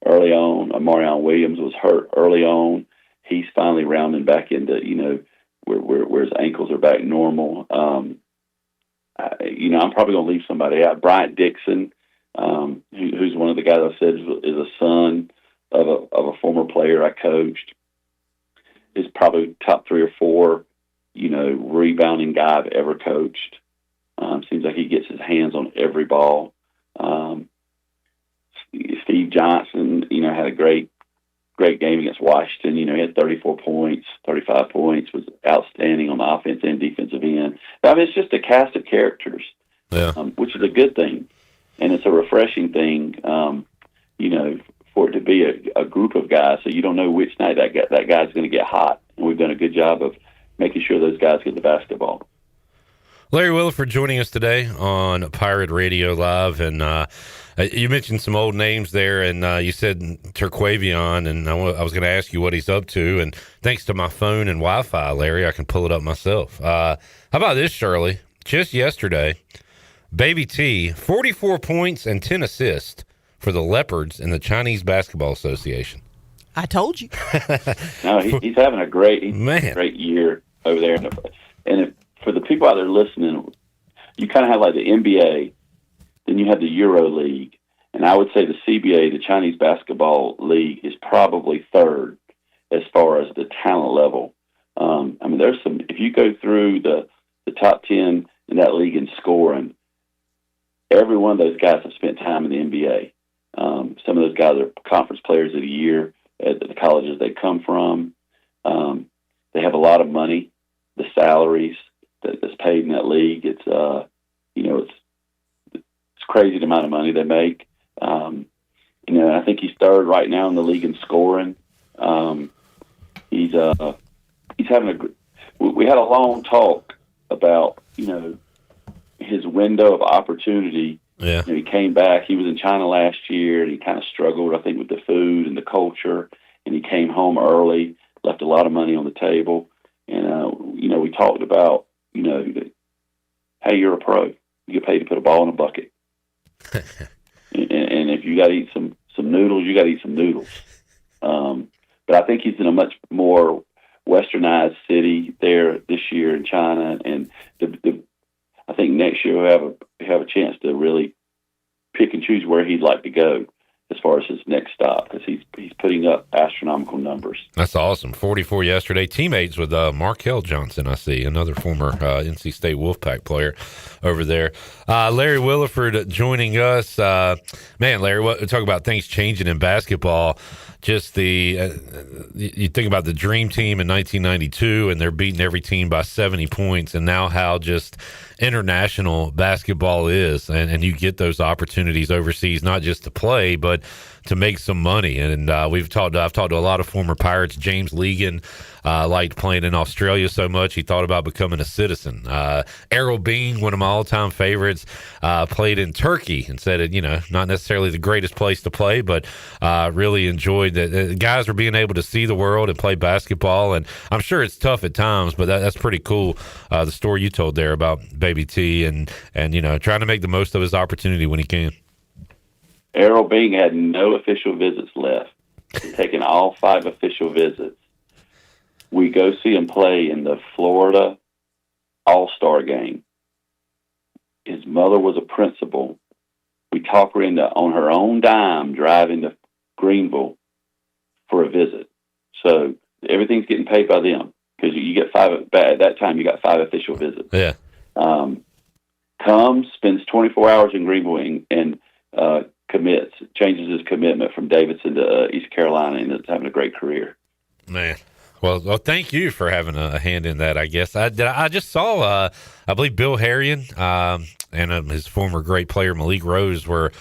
early on. Amarion Williams was hurt early on. He's finally rounding back into, you know, where his ankles are back normal. You know, I'm probably going to leave somebody out. Bryant Dixon, who's one of the guys I said is a son of a former player I coached. is probably top 3 or 4, rebounding guy I've ever coached. Seems like he gets his hands on every ball. Steve Johnson, had a great game against Washington. He had 34 points, 35 points, was outstanding on the offense and defensive end. It's just a cast of characters, which is a good thing. And it's a refreshing thing, for it to be a group of guys. So you don't know which night that guy's going to get hot. And we've done a good job of making sure those guys get the basketball. Larry Williford joining us today on Pirate Radio Live. And you mentioned some old names there, and you said Terquavion, and I was going to ask you what he's up to. And thanks to my phone and Wi-Fi, Larry, I can pull it up myself. How about this, Shirley? Just yesterday, Baby T, 44 points and 10 assists for the Leopards in the Chinese Basketball Association. I told you. No, he's having a great year over there. And for the people out there listening, you kind of have like the NBA, then you have the Euro League, and I would say the CBA, the Chinese Basketball League, is probably third as far as the talent level. There's some. If you go through the top 10 in that league in scoring, every one of those guys have spent time in the NBA. Some of those guys are conference players of the year at the colleges they come from. They have a lot of money. The salaries that's paid in that league, it's crazy the amount of money they make. I think he's third right now in the league in scoring. He's having we had a long talk about his window of opportunity. Yeah. He came back. He was in China last year, and he kind of struggled, I think, with the food and the culture. And he came home early, left a lot of money on the table. And we talked about that, hey, you're a pro. You get paid to put a ball in a bucket. and if you got to eat some noodles, you got to eat some noodles. But I think he's in a much more westernized city there this year in China, and I think next year we'll have a chance to really pick and choose where he'd like to go as far as his next stop, because he's putting up astronomical numbers. That's awesome. 44 yesterday. Teammates with Markel Johnson, I see, another former NC State Wolfpack player over there. Larry Williford joining us. Man, Larry, talk about things changing in basketball. Just you think about the Dream Team in 1992, and they're beating every team by 70 points, and now how just international basketball is, and you get those opportunities overseas, not just to play, but to make some money. And I've talked to a lot of former Pirates. James Legan liked playing in Australia so much he thought about becoming a citizen. Errol Bean, one of my all-time favorites, played in Turkey and said it, not necessarily the greatest place to play, but really enjoyed that. Guys are being able to see the world and play basketball, and I'm sure it's tough at times, but that's pretty cool. The story you told there about Baby T and trying to make the most of his opportunity when he can. Errol Bean had no official visits left. He's taken all 5 official visits. We go see him play in the Florida All-Star game. His mother was a principal. We talked her into, on her own dime, driving to Greenville for a visit. So everything's getting paid by them, because you get 5 at that time. You got 5 official visits. Yeah. Comes, spends 24 hours in Greenville, and changes his commitment from Davidson to East Carolina, and is having a great career. Man. Well, thank you for having a hand in that, I guess. I just saw, I believe Bill Harrion and his former great player Malik Rose were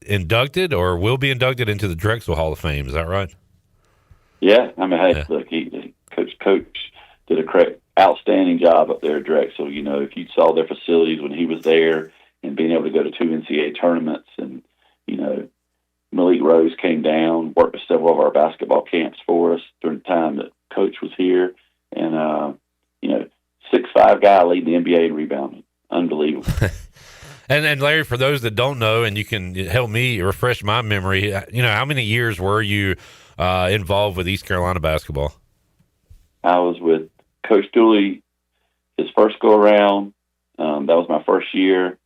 inducted or will be inducted into the Drexel Hall of Fame. Is that right? Yeah. Look, Coach did a outstanding job up there at Drexel. If you saw their facilities when he was there and being able to go to 2 NCAA tournaments, and, Malik Rose came down, worked with several of our basketball camps for us during the time that Coach was here. And, 6'5" guy leading the NBA in rebounding. Unbelievable. And Larry, for those that don't know, and you can help me refresh my memory, how many years were you involved with East Carolina basketball? I was with Coach Dooley his first go-around. That was my first year.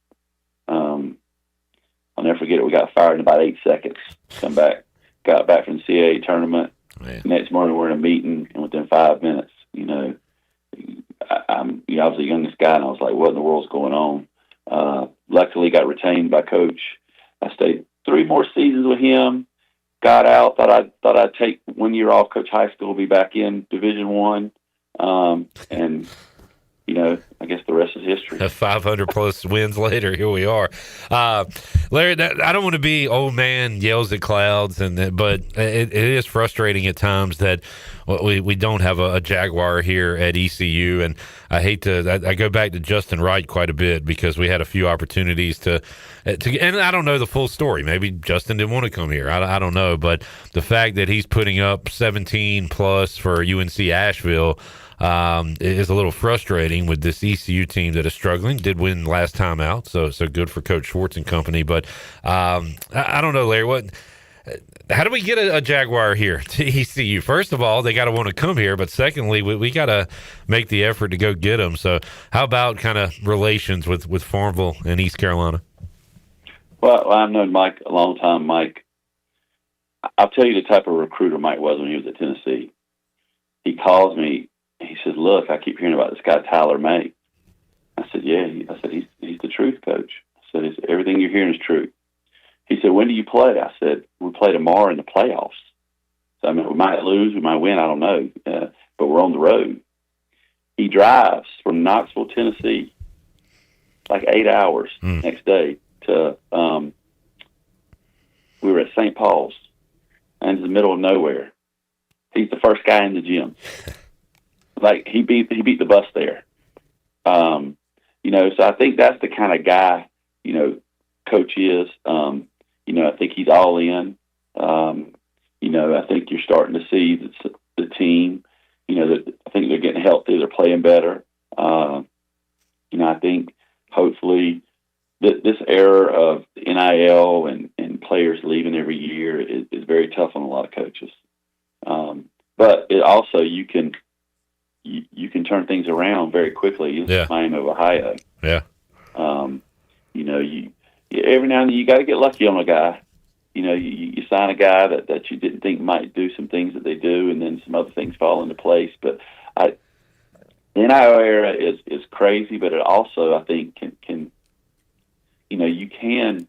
I'll never forget it. We got fired in about 8 seconds. Got back from the CAA tournament. Next morning we're in a meeting, and within 5 minutes, I was the youngest guy, and I was like, what in the world's going on? Luckily got retained by Coach. I stayed 3 more seasons with him, got out, thought I'd take 1 year off, coach high school, be back in Division I. And I guess the rest is history. 500 plus wins later, here we are. Larry, I don't want to be old man yells at clouds, but it is frustrating at times that we don't have a Jaguar here at ECU, and I go back to Justin Wright quite a bit because we had a few opportunities to and I don't know the full story. Maybe Justin didn't want to come here. I don't know, but the fact that he's putting up 17 plus for UNC Asheville is a little frustrating with this ECU team that is struggling. Did win last time out, so good for Coach Schwartz and company. But I don't know, Larry. How do we get a Jaguar here to ECU? First of all, they got to want to come here, but secondly, we got to make the effort to go get them. So how about kind of relations with Farmville and East Carolina? Well, I've known Mike a long time. Mike, I'll tell you the type of recruiter Mike was when he was at Tennessee. He calls me. He says, look, I keep hearing about this guy, Tyler May. I said, yeah. I said, he's the truth, coach. I said, everything you're hearing is true. He said, when do you play? I said, we play tomorrow in the playoffs. So, I mean, we might lose, we might win, I don't know. But we're on the road. He drives from Knoxville, Tennessee, like 8 hours next day to, we were at St. Paul's, and in the middle of nowhere. He's the first guy in the gym. Like he beat the bus there. So I think that's the kind of guy, Coach is. I think he's all in. I think you're starting to see the team, that I think they're getting healthy, they're playing better. I think hopefully this era of NIL and players leaving every year is very tough on a lot of coaches. But it also, you can turn things around very quickly. It's Miami of Ohio. Yeah. Every now and then you got to get lucky on a guy. You sign a guy that you didn't think might do some things that they do, and then some other things fall into place. But the NIL era is crazy, but it also, I think, can you can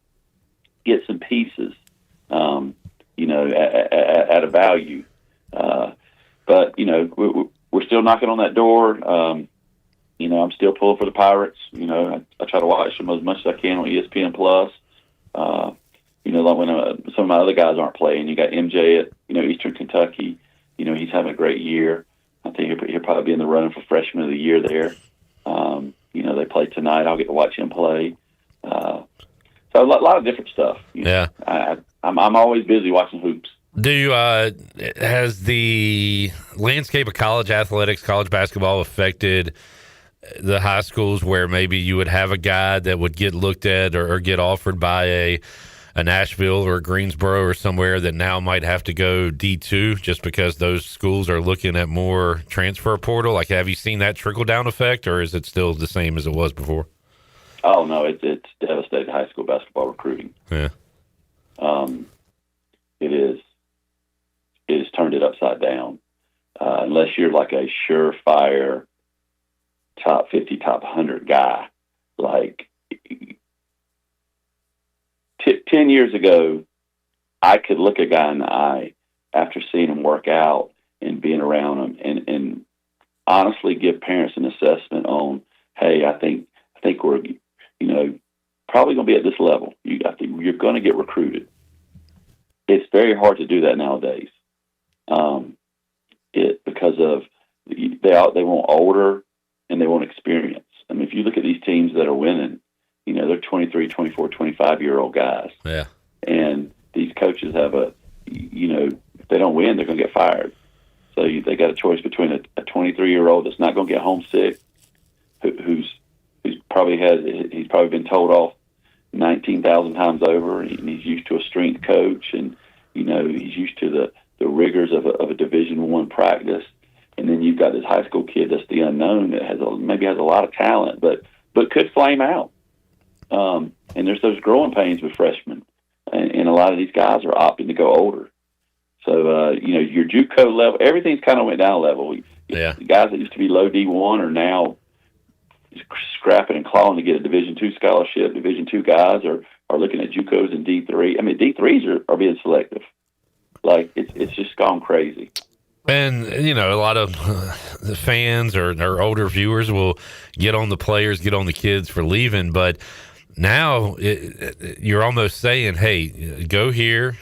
get some pieces, at a value. But we're still knocking on that door. I'm still pulling for the Pirates. I try to watch them as much as I can on ESPN Plus. Like when some of my other guys aren't playing, you got MJ at Eastern Kentucky. He's having a great year. I think he'll probably be in the running for Freshman of the Year there. They play tonight. I'll get to watch him play. So a lot of different stuff. I'm always busy watching hoops. Has the landscape of college athletics, college basketball affected the high schools where maybe you would have a guy that would get looked at or get offered by a Nashville or Greensboro or somewhere that now might have to go D2 just because those schools are looking at more transfer portal? Like, have you seen that trickle down effect, or is it still the same as it was before? Oh no, it's devastated high school basketball recruiting. Yeah. It has turned it upside down. Unless you're like a surefire top 50, top 100 guy. Like 10 years ago, I could look a guy in the eye after seeing him work out and being around him and honestly give parents an assessment on, hey, I think we're, probably going to be at this level. I think you're going to get recruited. It's very hard to do that nowadays. Because of they want older and they want experience. I mean, if you look at these teams that are winning, they're 23, 24, 25-year-old guys. Yeah. And these coaches have if they don't win, they're going to get fired. So they got a choice between a 23-year-old that's not going to get homesick, who's probably been told off 19,000 times over, and he's used to a strength coach, and he's used to the rigors of a Division I practice. And then you've got this high school kid that's the unknown that maybe has a lot of talent, but could flame out. And there's those growing pains with freshmen, and a lot of these guys are opting to go older. So, your JUCO level, everything's kind of went down a level. Yeah. The guys that used to be low D1 are now scrapping and clawing to get a Division II scholarship. Division II guys are looking at JUCOs and D3. I mean, D3s are being selective. Like, it's just gone crazy. And, a lot of the fans or older viewers will get on the players, get on the kids for leaving. But now you're almost saying, hey, go here,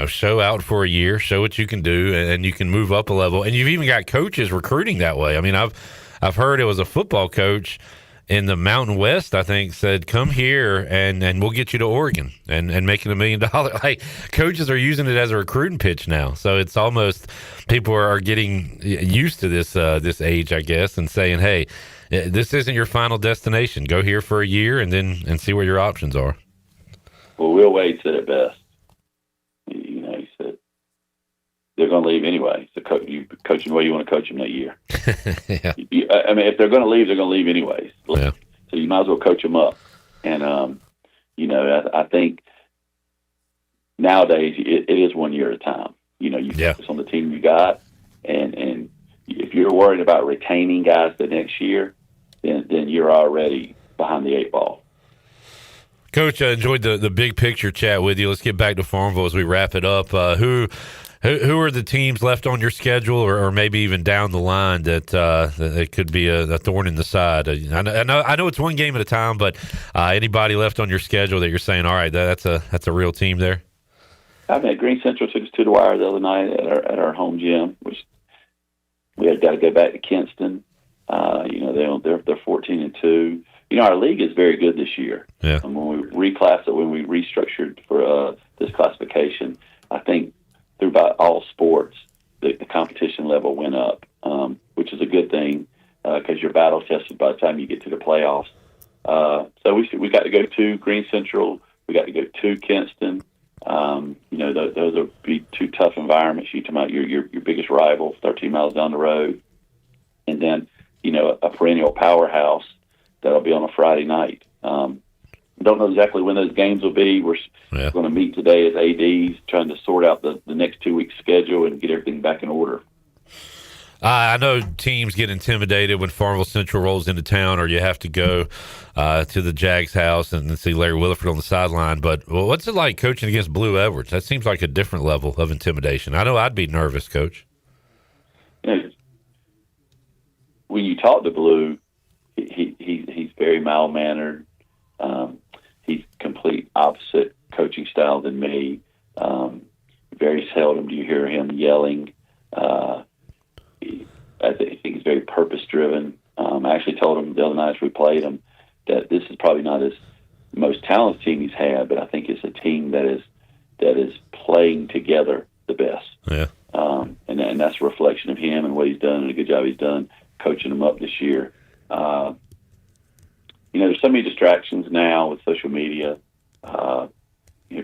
show out for a year, show what you can do, and you can move up a level. And you've even got coaches recruiting that way. I mean, I've heard it was a football coach in the Mountain West, I think, said, come here and we'll get you to Oregon and making $1 million. Like, coaches are using it as a recruiting pitch now. So it's almost people are getting used to this age, I guess, and saying, hey, this isn't your final destination. Go here for a year and see what your options are. Well, Will Wade said it best. He said, they're going to leave anyway. So you coach them the way you want to coach them that year. Yeah. If they're going to leave, they're going to leave anyways. Yeah. So you might as well coach them up. And, I think nowadays it is 1 year at a time. You focus on the team you got. And if you're worried about retaining guys the next year, then you're already behind the 8 ball. Coach, I enjoyed the big picture chat with you. Let's get back to Farmville as we wrap it up. Who are the teams left on your schedule, or maybe even down the line that could be a thorn in the side? I know it's one game at a time, but anybody left on your schedule that you're saying, all right, that's a real team there? I mean, Green Central took us to the wire the other night at our home gym, which we had got to go back to Kinston. They're 14-2. Our league is very good this year. Yeah. And when we restructured for this classification, I think through about all sports, the competition level went up, which is a good thing because you're battle tested by the time you get to the playoffs. So we got to go to Green Central. We got to go to Kinston. Those will be 2 tough environments. You talk about your biggest rival, 13 miles down the road, and then a perennial powerhouse that'll be on a Friday night. Don't know exactly when those games will be. We're going to meet today as ADs, trying to sort out the next 2 weeks schedule and get everything back in order. I know teams get intimidated when Farmville Central rolls into town, or you have to go to the Jags house and see Larry Williford on the sideline. But what's it like coaching against Blue Edwards? That seems like a different level of intimidation. I know I'd be nervous, Coach. When you talk to Blue, he's very mild-mannered. He's complete opposite coaching style than me. Very seldom do you hear him yelling. I think he's very purpose-driven. I actually told him the other night as we played him that this is probably not his most talented team he's had, but I think it's a team that is playing together the best. Yeah. And that's a reflection of him and what he's done and a good job he's done coaching them up this year. There's so many distractions now with social media.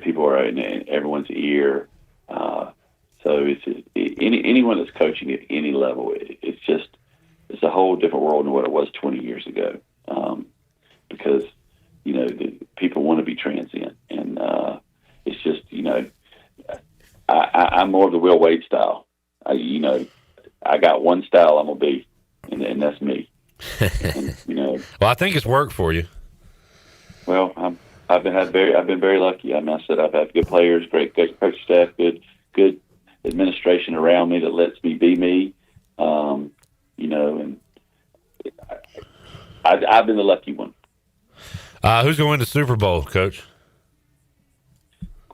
People are in everyone's ear. So anyone that's coaching at any level, it's a whole different world than what it was 20 years ago. Because the people want to be transient, and it's just I'm more of the Will Wade style. I got one style I'm gonna be, and that's me. And, Well, I think it's worked for you. Well, I've been very lucky. I mean, I said I've had good players, great coach staff, good administration around me that lets me be me. And I've been the lucky one. Who's going to win the Super Bowl, Coach?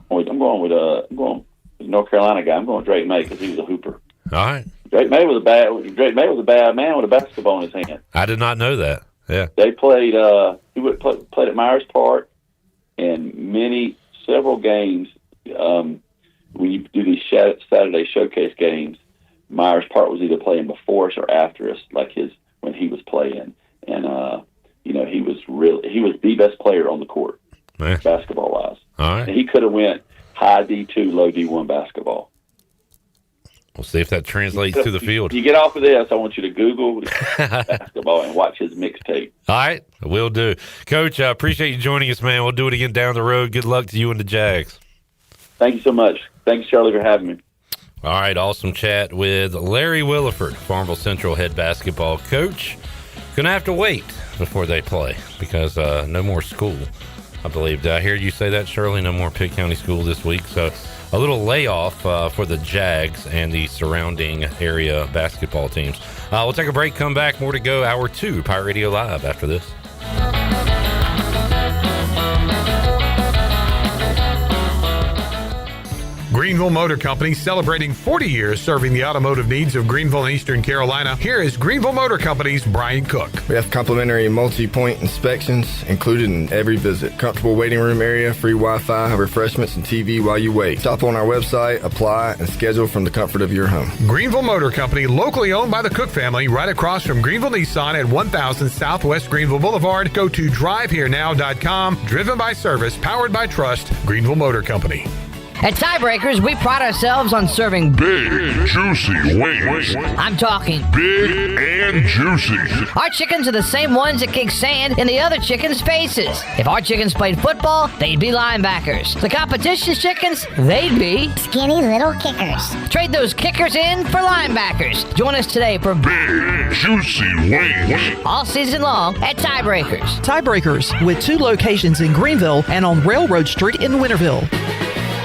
I'm going with the North Carolina guy. I'm going with Drake May because he was a hooper. All right. Drake May was a bad man with a basketball in his hand. I did not know that. Yeah. They played. He played at Myers Park, and several games. When you do these Saturday showcase games, Myers Park was either playing before us or after us, like when he was playing, and he was the best player on the court, basketball wise. All right. And he could have went high D2, low D1 basketball. We'll see if that translates to the field. You get off of this, I want you to Google basketball and watch his mixtape. All right, will do. Coach, I appreciate you joining us, man. We'll do it again down the road. Good luck to you and the Jags. Thank you so much. Thanks, Charlie, for having me. All right, awesome chat with Larry Williford, Farmville Central head basketball coach. Gonna have to wait before they play because no more school, I believe. Did I hear you say that, Shirley? No more Pitt County school this week. So a little layoff for the Jags and the surrounding area basketball teams. We'll take a break, come back, more to go. Hour 2, Pirate Radio Live after this. Greenville Motor Company celebrating 40 years serving the automotive needs of Greenville and Eastern Carolina. Here is Greenville Motor Company's Brian Cook. We have complimentary multi-point inspections included in every visit. Comfortable waiting room area, free Wi-Fi, refreshments, and TV while you wait. Stop on our website, apply, and schedule from the comfort of your home. Greenville Motor Company, locally owned by the Cook family, right across from Greenville Nissan at 1000 Southwest Greenville Boulevard. Go to driveherenow.com. Driven by service, powered by trust. Greenville Motor Company. At Tiebreakers, we pride ourselves on serving big, juicy wings. I'm talking big and juicy. Our chickens are the same ones that kick sand in the other chickens' faces. If our chickens played football, they'd be linebackers. The competition's chickens, they'd be skinny little kickers. Trade those kickers in for linebackers. Join us today for big, juicy wings. All season long at Tiebreakers. Tiebreakers, with 2 locations in Greenville and on Railroad Street in Winterville.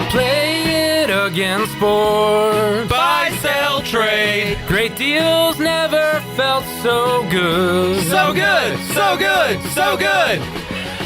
Play it again, sport. Buy, sell, trade. Great deals never felt so good. So good, so good, so good.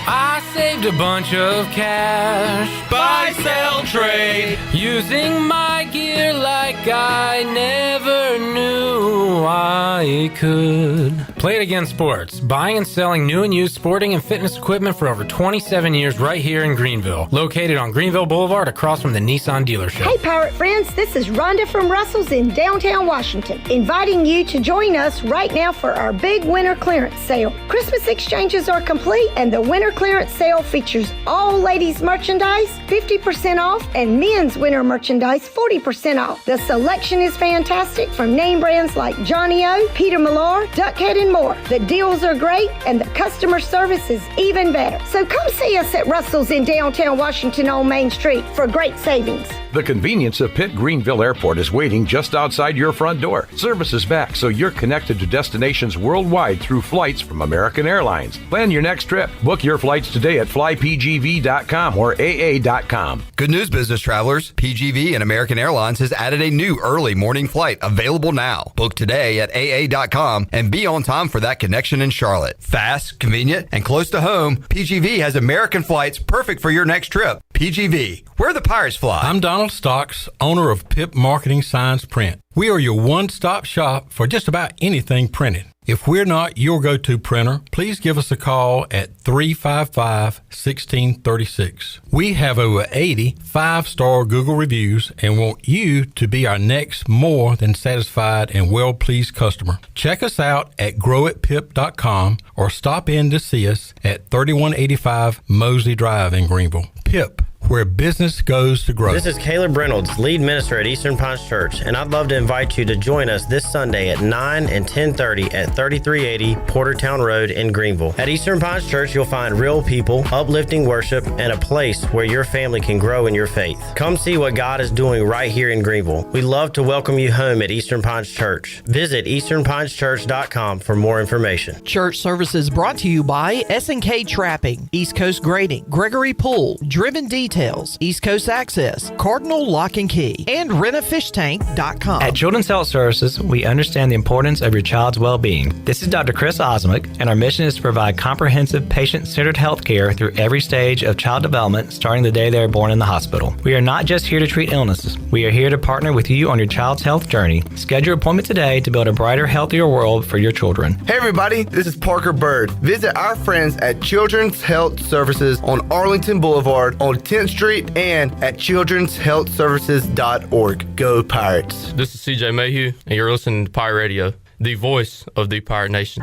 I saved a bunch of cash. Buy, sell, trade. Using my gear like I never knew I could. Play it again, sports. Buying and selling new and used sporting and fitness equipment for over 27 years right here in Greenville. Located on Greenville Boulevard across from the Nissan dealership. Hey, Pirate friends. This is Rhonda from Russell's in downtown Washington, inviting you to join us right now for our big winter clearance sale. Christmas exchanges are complete, and the winter clearance sale features all ladies merchandise 50% off and men's winter merchandise 40% off. The selection is fantastic from name brands like Johnny O, Peter Millar, Duckhead, and more. The deals are great and the customer service is even better. So come see us at Russell's in downtown Washington on Main Street for great savings. The convenience of Pitt Greenville Airport is waiting just outside your front door. Service is back, so you're connected to destinations worldwide through flights from American Airlines. Plan your next trip. Book your flights today at flypgv.com or aa.com. Good news, business travelers. PGV and American Airlines has added a new early morning flight available now. Book today at aa.com and be on time for that connection in Charlotte. Fast, convenient, and close to home, PGV has American flights perfect for your next trip. PGV, where the Pirates fly. I'm Donald Stocks, owner of Pip Marketing Signs Print. We are your one-stop shop for just about anything printed. If we're not your go-to printer, please give us a call at 355-1636. We have over 80 5-star Google reviews and want you to be our next more than satisfied and well-pleased customer. Check us out at growatpip.com or stop in to see us at 3185 Mosley Drive in Greenville. Pip, where business goes to grow. This is Caleb Reynolds, lead minister at Eastern Pines Church, and I'd love to invite you to join us this Sunday at 9 and 10:30 at 3380 Portertown Road in Greenville. At Eastern Pines Church, you'll find real people, uplifting worship, and a place where your family can grow in your faith. Come see what God is doing right here in Greenville. We'd love to welcome you home at Eastern Pines Church. Visit easternpineschurch.com for more information. Church services brought to you by S&K Trapping, East Coast Grading, Gregory Pool, Driven Details, East Coast Access, Cardinal Lock and Key, and rentafishtank.com. At Children's Health Services, we understand the importance of your child's well-being. This is Dr. Chris Osmick, and our mission is to provide comprehensive, patient-centered health care through every stage of child development, starting the day they are born in the hospital. We are not just here to treat illnesses. We are here to partner with you on your child's health journey. Schedule your appointment today to build a brighter, healthier world for your children. Hey everybody, this is Parker Bird. Visit our friends at Children's Health Services on Arlington Boulevard on 10th Street and at childrenshealthservices.org. Go Pirates. This is CJ Mayhew, and you're listening to Pirate Radio, the voice of the Pirate Nation.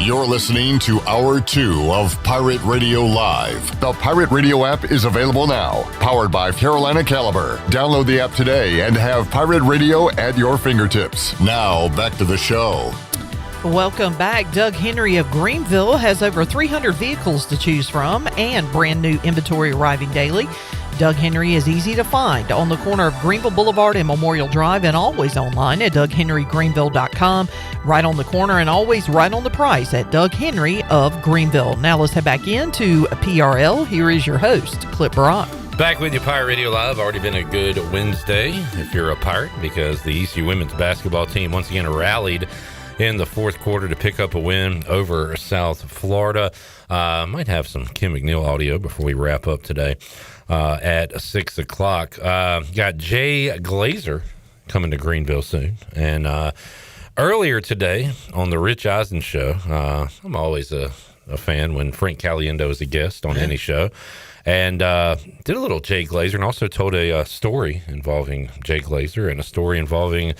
You're You're listening to Hour 2 of Pirate Radio Live. The Pirate Radio app is available now. Powered by Carolina Caliber. Download the app today and have Pirate Radio at your fingertips. Now, back to the show. Welcome back. Doug Henry of Greenville has over 300 vehicles to choose from and brand new inventory arriving daily. Doug Henry is easy to find on the corner of Greenville Boulevard and Memorial Drive, and always online at DougHenryGreenville.com. Right on the corner and always right on the price at Doug Henry of Greenville. Now let's head back into PRL. Here is your host, Clip Brock. Back with you, Pirate Radio Live. Already been a good Wednesday if you're a Pirate, because the ECU women's basketball team once again rallied in the fourth quarter to pick up a win over South Florida. Might have some Kim McNeil audio before we wrap up today at 6 o'clock. Got Jay Glazer coming to Greenville soon. And earlier today on the Rich Eisen show, I'm always a fan when Frank Caliendo is a guest on any show. And did a little Jay Glazer, and also told a story involving Jay Glazer and a story involving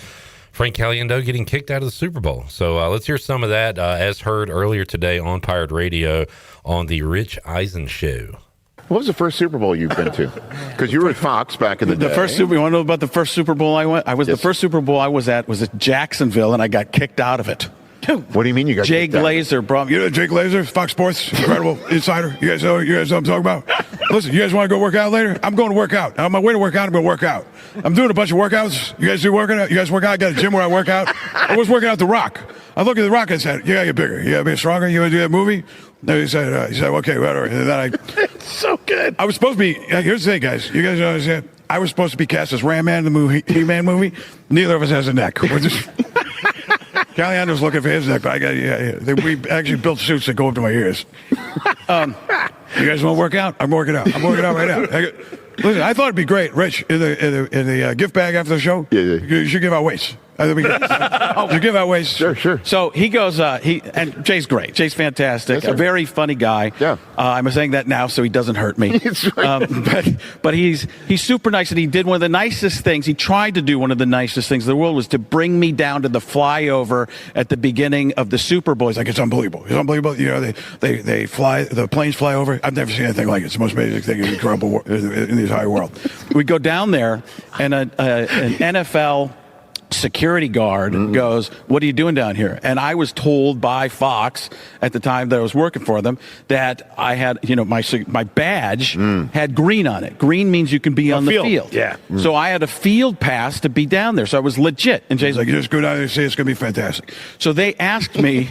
Frank Caliendo getting kicked out of the Super Bowl. So let's hear some of that as heard earlier today on Pirate Radio on the Rich Eisen show. What was the first Super Bowl you've been to? Because you were at Fox back in the day. The first Super. You want to know about the first Super Bowl I went? The first Super Bowl I was at Jacksonville, and I got kicked out of it. What do you mean you got Jay kicked out? Glazer brought me. You know Jay Glazer, Fox Sports, incredible insider. You guys know what I'm talking about? Listen, you guys want to go work out later? I'm going to work out. On my way to work out, I'm going to work out. I'm doing a bunch of workouts. You guys do working out? You guys work out? I got a gym where I work out. I was working out The Rock. I looked at The Rock and said, you got to get bigger. You got to be stronger. You want to do that movie? No, he said, okay, whatever. And then so good. I was supposed to be, here's the thing, guys. You guys don't understand. I was supposed to be cast as Ram Man in the movie, He-Man movie. Neither of us has a neck. We're just... Caliando's looking for his neck, but we actually built suits that go up to my ears. You guys want to work out? I'm working out. I'm working out right now. Listen, I thought it'd be great, Rich, in the gift bag after the show. Yeah. You should give out weights. You give out weights. Sure. So he goes, and Jay's great. Jay's fantastic. A very funny guy. Yeah. I'm saying that now so he doesn't hurt me. But he's super nice, and he did one of the nicest things. He tried to do one of the nicest things in the world, was to bring me down to the flyover at the beginning of the Super Bowl. He's like, it's unbelievable. It's unbelievable. You know, they fly, the planes fly over. I've never seen anything like it. It's the most amazing thing in the entire world. We go down there, and an NFL security guard goes, what are you doing down here? And I was told by Fox at the time that I was working for them that I had, my badge had green on it. Green means you can be on the field. Yeah. So I had a field pass to be down there. So I was legit. And Jay's like, you just go down there and say it's going to be fantastic. So they asked me,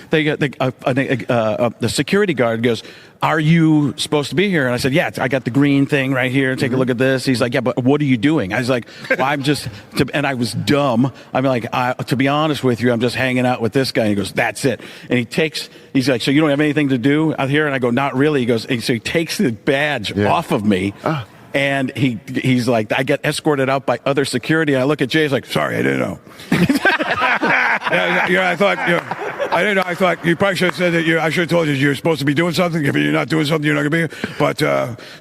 the security guard goes, are you supposed to be here? And I said, yeah, I got the green thing right here. Take a look at this. He's like, yeah, but what are you doing? I was like, well, and I was dumb. I'm like, to be honest with you, I'm just hanging out with this guy. And he goes, that's it. And he's like, so you don't have anything to do out here? And I go, not really. He goes, so he takes the badge off of me. And he's like, I get escorted out by other security. And I look at Jay, he's like, sorry, I didn't know. I thought, I didn't know. I thought you probably should have said that. I should have told you you're supposed to be doing something. If you're not doing something, you're not going to be here. But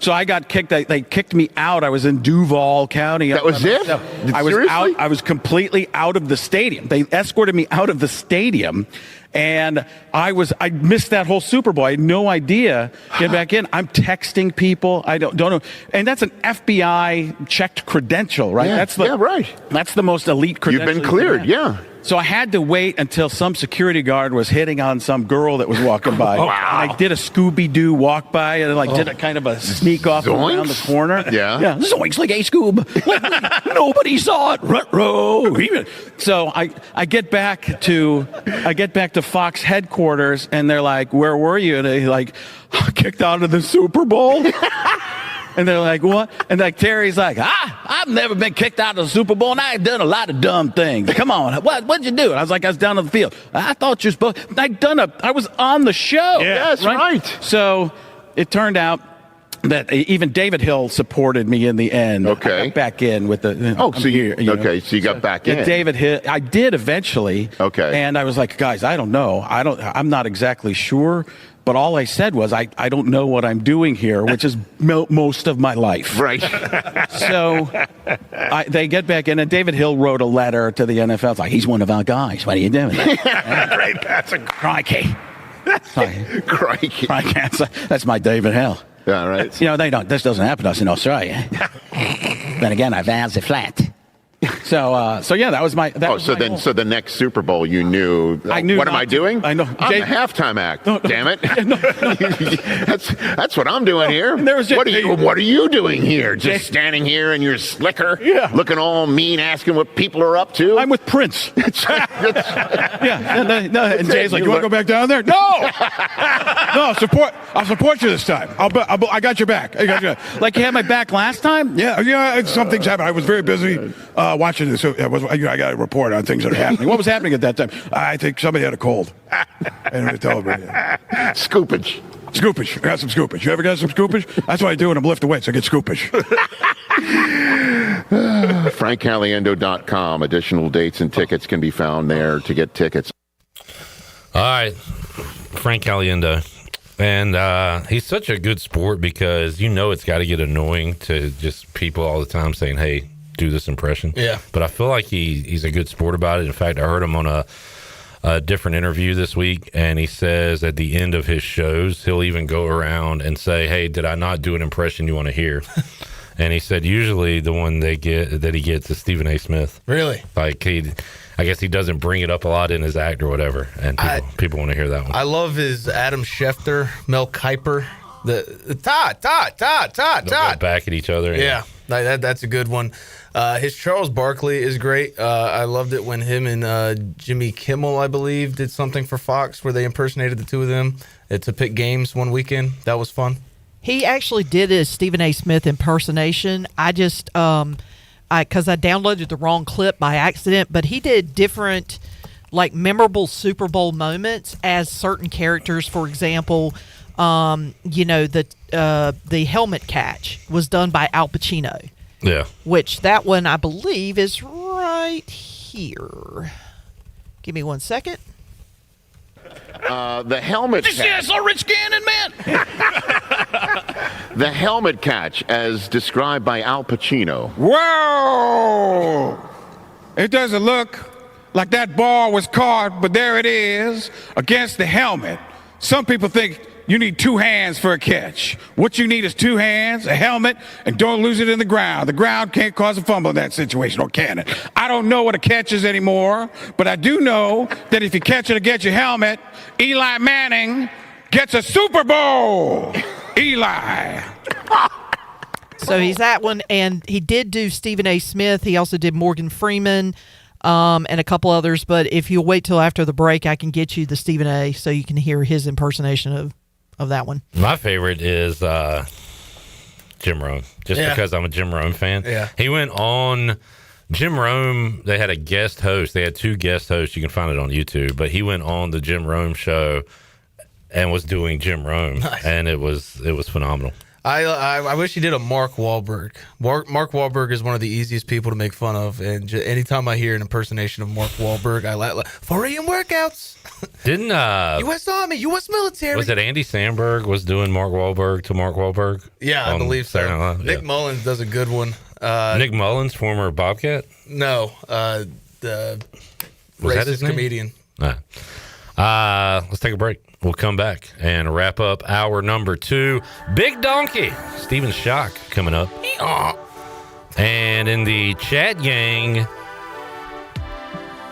so I got kicked. They kicked me out. I was in Duval County. That was it? I was out. I was completely out of the stadium. They escorted me out of the stadium. And I missed that whole Super Bowl. I had no idea getting back in. I'm texting people. I don't know. And that's an FBI checked credential, right? Yeah, right. That's the most elite credential. You've been cleared, yeah. So I had to wait until some security guard was hitting on some girl that was walking by. Wow. And I did a Scooby-Doo walk by and did a kind of a sneak off around the corner. Yeah. Zoinks like a Scoob. Nobody saw it. Ruh-roh. So I get back to Fox headquarters, and they're like, where were you? And they like, kicked out of the Super Bowl. And they're like, what? And Terry's like, I've never been kicked out of the Super Bowl, and I've done a lot of dumb things. Come on, what'd you do? And I was like, I was down on the field. I thought you're supposed. I was on the show. Yeah, that's right. So it turned out that even David Hill supported me in the end. Okay. I got back in with the. So you got back in. David Hill, I did eventually. Okay. And I was like, guys, I don't know. I'm not exactly sure. But all I said was, I don't know what I'm doing here, which is most of my life. Right. So they get back in, and David Hill wrote a letter to the NFL. It's like, he's one of our guys. What are you doing? Right. That's a crikey. Crikey. That's my David Hell. Yeah, right. You know, this doesn't happen to us in Australia. Then again, I've had the flat. So yeah, that was my. So the next Super Bowl, you knew. I knew. What am I doing? I know. I'm the halftime act. Damn it! That's what I'm doing here. What are you doing here? Just standing here in your slicker, looking all mean, asking what people are up to. I'm with Prince. And Jay's like, "You want to go back down there?" No, no. I'll support you this time. I got your back. I got you. Like you had my back last time. Yeah. Something's happened. I was very busy watching this. So I got a report on things that are happening. What was happening at that time? I think somebody had a cold. And we tell Scoopage. Scoopage. I got some scoopage. You ever got some scoopage? That's what I do when I'm lifting weights. I get scoopage. FrankCaliendo.com. Additional dates and tickets can be found there to get tickets. All right. Frank Caliendo. And he's such a good sport because it's got to get annoying to just people all the time saying, hey, do this impression. Yeah. But I feel like he's a good sport about it. In fact, I heard him on a different interview this week, and he says at the end of his shows, he'll even go around and say, hey, did I not do an impression you want to hear? And he said usually the one that he gets is Stephen A. Smith. Really? Like I guess he doesn't bring it up a lot in his act or whatever, and people want to hear that one. I love his Adam Schefter, Mel Kiper, the Todd. They'll go back at each other. Yeah, that's a good one. His Charles Barkley is great. I loved it when him and Jimmy Kimmel, I believe, did something for Fox where they impersonated the two of them to pick games one weekend. That was fun. He actually did a Stephen A. Smith impersonation. I just because I downloaded the wrong clip by accident, but he did different, like, memorable Super Bowl moments as certain characters. For example, the helmet catch was done by Al Pacino. Yeah. Which that one, I believe, is right here. Give me 1 second. The helmet catch. I saw Rich Gannon, man. The helmet catch, as described by Al Pacino. Whoa! It doesn't look like that ball was caught, but there it is against the helmet. Some people think you need 2 hands for a catch. What you need is 2 hands, a helmet, and don't lose it in the ground. The ground can't cause a fumble in that situation, or can it? I don't know what a catch is anymore, but I do know that if you catch it against your helmet, Eli Manning gets a Super Bowl. Eli. So he's that one, and he did do Stephen A. Smith. He also did Morgan Freeman and a couple others. But if you'll wait till after the break, I can get you the Stephen A. so you can hear his impersonation of that one. My favorite is Jim Rome, just because I'm a Jim Rome fan. Yeah. He went on Jim Rome. They had a guest host. They had 2 guest hosts. You can find it on YouTube. But he went on the Jim Rome show and was doing Jim Rome, and it was phenomenal. I wish he did a Mark Wahlberg. Mark Wahlberg is one of the easiest people to make fun of, and anytime I hear an impersonation of Mark Wahlberg, I like 4 a.m. workouts. Didn't U.S. Army, U.S. military. Was it Andy Samberg was doing Mark Wahlberg to Mark Wahlberg? Yeah, I believe so. Yeah. Nick Mullins does a good one. Nick Mullins, former Bobcat? No, the racist comedian. Let's take a break. We'll come back and wrap up hour number 2. Big Donkey, Stephen Schoch coming up. And in the chat gang,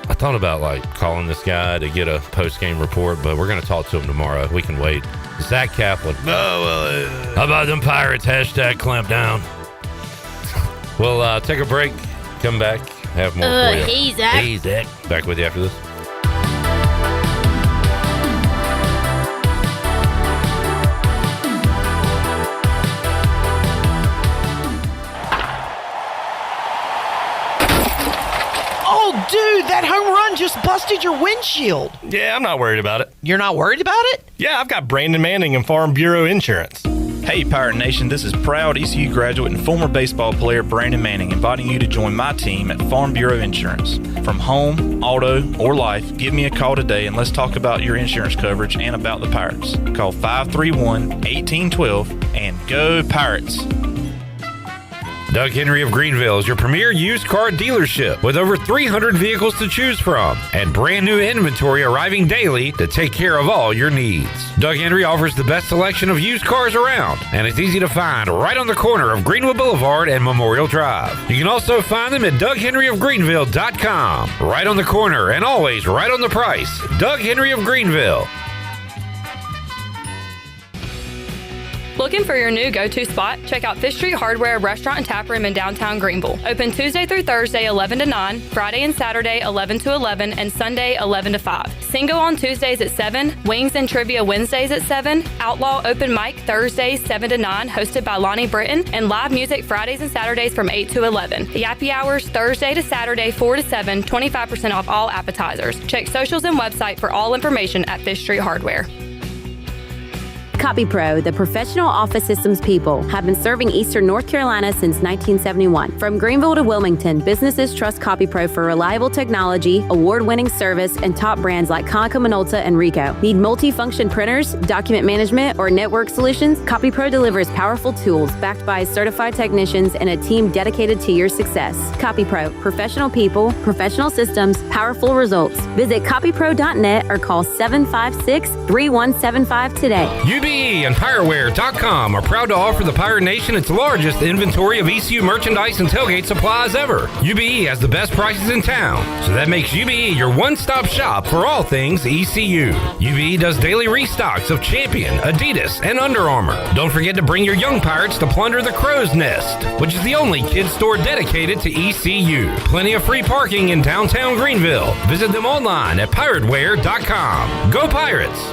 I thought about calling this guy to get a post-game report, but we're going to talk to him tomorrow. We can wait. Zach Kaplan. How about them Pirates? #clampdown. We'll take a break, come back, have more for you. Hey, Zach. Hey, Zach. Back with you after this. Oh, dude, that home run just busted your windshield. Yeah, I'm not worried about it. You're not worried about it? Yeah, I've got Brandon Manning and Farm Bureau Insurance. Hey, Pirate Nation, this is proud ECU graduate and former baseball player Brandon Manning inviting you to join my team at Farm Bureau Insurance. From home, auto, or life, give me a call today and let's talk about your insurance coverage and about the Pirates. Call 531-1812 and go Pirates! Doug Henry of Greenville is your premier used car dealership with over 300 vehicles to choose from and brand new inventory arriving daily to take care of all your needs. Doug Henry offers the best selection of used cars around, and it's easy to find right on the corner of Greenwood Boulevard and Memorial Drive. You can also find them at DougHenryofGreenville.com. Right on the corner and always right on the price. Doug Henry of Greenville. Looking for your new go-to spot? Check out Fish Street Hardware Restaurant and Tap Room in downtown Greenville. Open Tuesday through Thursday 11 to 9, Friday and Saturday 11 to 11, and Sunday 11 to 5. Single on Tuesdays at 7, Wings and Trivia Wednesdays at 7, Outlaw Open Mic Thursdays 7 to 9 hosted by Lonnie Britton, and live music Fridays and Saturdays from 8 to 11. The Yappy Hours Thursday to Saturday 4 to 7, 25% off all appetizers. Check socials and website for all information at Fish Street Hardware. CopyPro, the professional office systems people, have been serving Eastern North Carolina since 1971. From Greenville to Wilmington, businesses trust CopyPro for reliable technology, award-winning service, and top brands like Konica Minolta and Ricoh. Need multi-function printers, document management, or network solutions? CopyPro delivers powerful tools backed by certified technicians and a team dedicated to your success. CopyPro, professional people, professional systems, powerful results. Visit copypro.net or call 756-3175 today. UB and Pireware.com are proud to offer the Pirate Nation its largest inventory of ECU merchandise and tailgate supplies ever. UBE has the best prices in town, so that makes UBE your one-stop shop for all things ECU. UBE does daily restocks of Champion, Adidas, and Under Armour. Don't forget to bring your young Pirates to plunder the Crow's Nest, which is the only kids store dedicated to ECU. Plenty of free parking in downtown Greenville. Visit them online at Pirateware.com. Go Pirates!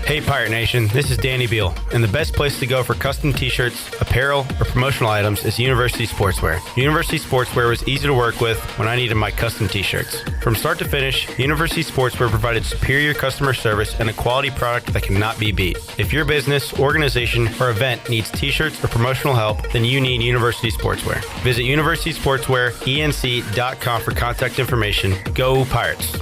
Hey Pirate Nation, this is Danny Beal, and the best place to go for custom t-shirts, apparel, or promotional items is University Sportswear. University Sportswear was easy to work with when I needed my custom t-shirts. From start to finish, University Sportswear provided superior customer service and a quality product that cannot be beat. If your business, organization, or event needs t-shirts or promotional help, then you need University Sportswear. Visit universitysportswearenc.com for contact information. Go Pirates!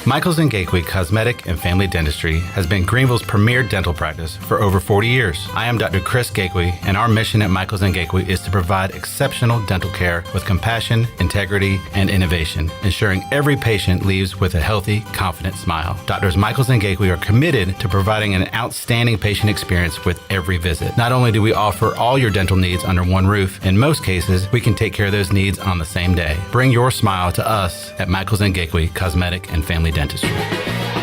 Michaels & Gateway Cosmetic and Family Dentistry has been Greenville's premier dental practice for over 40 years. I am Dr. Chris Gateway, and our mission at Michaels & Gateway is to provide exceptional dental care with compassion, integrity, and innovation, ensuring every patient leaves with a healthy, confident smile. Doctors Michaels & Gateway are committed to providing an outstanding patient experience with every visit. Not only do we offer all your dental needs under one roof, in most cases, we can take care of those needs on the same day. Bring your smile to us at Michaels & Gateway Cosmetic and Family Dentistry.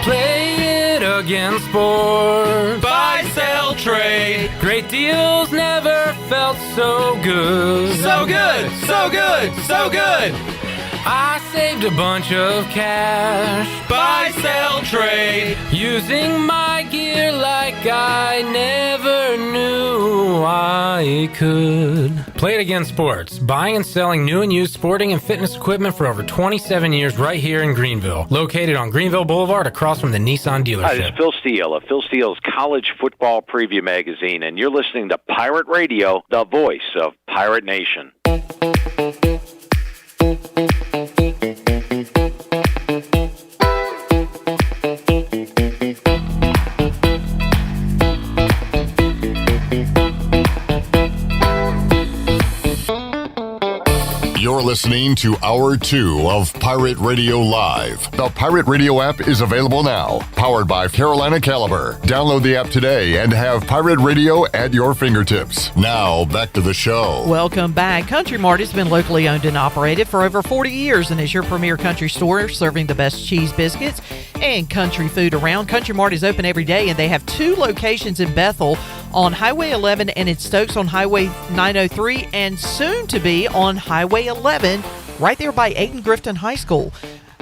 Play it again, sport. Buy, sell, trade. Great deals never felt so good. So good, so good, so good. I saved a bunch of cash. Buy, sell, trade. Using my gear like I never knew I could. Play it again, sports. Buying and selling new and used sporting and fitness equipment for over 27 years right here in Greenville. Located on Greenville Boulevard across from the Nissan dealership. Hi, this is Phil Steele of Phil Steele's College Football Preview Magazine, and you're listening to Pirate Radio, the voice of Pirate Nation. You're listening to Hour 2 of Pirate Radio Live. The Pirate Radio app is available now, powered by Carolina Caliber. Download the app today and have Pirate Radio at your fingertips. Now, back to the show. Welcome back. Country Mart has been locally owned and operated for over 40 years and is your premier country store serving the best cheese biscuits and country food around. Country Mart is open every day, and they have 2 locations in Bethel on Highway 11 and in Stokes on Highway 903, and soon to be on Highway 11 right there by Aiden Grifton High School.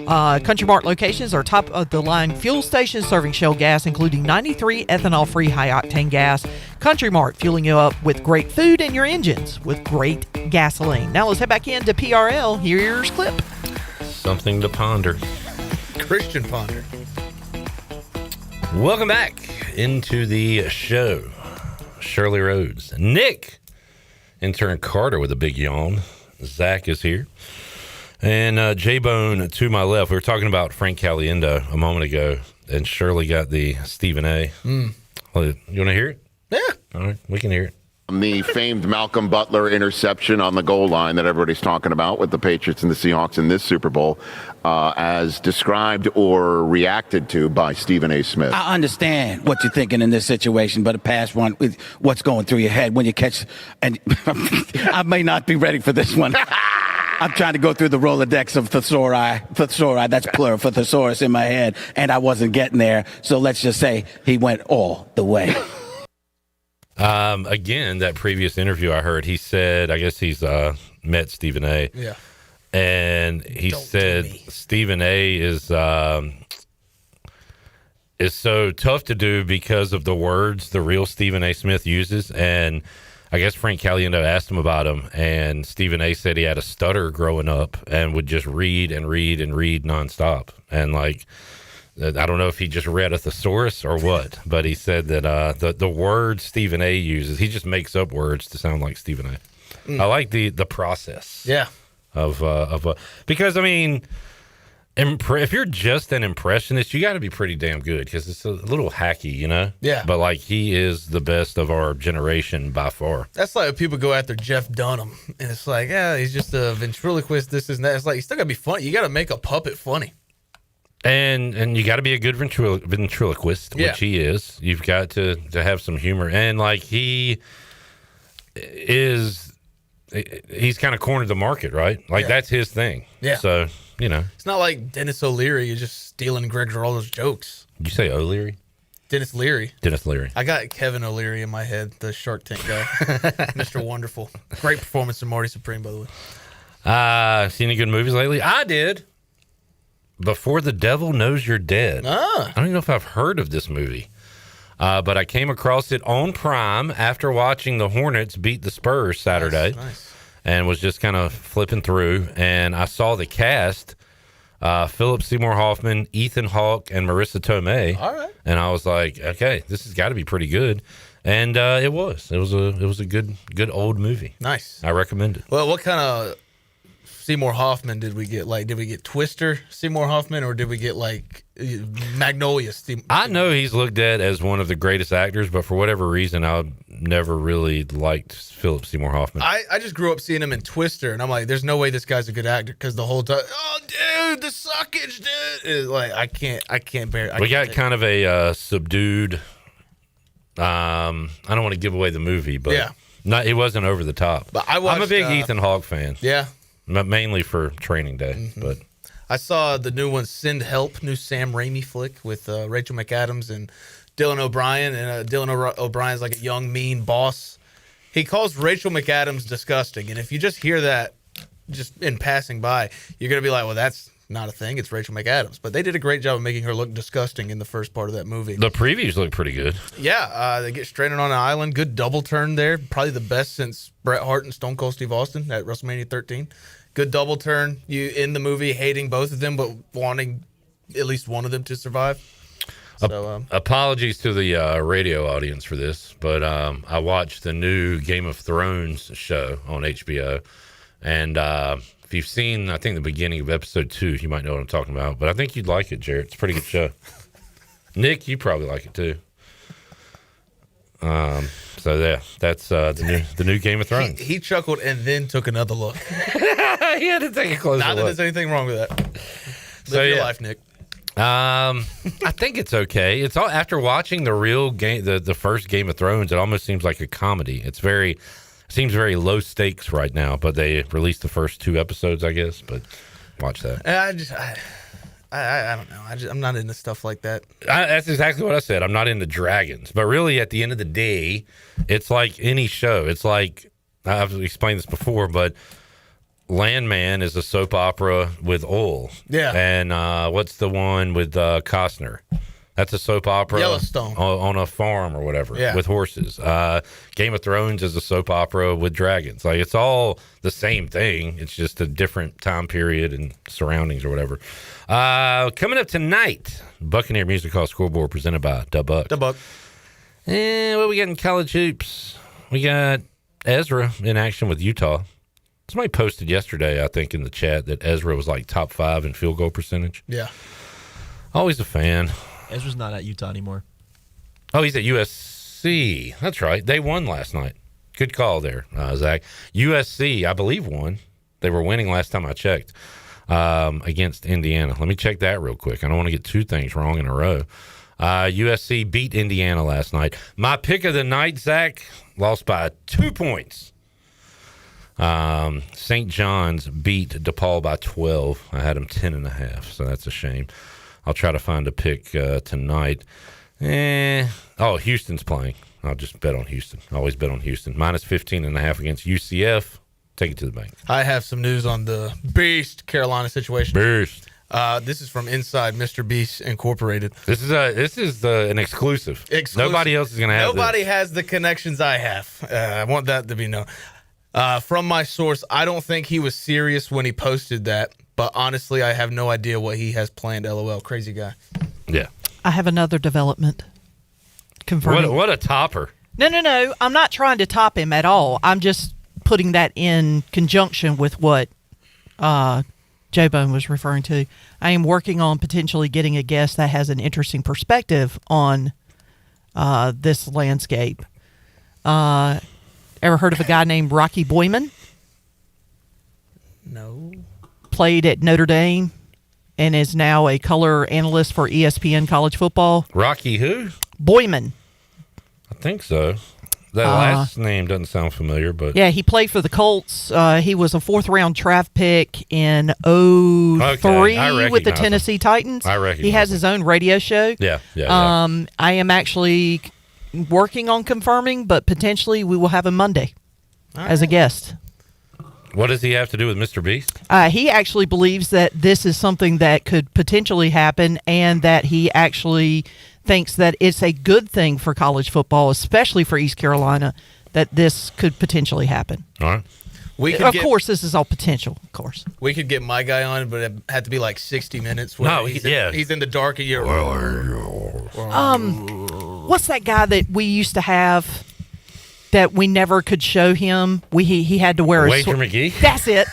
Country Mart locations are top-of-the-line fuel stations serving Shell gas, including 93 ethanol-free high-octane gas. Country Mart fueling you up with great food and your engines with great gasoline. Now let's head back into PRL. Here's Clip. Something to ponder. Christian ponder. Welcome back into the show. Shirley Rhodes. Nick. Intern Carter with a big yawn. Zach is here. And J-Bone to my left. We were talking about Frank Caliendo a moment ago, and Shirley got the Stephen A. Mm. Well, you want to hear it? Yeah. All right, we can hear it. The famed Malcolm Butler interception on the goal line that everybody's talking about with the Patriots and the Seahawks in this Super Bowl, as described or reacted to by Stephen A. Smith. I understand what you're thinking in this situation, but a pass one with what's going through your head when you catch, and I may not be ready for this one. I'm trying to go through the Rolodex of thesauri, that's plural for thesaurus in my head, and I wasn't getting there. So let's just say he went all the way. Again, that previous interview I heard, he said, I guess he's met Stephen A. Yeah. And he said Stephen A. is so tough to do because of the words the real Stephen A. Smith uses. And I guess Frank Caliendo asked him about him, and Stephen A. said he had a stutter growing up and would just read and read and read nonstop. And like, I don't know if he just read a thesaurus or what, but he said that the words Stephen A. uses, he just makes up words to sound like Stephen A. I like the process. Yeah. Because I mean, if you're just an impressionist, you got to be pretty damn good because it's a little hacky, you know? Yeah. But like, he is the best of our generation by far. That's like when people go after Jeff Dunham, and it's like, yeah, he's just a ventriloquist, this and that. It's like, you still got to be funny. You got to make a puppet funny. And you got to be a good ventriloquist, Yeah. which he is. You've got to have some humor. And like, he's kind of cornered the market, right? Like, that's his thing. Yeah. So, you know. It's not like Dennis O'Leary is just stealing Greg Giraldo's jokes. Did you say O'Leary? Dennis Leary. Dennis Leary. I got Kevin O'Leary in my head, the Shark Tank guy. Mr. Wonderful. Great performance from Marty Supreme, by the way. Seen any good movies lately? I did. Before the Devil Knows You're Dead. I don't even know if I've heard of this movie. But I came across it on Prime after watching the Hornets beat the Spurs Saturday. Nice. And was just kind of flipping through. And I saw the cast, Philip Seymour Hoffman, Ethan Hawke, and Marissa Tomei. All right. And I was like, okay, this has got to be pretty good. And it was. It was a good old movie. Nice. I recommend it. Well, what kind of Seymour Hoffman did we get? Like, did we get Twister Seymour Hoffman, or did we get like Magnolia Seymour? I know he's looked at as one of the greatest actors, but for whatever reason, I never really liked Philip Seymour Hoffman. I just grew up seeing him in Twister, and I'm like, there's no way this guy's a good actor, because the whole time, oh, dude, the suckage, dude. It's like, I can't bear it. We got kind of a subdued. I don't want to give away the movie, but yeah, it wasn't over the top. But I'm a big Ethan Hawke fan. Yeah. Mainly for Training Day, but I saw the new one, Send Help, new Sam Raimi flick with Rachel McAdams and Dylan O'Brien. And Dylan O'Brien's like a young, mean boss. He calls Rachel McAdams disgusting. And if you just hear that just in passing by, you're going to be like, well, that's not a thing. It's Rachel McAdams. But they did a great job of making her look disgusting in the first part of that movie. The previews look pretty good. Yeah, they get stranded on an island. Good double turn there. Probably the best since Bret Hart and Stone Cold Steve Austin at WrestleMania 13. Good double turn. You in the movie hating both of them, but wanting at least one of them to survive. So, apologies to the radio audience for this, but I watched the new Game of Thrones show on HBO, and if you've seen, I think, the beginning of episode 2, you might know what I'm talking about. But I think you'd like it, Jared. It's a pretty good show. Nick, you probably like it too. So yeah, that's the new Game of Thrones. He chuckled and then took another look. He had to take a closer look. Not that there's anything wrong with that. Live your life, Nick. I think it's okay. It's all after watching the real game, the first Game of Thrones. It almost seems like a comedy. Seems very low stakes right now. But they released the first 2 episodes, I guess. But watch that. I don't know. I'm not into stuff like that. That's exactly what I said. I'm not into dragons. But really, at the end of the day, it's like any show. It's like, I've explained this before, but Landman is a soap opera with oil. Yeah. And what's the one with Costner? That's a soap opera. Yellowstone. On a farm or whatever, yeah, with horses. Game of Thrones is a soap opera with dragons. Like, it's all the same thing. It's just a different time period and surroundings or whatever. Coming up tonight, Buccaneer Music Hall Scoreboard presented by Dubuck. Dubuck. And what we got in college hoops? We got Ezra in action with Utah. Somebody posted yesterday, I think, in the chat that Ezra was like top 5 in field goal percentage. Yeah. Always a fan. Ezra's not at Utah anymore. Oh, he's at USC. That's right. They won last night. Good call there, Zach. USC, I believe, won. They were winning last time I checked against Indiana. Let me check that real quick. I don't want to get two things wrong in a row. USC beat Indiana last night. My pick of the night, Zach, lost by 2 points. St. John's beat DePaul by 12. I had them 10.5, so that's a shame. I'll try to find a pick tonight. Houston's playing. I'll just bet on Houston. Always bet on Houston. Minus 15.5 against UCF. Take it to the bank. I have some news on the Beast Carolina situation. Beast. This is from Inside Mr. Beast Incorporated. This is an exclusive. Nobody else is going to have Nobody this. has the connections I have. I want that to be known. From my source, I don't think he was serious when he posted that, but honestly, I have no idea what he has planned. LOL. Crazy guy. Yeah. I have another development. Confirming. What a topper. No. I'm not trying to top him at all. I'm just putting that in conjunction with what J-Bone was referring to. I am working on potentially getting a guest that has an interesting perspective on this landscape. Ever heard of a guy named Rocky Boyman? No. Played at Notre Dame and is now a color analyst for ESPN College Football. Rocky who? Boyman. I think so. That last name doesn't sound familiar, but yeah, he played for the Colts. He was a 4th-round draft pick in 2003 with the Tennessee Titans. I recognize he has his own radio show. Yeah. I am actually working on confirming, but potentially we will have him Monday as a guest. What does he have to do with Mr. Beast? He actually believes that this is something that could potentially happen, and that he actually thinks that it's a good thing for college football, especially for East Carolina, that this could potentially happen. All right. Of course, this is all potential, of course. We could get my guy on, but it had to be like 60 minutes. He's in the dark a year. What's that guy that we used to have that we never could show him? He had to wear Wager McGee? That's it.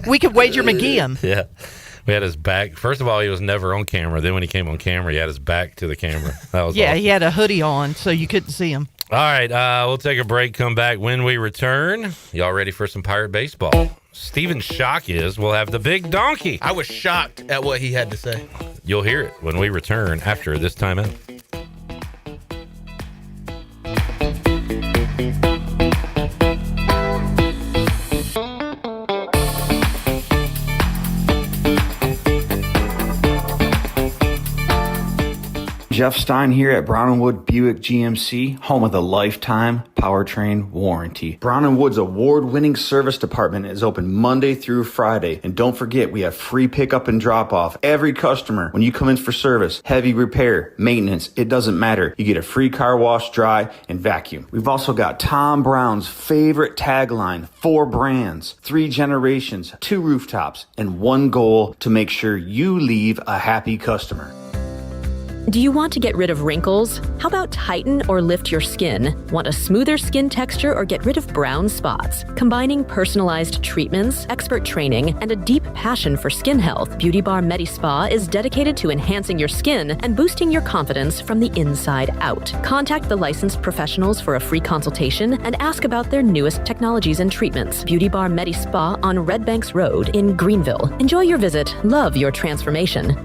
We could Wager McGee him. Yeah. We had his back. First of all, he was never on camera. Then when he came on camera, he had his back to the camera. That was awesome. He had a hoodie on, so you couldn't see him. All right, we'll take a break, come back. When we return, y'all ready for some Pirate baseball? Stephen Schoch we'll have the big donkey. I was shocked at what he had to say. You'll hear it when we return after this timeout. Jeff Stein here at Brown & Wood Buick GMC, home of the lifetime powertrain warranty. Brown & Wood's award-winning service department is open Monday through Friday. And don't forget, we have free pickup and drop-off. Every customer, when you come in for service, heavy repair, maintenance, it doesn't matter. You get a free car wash, dry, and vacuum. We've also got Tom Brown's favorite tagline, 4 brands, 3 generations, 2 rooftops, and 1 goal to make sure you leave a happy customer. Do you want to get rid of wrinkles? How about tighten or lift your skin? Want a smoother skin texture or get rid of brown spots? Combining personalized treatments, expert training, and a deep passion for skin health, Beauty Bar MediSpa is dedicated to enhancing your skin and boosting your confidence from the inside out. Contact the licensed professionals for a free consultation and ask about their newest technologies and treatments. Beauty Bar MediSpa on Red Banks Road in Greenville. Enjoy your visit. Love your transformation.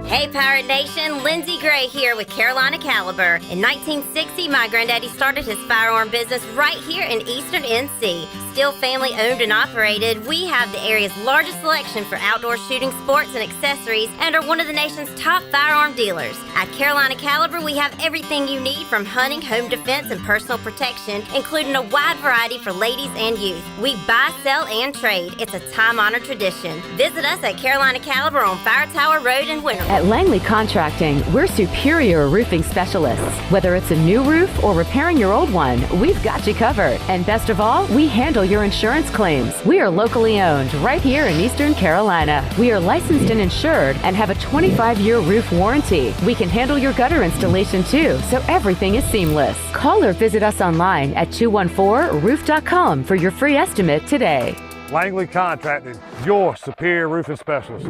Hey Pirate Nation, Lindsey Gray here with Carolina Caliber. In 1960, my granddaddy started his firearm business right here in Eastern NC. Still family owned and operated, we have the area's largest selection for outdoor shooting sports and accessories and are one of the nation's top firearm dealers. At Carolina Caliber, we have everything you need from hunting, home defense, and personal protection, including a wide variety for ladies and youth. We buy, sell, and trade. It's a time-honored tradition. Visit us at Carolina Caliber on Fire Tower Road in Winter. At Langley Contracting, we're superior roofing specialists. Whether it's a new roof or repairing your old one, we've got you covered. And best of all, we handle your insurance claims. We are locally owned right here in Eastern Carolina. We are licensed and insured and have a 25-year roof warranty. We can handle your gutter installation too, so everything is seamless. Call or visit us online at 214roof.com for your free estimate today. Langley Contracting, your superior roofing specialist.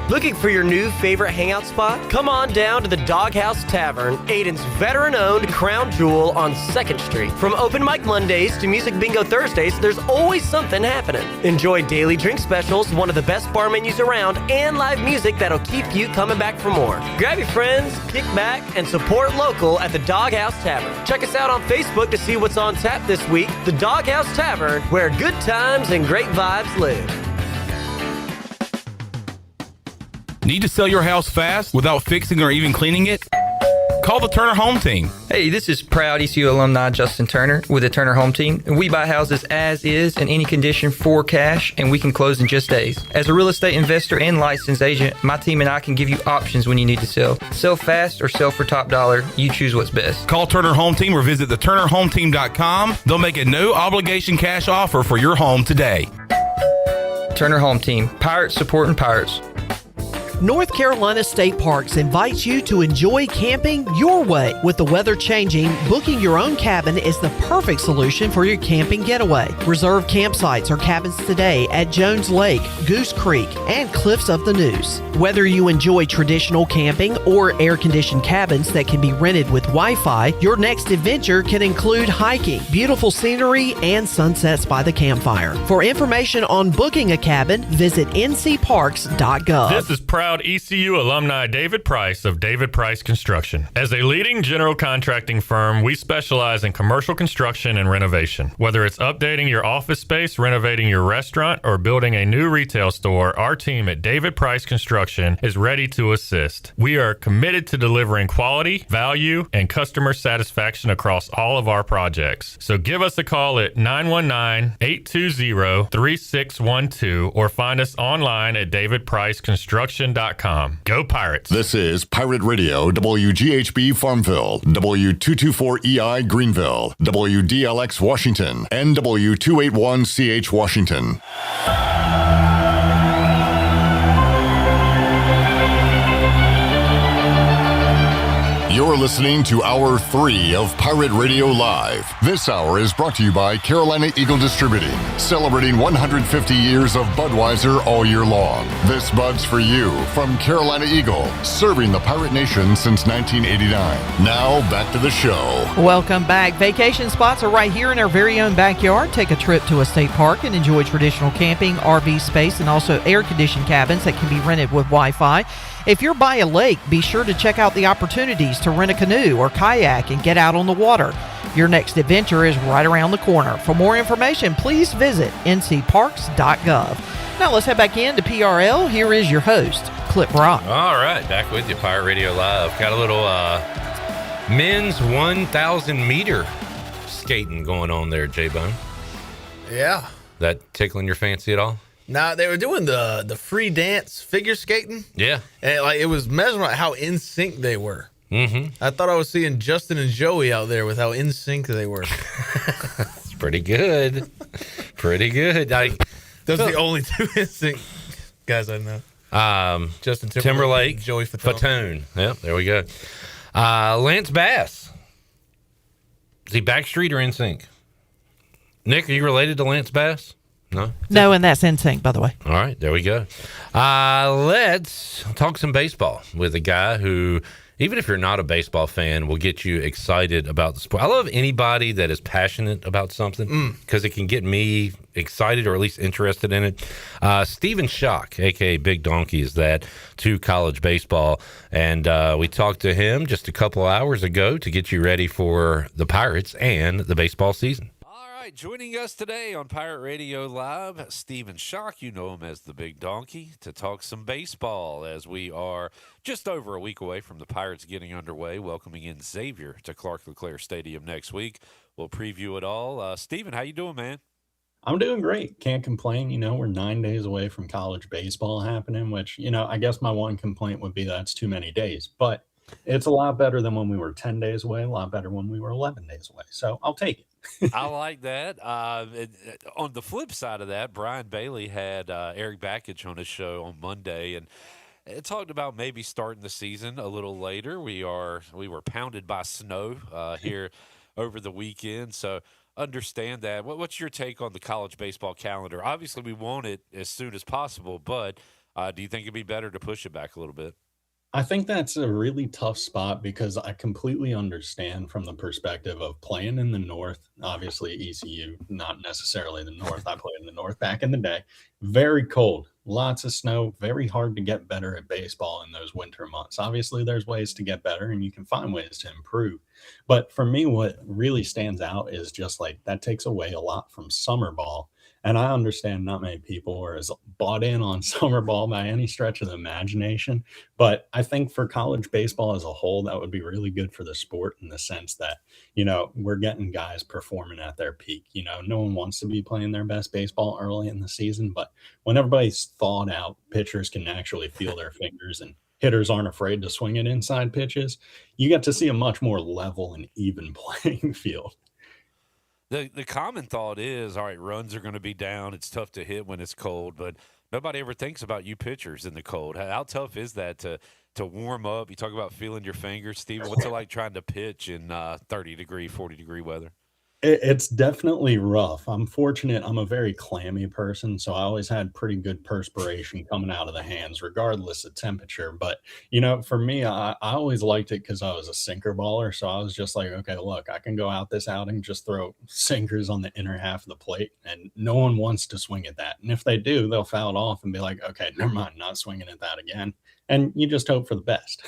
Looking for your new favorite hangout spot? Come on down to the Doghouse Tavern, Aiden's veteran-owned crown jewel on 2nd Street. From open mic Mondays to music bingo Thursdays, there's always something happening. Enjoy daily drink specials, one of the best bar menus around, and live music that'll keep you coming back for more. Grab your friends, kick back, and support local at the Doghouse Tavern. Check us out on Facebook to see what's on tap this week. The Doghouse Tavern, where good times and great vibes live. Need to sell your house fast without fixing or even cleaning it? Call the Turner Home Team. Hey, this is proud ECU alumni Justin Turner with the Turner Home Team. We buy houses as is in any condition for cash, and we can close in just days. As a real estate investor and licensed agent, my team and I can give you options when you need to sell. Sell fast or sell for top dollar. You choose what's best. Call Turner Home Team or visit theturnerhometeam.com. They'll make a no obligation cash offer for your home today. Turner Home Team. Pirates supporting pirates. North Carolina State Parks invites you to enjoy camping your way. With the weather changing, booking your own cabin is the perfect solution for your camping getaway. Reserve campsites or cabins today at Jones Lake, Goose Creek, and Cliffs of the Neuse. Whether you enjoy traditional camping or air-conditioned cabins that can be rented with Wi-Fi, your next adventure can include hiking, beautiful scenery, and sunsets by the campfire. For information on booking a cabin, visit ncparks.gov. This is proud ECU alumni David Price of David Price Construction. As a leading general contracting firm, we specialize in commercial construction and renovation. Whether it's updating your office space, renovating your restaurant, or building a new retail store, our team at David Price Construction is ready to assist. We are committed to delivering quality, value, and customer satisfaction across all of our projects. So give us a call at 919-820-3612 or find us online at davidpriceconstruction.com. Go Pirates. This is Pirate Radio, WGHB Farmville, W224EI Greenville, WDLX Washington, and W281CH Washington. You're listening to Hour 3 of Pirate Radio Live. This hour is brought to you by Carolina Eagle Distributing, celebrating 150 years of Budweiser all year long. This Bud's for you from Carolina Eagle, serving the Pirate Nation since 1989. Now, back to the show. Welcome back. Vacation spots are right here in our very own backyard. Take a trip to a state park and enjoy traditional camping, RV space, and also air-conditioned cabins that can be rented with Wi-Fi. If you're by a lake, be sure to check out the opportunities to rent a canoe or kayak and get out on the water. Your next adventure is right around the corner. For more information, please visit ncparks.gov. Now let's head back into PRL. Here is your host, Clip Rock. All right, back with you, Pirate Radio Live. Got a little men's 1,000 meter skating going on there, J-Bone. Yeah. That tickling your fancy at all? Nah, they were doing the free dance figure skating. Yeah. And it was mesmerizing how in sync they were. Mm-hmm. I thought I was seeing Justin and Joey out there with how in sync they were. It's pretty good. Pretty good. Those are the only two in sync guys I know. Justin Timberlake, Joey Fatone. Yep, there we go. Lance Bass. Is he Backstreet or in sync? Nick, are you related to Lance Bass? No? No, and that's NSYNC, by the way. All right, there we go. Let's talk some baseball with a guy who, even if you're not a baseball fan, will get you excited about the sport. I love anybody that is passionate about something because it can get me excited or at least interested in it. Stephen Schoch, a.k.a. Big Donkey, is that to college baseball. And we talked to him just a couple hours ago to get you ready for the Pirates and the baseball season. Joining us today on Pirate Radio Live, Stephen Schoch, you know him as the Big Donkey, to talk some baseball as we are just over a week away from the Pirates getting underway, welcoming in Xavier to Clark LeClaire Stadium next week. We'll preview it all. Stephen, how you doing, man? I'm doing great. Can't complain. We're 9 days away from college baseball happening, which, I guess my one complaint would be that's too many days, but it's a lot better than when we were 10 days away, a lot better when we were 11 days away. So I'll take it. I like that. On the flip side of that, Brian Bailey had Eric Bakich on his show on Monday, and it talked about maybe starting the season a little later. We were pounded by snow here over the weekend, so understand that. What's your take on the college baseball calendar? Obviously, we want it as soon as possible, but Do you think it'd be better to push it back a little bit? I think that's a really tough spot because I completely understand from the perspective of playing in the North. Obviously, ECU, not necessarily the North. I played in the North back in the day. Very cold, lots of snow, very hard to get better at baseball in those winter months. Obviously, there's ways to get better and you can find ways to improve. But for me, what really stands out is just like that takes away a lot from summer ball. And I understand not many people are as bought in on summer ball by any stretch of the imagination. But I think for college baseball as a whole, that would be really good for the sport in the sense that, we're getting guys performing at their peak. No one wants to be playing their best baseball early in the season, but when everybody's thawed out, pitchers can actually feel their fingers and hitters aren't afraid to swing at inside pitches. You get to see a much more level and even playing field. The common thought is, all right, runs are going to be down. It's tough to hit when it's cold, but nobody ever thinks about you pitchers in the cold. How tough is that to warm up? You talk about feeling your fingers, Steven. What's it like trying to pitch in 30-degree, 40-degree weather? It's definitely rough. I'm fortunate. I'm a very clammy person, so I always had pretty good perspiration coming out of the hands, regardless of temperature. But, for me, I always liked it because I was a sinker baller. So I was just like, okay, look, I can go out this outing, just throw sinkers on the inner half of the plate, and no one wants to swing at that. And if they do, they'll foul it off and be like, okay, never mind, not swinging at that again. And you just hope for the best.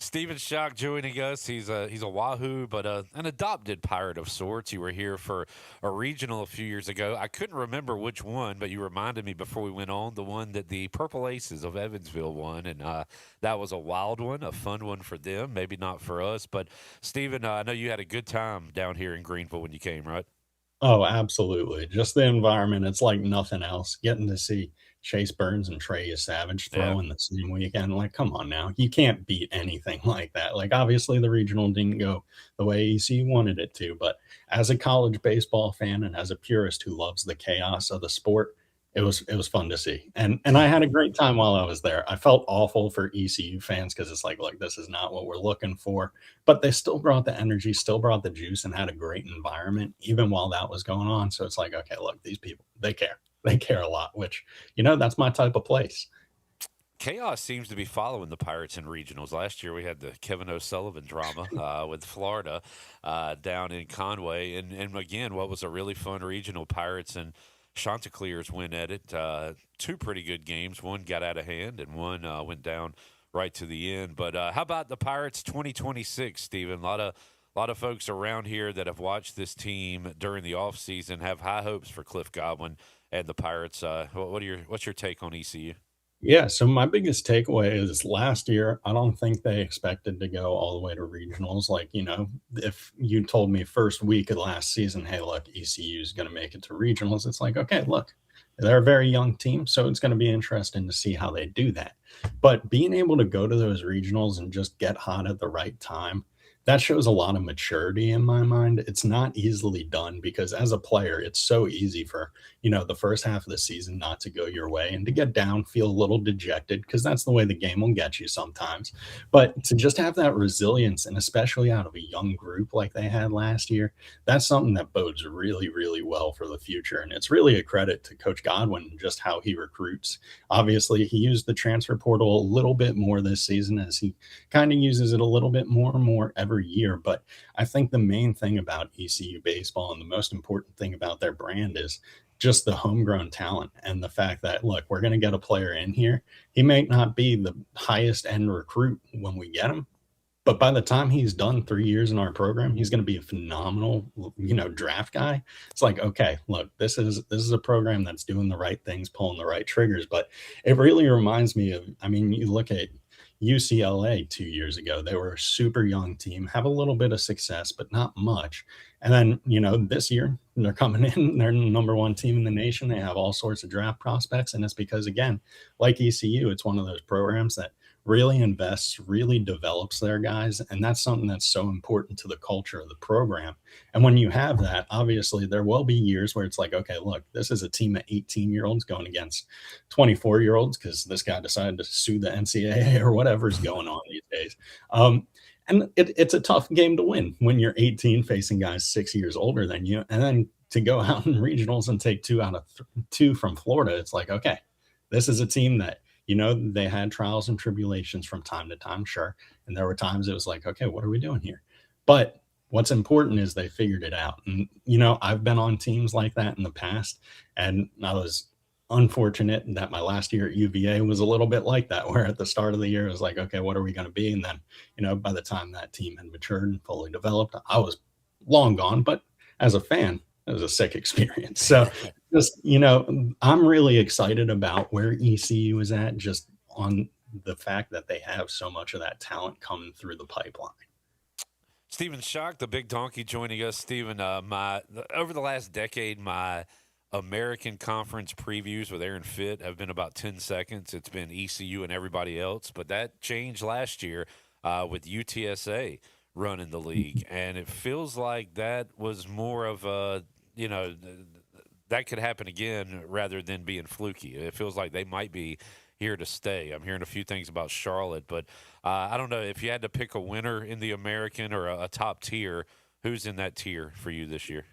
Stephen Schoch joining us. He's a Wahoo, but an adopted Pirate of sorts. You were here for a regional a few years ago. I couldn't remember which one, but you reminded me before we went on, the one that the Purple Aces of Evansville won, and that was a wild one, a fun one for them, maybe not for us. But, Stephen, I know you had a good time down here in Greenville when you came, right? Oh, absolutely. Just the environment. It's like nothing else. Getting to see Chase Burns and Trey Savage throw in the same weekend. Like, come on now. You can't beat anything like that. Like, obviously, the regional didn't go the way ECU wanted it to. But as a college baseball fan and as a purist who loves the chaos of the sport, it was fun to see. And I had a great time while I was there. I felt awful for ECU fans because it's like, look, this is not what we're looking for. But they still brought the energy, still brought the juice, and had a great environment even while that was going on. So it's like, okay, look, these people, they care. They care a lot, which, that's my type of place. Chaos seems to be following the Pirates in regionals. Last year we had the Kevin O'Sullivan drama with Florida down in Conway. And again, what was a really fun regional, Pirates and Chanticleers win at it. Two pretty good games. One got out of hand and one went down right to the end. But how about the Pirates 2026, Stephen? A lot of folks around here that have watched this team during the offseason have high hopes for Cliff Godwin and the Pirates. What's your take on ECU? Yeah, so my biggest takeaway is last year, I don't think they expected to go all the way to regionals. Like, if you told me first week of last season, hey, look, ECU is going to make it to regionals, it's like, okay, look, they're a very young team, so it's going to be interesting to see how they do that. But being able to go to those regionals and just get hot at the right time, that shows a lot of maturity in my mind. It's not easily done because as a player, it's so easy for, the first half of the season not to go your way and to get down, feel a little dejected because that's the way the game will get you sometimes. But to just have that resilience, and especially out of a young group like they had last year, that's something that bodes really, really well for the future. And it's really a credit to Coach Godwin and just how he recruits. Obviously, he used the transfer portal a little bit more this season as he kind of uses it a little bit more and more every year. But I think the main thing about ECU baseball and the most important thing about their brand is just the homegrown talent and the fact that, look, we're going to get a player in here. He may not be the highest end recruit when we get him, but by the time he's done 3 years in our program, he's going to be a phenomenal, draft guy. It's like, okay, look, this is a program that's doing the right things, pulling the right triggers. But it really reminds me of, you look at UCLA 2 years ago. They were a super young team, have a little bit of success, but not much. And then, this year they're coming in, they're the number one team in the nation. They have all sorts of draft prospects. And it's because, again, like ECU, it's one of those programs that really invests, really develops their guys. And that's something that's so important to the culture of the program. And when you have that, obviously there will be years where it's like, okay, look, this is a team of 18-year-olds going against 24-year-olds because this guy decided to sue the NCAA or whatever's going on these days. And it's a tough game to win when you're 18 facing guys 6 years older than you. And then to go out in regionals and take two from Florida, it's like, okay, this is a team that, they had trials and tribulations from time to time, sure. And there were times it was like, okay, what are we doing here? But what's important is they figured it out. And, I've been on teams like that in the past, and I was unfortunate that my last year at UVA was a little bit like that, where at the start of the year, it was like, okay, what are we going to be? And then, by the time that team had matured and fully developed, I was long gone. But as a fan, it was a sick experience. So just, I'm really excited about where ECU is at, just on the fact that they have so much of that talent coming through the pipeline. Stephen Schoch, the big donkey, joining us. Stephen, over the last decade, my American Conference previews with Aaron Fitt have been about 10 seconds. It's been ECU and everybody else, but that changed last year with UTSA running the league, and it feels like that was more of a, that could happen again rather than being fluky. It feels like they might be here to stay. I'm hearing a few things about Charlotte, but I don't know if you had to pick a winner in the American or a top tier, who's in that tier for you this year?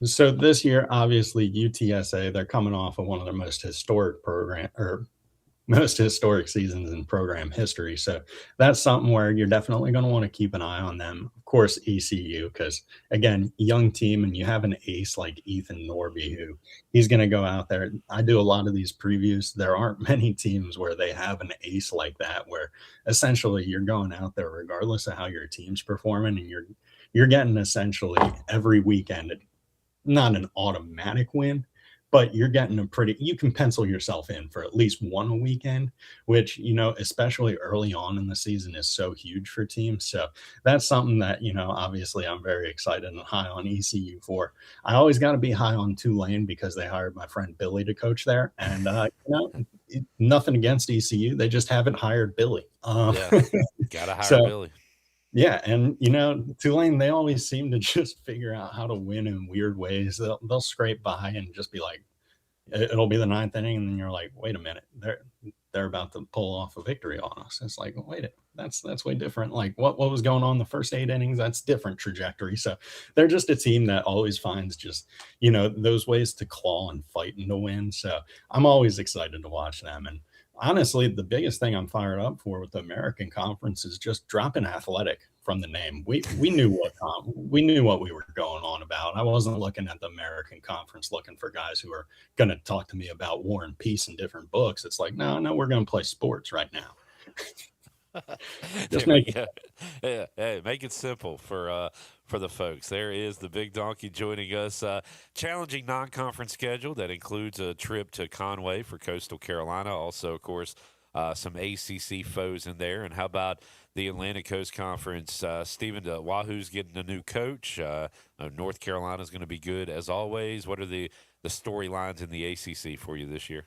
So this year, obviously UTSA, they're coming off of one of their most historic seasons in program history. So that's something where you're definitely going to want to keep an eye on them. Of course, ECU, because again, young team, and you have an ace like Ethan Norby, who he's going to go out there. I do a lot of these previews. There aren't many teams where they have an ace like that, where essentially you're going out there regardless of how your team's performing, and you're getting essentially every weekend, not an automatic win, but you're getting you can pencil yourself in for at least one a weekend, which, especially early on in the season is so huge for teams. So that's something that, obviously I'm very excited and high on ECU for. I always got to be high on Tulane because they hired my friend Billy to coach there. And, nothing against ECU. They just haven't hired Billy. Got to hire Billy. Yeah, and Tulane, they always seem to just figure out how to win in weird ways. They'll scrape by and just be like, it'll be the ninth inning, and then you're like, wait a minute, they're about to pull off a victory on us. It's like, wait, that's way different. Like what was going on the first 8 innings? That's different trajectory. So they're just a team that always finds just those ways to claw and fight and to win. So I'm always excited to watch them. And honestly, the biggest thing I'm fired up for with the American Conference is just dropping athletic from the name. We knew what we were going on about. I wasn't looking at the American Conference looking for guys who are going to talk to me about War and Peace in different books. It's like, no, we're going to play sports right now. Just make it simple for the folks. There is the big donkey joining us. Challenging non-conference schedule that includes a trip to Conway for Coastal Carolina. Also, of course, some ACC foes in there. And how about the Atlantic Coast Conference? Stephen, Wahoo's getting a new coach. North Carolina's going to be good as always. What are the storylines in the ACC for you this year?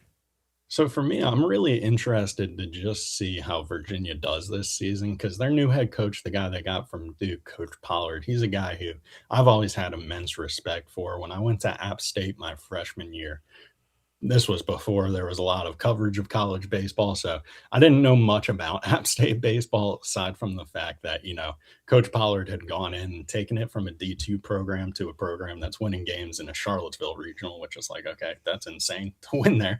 So for me, I'm really interested to just see how Virginia does this season, because their new head coach, the guy they got from Duke, Coach Pollard, he's a guy who I've always had immense respect for. When I went to App State my freshman year, this was before there was a lot of coverage of college baseball, so I didn't know much about App State baseball aside from the fact that, Coach Pollard had gone in and taken it from a D2 program to a program that's winning games in a Charlottesville regional, which is like, okay, that's insane to win there.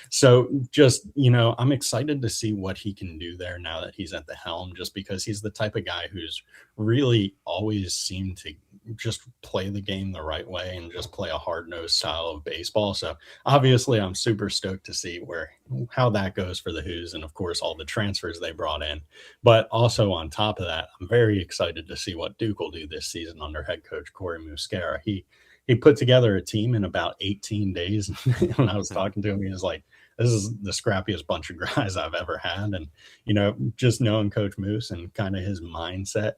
So just, I'm excited to see what he can do there now that he's at the helm, just because he's the type of guy who's really always seemed to just play the game the right way and just play a hard-nosed style of baseball. So obviously I'm super stoked to see how that goes for the Hoos, and of course all the transfers they brought in. But also on top of that, I'm very excited to see what Duke will do this season under head coach Corey Muscara. He put together a team in about 18 days. When I was talking to him, he was like, this is the scrappiest bunch of guys I've ever had. And, just knowing Coach Moose and kind of his mindset,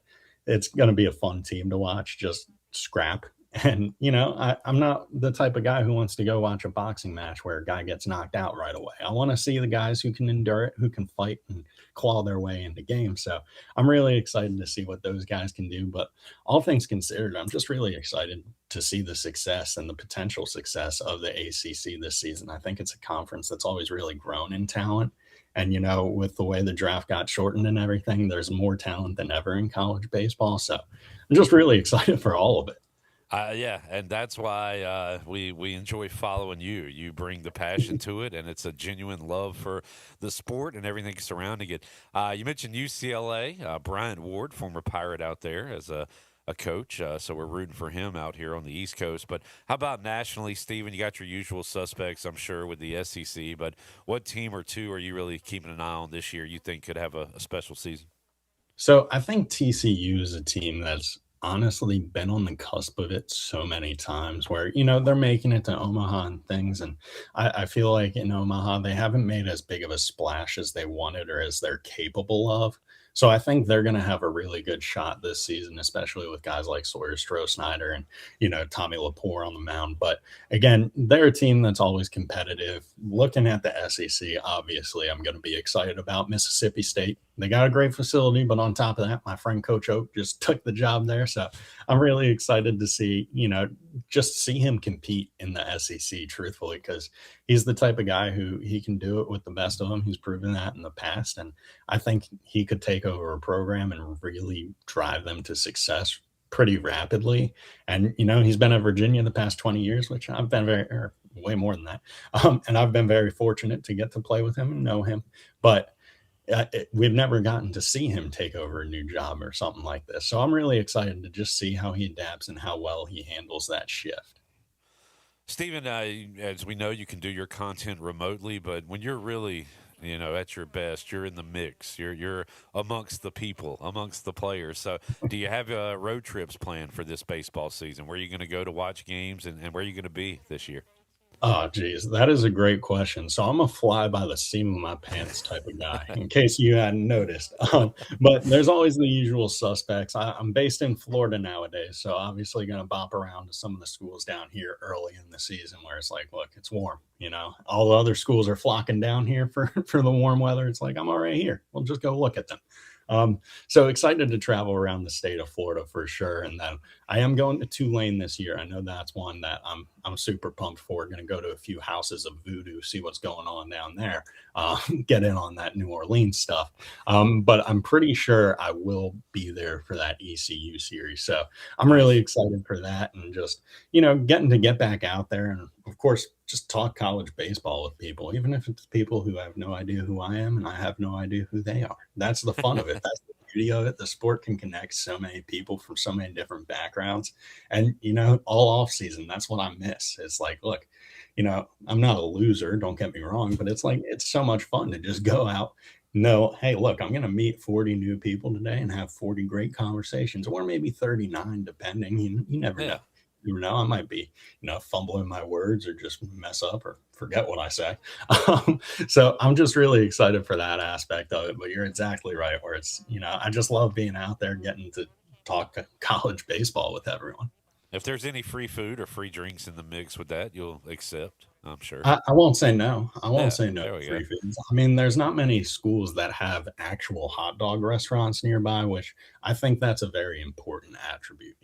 it's going to be a fun team to watch, just scrap. And, I'm not the type of guy who wants to go watch a boxing match where a guy gets knocked out right away. I want to see the guys who can endure it, who can fight and claw their way into games. So I'm really excited to see what those guys can do. But all things considered, I'm just really excited to see the success and the potential success of the ACC this season. I think it's a conference that's always really grown in talent. And, with the way the draft got shortened and everything, there's more talent than ever in college baseball. So I'm just really excited for all of it. Yeah, and that's why we enjoy following you. You bring the passion to it, and it's a genuine love for the sport and everything surrounding it. You mentioned UCLA, Bryant Ward, former Pirate out there as a coach, so we're rooting for him out here on the East Coast. But how about nationally, Stephen? You got your usual suspects, I'm sure, with the SEC, but what team or two are you really keeping an eye on this year you think could have a special season? So I think TCU is a team that's honestly been on the cusp of it so many times where, they're making it to Omaha and things. And I feel like in Omaha, they haven't made as big of a splash as they wanted or as they're capable of. So I think they're going to have a really good shot this season, especially with guys like Sawyer Stroh-Snyder and, Tommy Lepore on the mound. But again, they're a team that's always competitive. Looking at the SEC, obviously, I'm going to be excited about Mississippi State. They got a great facility, but on top of that, my friend Coach Oak just took the job there. So I'm really excited to see, just see him compete in the SEC, truthfully, because he's the type of guy who he can do it with the best of them. He's proven that in the past. And I think he could take over a program and really drive them to success pretty rapidly. And, he's been at Virginia the past 20 years, which I've been way more than that. And I've been very fortunate to get to play with him and know him. But we've never gotten to see him take over a new job or something like this. So I'm really excited to just see how he adapts and how well he handles that shift. Stephen, as we know, you can do your content remotely, but when you're really, at your best, you're in the mix. You're amongst the people, amongst the players. So do you have road trips planned for this baseball season? Where are you going to go to watch games, and where are you going to be this year? Oh, geez, that is a great question. So I'm a fly by the seam of my pants type of guy, in case you hadn't noticed. But there's always the usual suspects. I'm based in Florida nowadays, so obviously going to bop around to some of the schools down here early in the season where it's like, look, it's warm. All the other schools are flocking down here for the warm weather. It's like, I'm already here. We'll just go look at them. So excited to travel around the state of Florida for sure. And then I am going to Tulane this year. I know that's one that I'm super pumped for. Going to go to a few houses of voodoo, see what's going on down there, get in on that New Orleans stuff. But I'm pretty sure I will be there for that ECU series. So I'm really excited for that and just, getting to get back out there and of course, just talk college baseball with people, even if it's people who have no idea who I am and I have no idea who they are. That's the fun of it. That's the beauty of it. The sport can connect so many people from so many different backgrounds. And, all off season, that's what I miss. It's like, look, I'm not a loser, don't get me wrong, but it's like, it's so much fun to just go out. No, hey, look, I'm going to meet 40 new people today and have 40 great conversations, or maybe 39, depending. You never know. I might be, fumbling my words or just mess up or forget what I say. So I'm just really excited for that aspect of it. But you're exactly right, where it's, I just love being out there, getting to talk college baseball with everyone. If there's any free food or free drinks in the mix with that, you'll accept, I'm sure. I won't say no. I won't say no to free foods. I mean, there's not many schools that have actual hot dog restaurants nearby, which I think that's a very important attribute.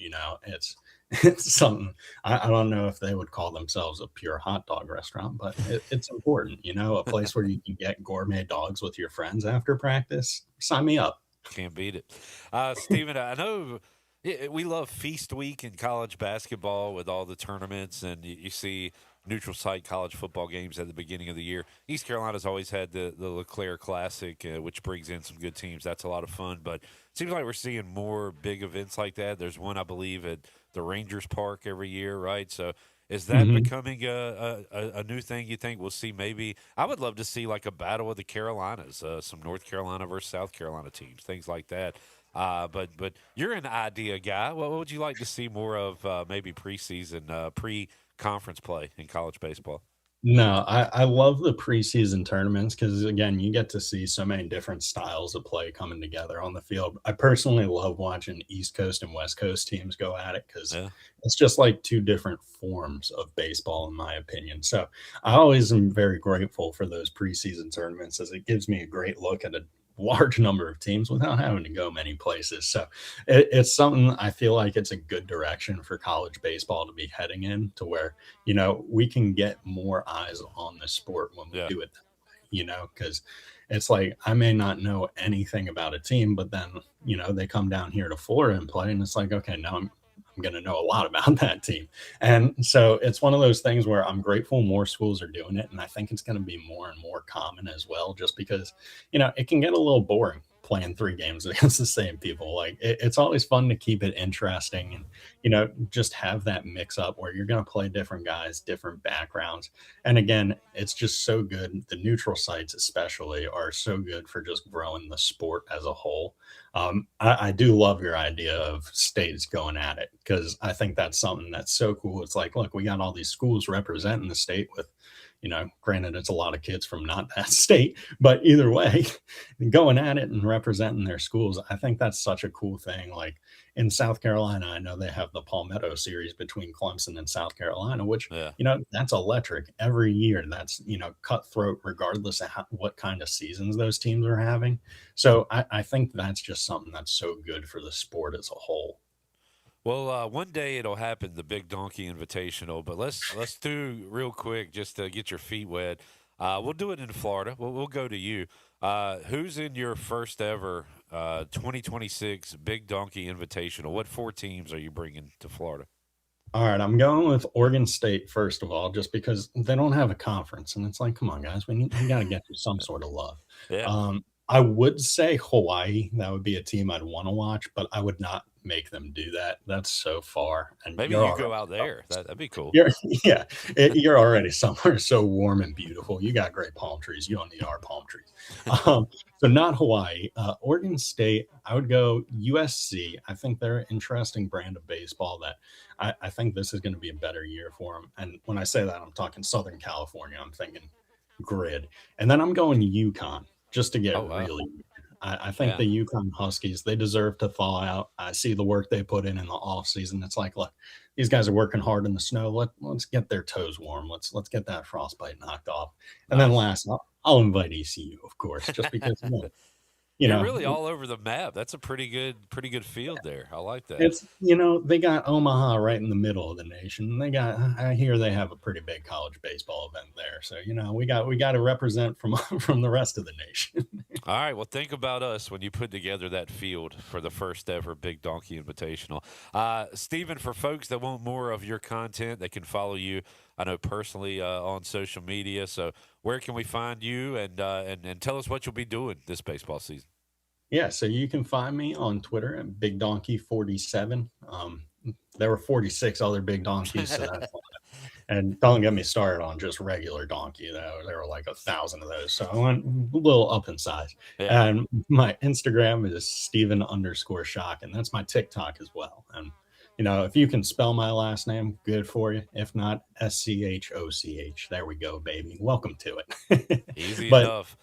It's something I don't know if they would call themselves a pure hot dog restaurant, but it's important, a place where you can get gourmet dogs with your friends after practice. Sign me up. Can't beat it. Stephen, I know we love Feast Week in college basketball with all the tournaments, and you see neutral site college football games at the beginning of the year. East Carolina's always had the LeClaire Classic, which brings in some good teams. That's a lot of fun, but it seems like we're seeing more big events like that. There's one, I believe, at the Rangers Park every year, right? So is that becoming a new thing you think we'll see? Maybe I would love to see like a battle of the Carolinas, some North Carolina versus South Carolina teams, things like that. But you're an idea guy. What would you like to see more of maybe preseason, pre-conference play in college baseball? No, I love the preseason tournaments because, again, you get to see so many different styles of play coming together on the field. I personally love watching East Coast and West Coast teams go at it because it's just like two different forms of baseball, in my opinion. So I always am very grateful for those preseason tournaments as it gives me a great look at a large number of teams without having to go many places. So it's something I feel like it's a good direction for college baseball to be heading in, to where, we can get more eyes on the sport when we do it, because it's like, I may not know anything about a team, but then, they come down here to Florida and play, and it's like, okay, now I'm I'm going to know a lot about that team. And so it's one of those things where I'm grateful more schools are doing it. And I think it's going to be more and more common as well, just because, it can get a little boring playing 3 games against the same people. Like it's always fun to keep it interesting and, just have that mix up where you're going to play different guys, different backgrounds. And again, it's just so good. The neutral sites especially are so good for just growing the sport as a whole. I do love your idea of states going at it, because I think that's something that's so cool. It's like, look, we got all these schools representing the state with, granted, it's a lot of kids from not that state, but either way, going at it and representing their schools, I think that's such a cool thing. Like in South Carolina, I know they have the Palmetto series between Clemson and South Carolina, which, that's electric every year. That's, cutthroat regardless of what kind of seasons those teams are having. So I think that's just something that's so good for the sport as a whole. Well, one day it'll happen, the Big Donkey Invitational. But let's do real quick just to get your feet wet. We'll do it in Florida. We'll go to you. Who's in your first ever 2026 Big Donkey Invitational? What 4 teams are you bringing to Florida? All right, I'm going with Oregon State first of all, just because they don't have a conference, and it's like, come on, guys, we got to get you some sort of love. Yeah. I would say Hawaii. That would be a team I'd want to watch, but I would not make them do that. That's so far. And Maybe you go out there. That'd be cool. You're already somewhere so warm and beautiful. You got great palm trees. You don't need our palm trees. So not Hawaii. Oregon State, I would go USC. I think they're an interesting brand of baseball that I think this is going to be a better year for them. And when I say that, I'm talking Southern California. I'm thinking grid. And then I'm going UConn. Just to get really, I think the UConn Huskies, they deserve to thaw out. I see the work they put in the off season. It's like, look, these guys are working hard in the snow. Let's get their toes warm. Let's get that frostbite knocked off. And then last, I'll invite ECU, of course, just because You're really all over the map. That's a pretty good field there. I like that. It's they got Omaha right in the middle of the nation. I hear they have a pretty big college baseball event there. So we got to represent from the rest of the nation. All right. Well, think about us when you put together that field for the first ever Big Donkey Invitational. Stephen, for folks that want more of your content, they can follow you, I know personally, on social media. So where can we find you, and tell us what you'll be doing this baseball season? Yeah, so you can find me on Twitter at BigDonkey47. There were 46 other Big Donkeys, so that's and don't get me started on just regular donkey. There were like 1,000 of those, so I went a little up in size. Yeah. And my Instagram is Steven_Schoch, and that's my TikTok as well. And if you can spell my last name, good for you. If not, SCHOCH. There we go, baby. Welcome to it. Easy enough.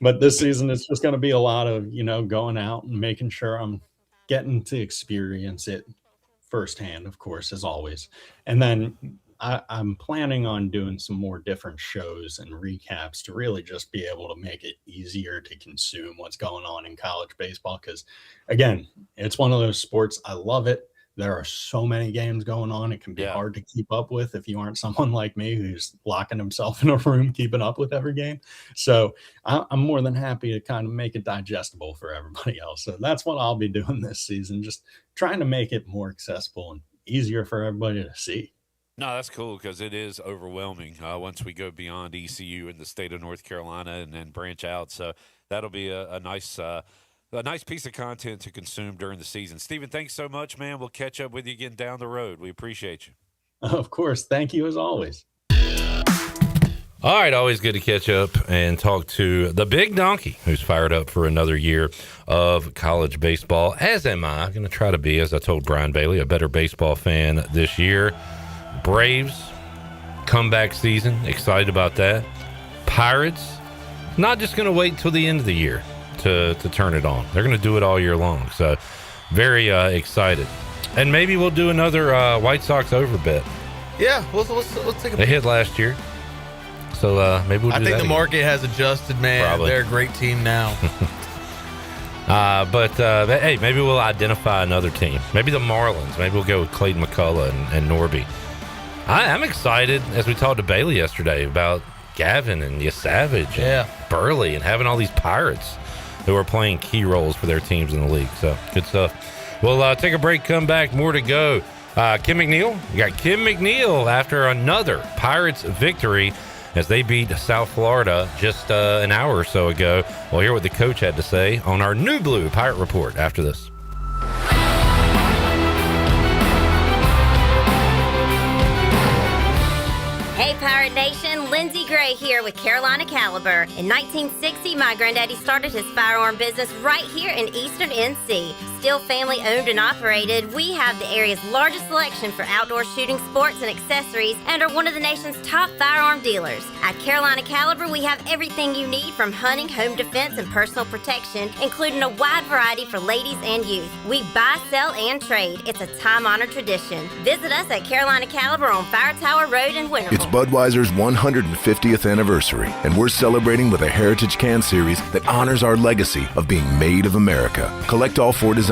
But this season, it's just going to be a lot of, going out and making sure I'm getting to experience it firsthand, of course, as always. And then I'm planning on doing some more different shows and recaps to really just be able to make it easier to consume what's going on in college baseball. Because, again, it's one of those sports. I love it. There are so many games going on. It can be hard to keep up with if you aren't someone like me who's locking himself in a room, keeping up with every game. So I'm more than happy to kind of make it digestible for everybody else. So that's what I'll be doing this season, just trying to make it more accessible and easier for everybody to see. No, that's cool because it is overwhelming once we go beyond ECU in the state of North Carolina and then branch out. So that'll be a nice piece of content to consume during the season. Stephen, thanks so much, man. We'll catch up with you again down the road. We appreciate you. Of course. Thank you as always. All right, always good to catch up and talk to the Big Donkey, who's fired up for another year of college baseball, as am I. I'm going to try to be, as I told Brian Bailey, a better baseball fan this year. Braves, comeback season, excited about that. Pirates, not just going to wait till the end of the year to turn it on. They're going to do it all year long, so very excited. And maybe we'll do another White Sox over bet. Yeah, let's take a They hit last year. So maybe we'll do that. I think the again. Market has adjusted, man. Probably. They're a great team now. But hey, maybe we'll identify another team. Maybe the Marlins. Maybe we'll go with Clayton McCullough and Norby. I'm excited, as we talked to Bailey yesterday, about Gavin and Savage and Burley and having all these Pirates who are playing key roles for their teams in the league. So good stuff. We'll take a break, come back, more to go. Kim McNeil. You got Kim McNeil after another Pirates victory as they beat South Florida just an hour or so ago. We'll hear what the coach had to say on our New Blue Pirate Report after this. Hey, Pirate Nation, Lindsey Gray here with Carolina Caliber. In 1960, my granddaddy started his firearm business right here in Eastern NC. Still family owned and operated, we have the area's largest selection for outdoor shooting sports and accessories and are one of the nation's top firearm dealers. At Carolina Caliber, we have everything you need from hunting, home defense, and personal protection, including a wide variety for ladies and youth. We buy, sell, and trade. It's a time-honored tradition. Visit us at Carolina Caliber on Fire Tower Road in Winterville. It's Budweiser's 150th anniversary, and we're celebrating with a Heritage Can series that honors our legacy of being made of America. Collect all 4 designs.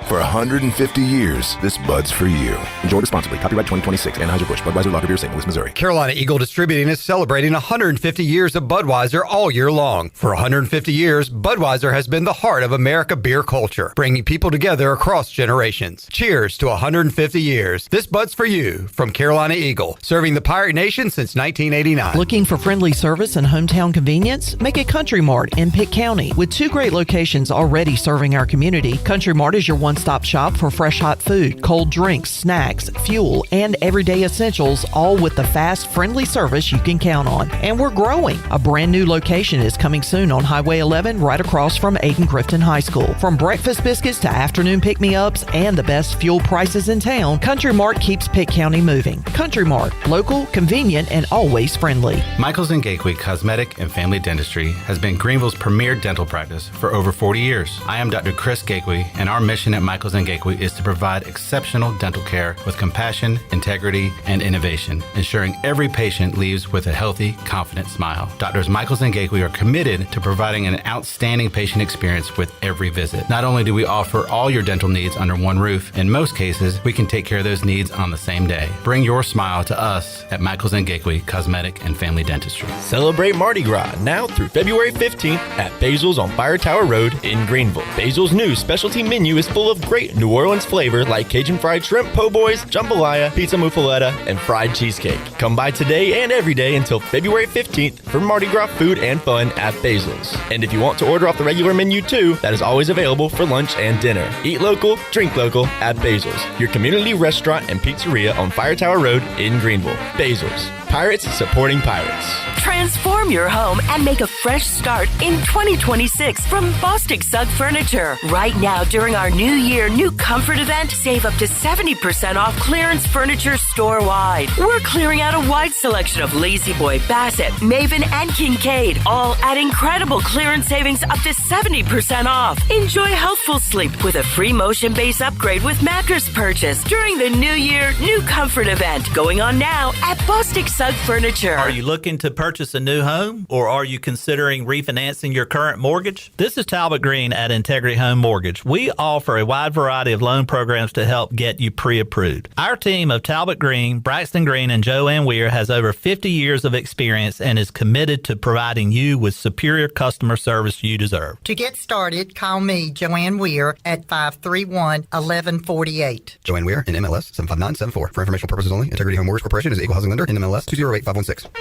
For 150 years, this Bud's for you. Enjoy responsibly. Copyright 2026. Anheuser-Busch. Budweiser Lager Beer, St. Louis, Missouri. Carolina Eagle Distributing is celebrating 150 years of Budweiser all year long. For 150 years, Budweiser has been the heart of America beer culture, bringing people together across generations. Cheers to 150 years. This Bud's for you from Carolina Eagle, serving the Pirate Nation since 1989. Looking for friendly service and hometown convenience? Make a Country Mart in Pitt County. With 2 great locations already serving our community, Country Mart is your one-stop shop for fresh hot food, cold drinks, snacks, fuel, and everyday essentials, all with the fast, friendly service you can count on. And we're growing. A brand new location is coming soon on Highway 11 right across from Aiken-Crifton High School. From breakfast biscuits to afternoon pick-me-ups and the best fuel prices in town, Country Mart keeps Pitt County moving. Country Mart, local, convenient, and always friendly. Michaels & Gateway Cosmetic and Family Dentistry has been Greenville's premier dental practice for over 40 years. I am Dr. Chris Gateway, and our mission at Michaels & Gateway is to provide exceptional dental care with compassion, integrity, and innovation, ensuring every patient leaves with a healthy, confident smile. Doctors Michaels & Gateway are committed to providing an outstanding patient experience with every visit. Not only do we offer all your dental needs under one roof, in most cases, we can take care of those needs on the same day. Bring your smile to us at Michaels & Gateway Cosmetic and Family Dentistry. Celebrate Mardi Gras now through February 15th at Basil's on Fire Tower Road in Greenville. Basil's new specialty menu is full of great New Orleans flavor like Cajun fried shrimp, po' boys, jambalaya, pizza muffaletta, and fried cheesecake. Come by today and every day until February 15th for Mardi Gras food and fun at Basil's. And if you want to order off the regular menu too, that is always available for lunch and dinner. Eat local, drink local at Basil's, your community restaurant and pizzeria on Fire Tower Road in Greenville. Basil's, Pirates supporting Pirates. Transform your home and make a fresh start in 2026 from Bostic Sugg Furniture. Right now, during our New Year New Comfort event, save up to 70% off clearance furniture store-wide. We're clearing out a wide selection of Lazy Boy, Bassett, Maven, and Kincaid, all at incredible clearance savings up to 70% off. Enjoy healthful sleep with a free motion base upgrade with mattress purchase during the New Year New Comfort event, going on now at Bostic Sugg Furniture. Are you looking to purchase a new home, or are you considering refinancing your current mortgage? This is Talbot Green at Integrity Home Mortgage. We offer a wide variety of loan programs to help get you pre-approved. Our team of Talbot Green, Braxton Green, and Joanne Weir has over 50 years of experience and is committed to providing you with superior customer service you deserve. To get started, call me, Joanne Weir, at 531-1148. Joanne Weir, in MLS 75974. For informational purposes only, Integrity Home Mortgage Corporation is an equal housing lender in MLS 208516.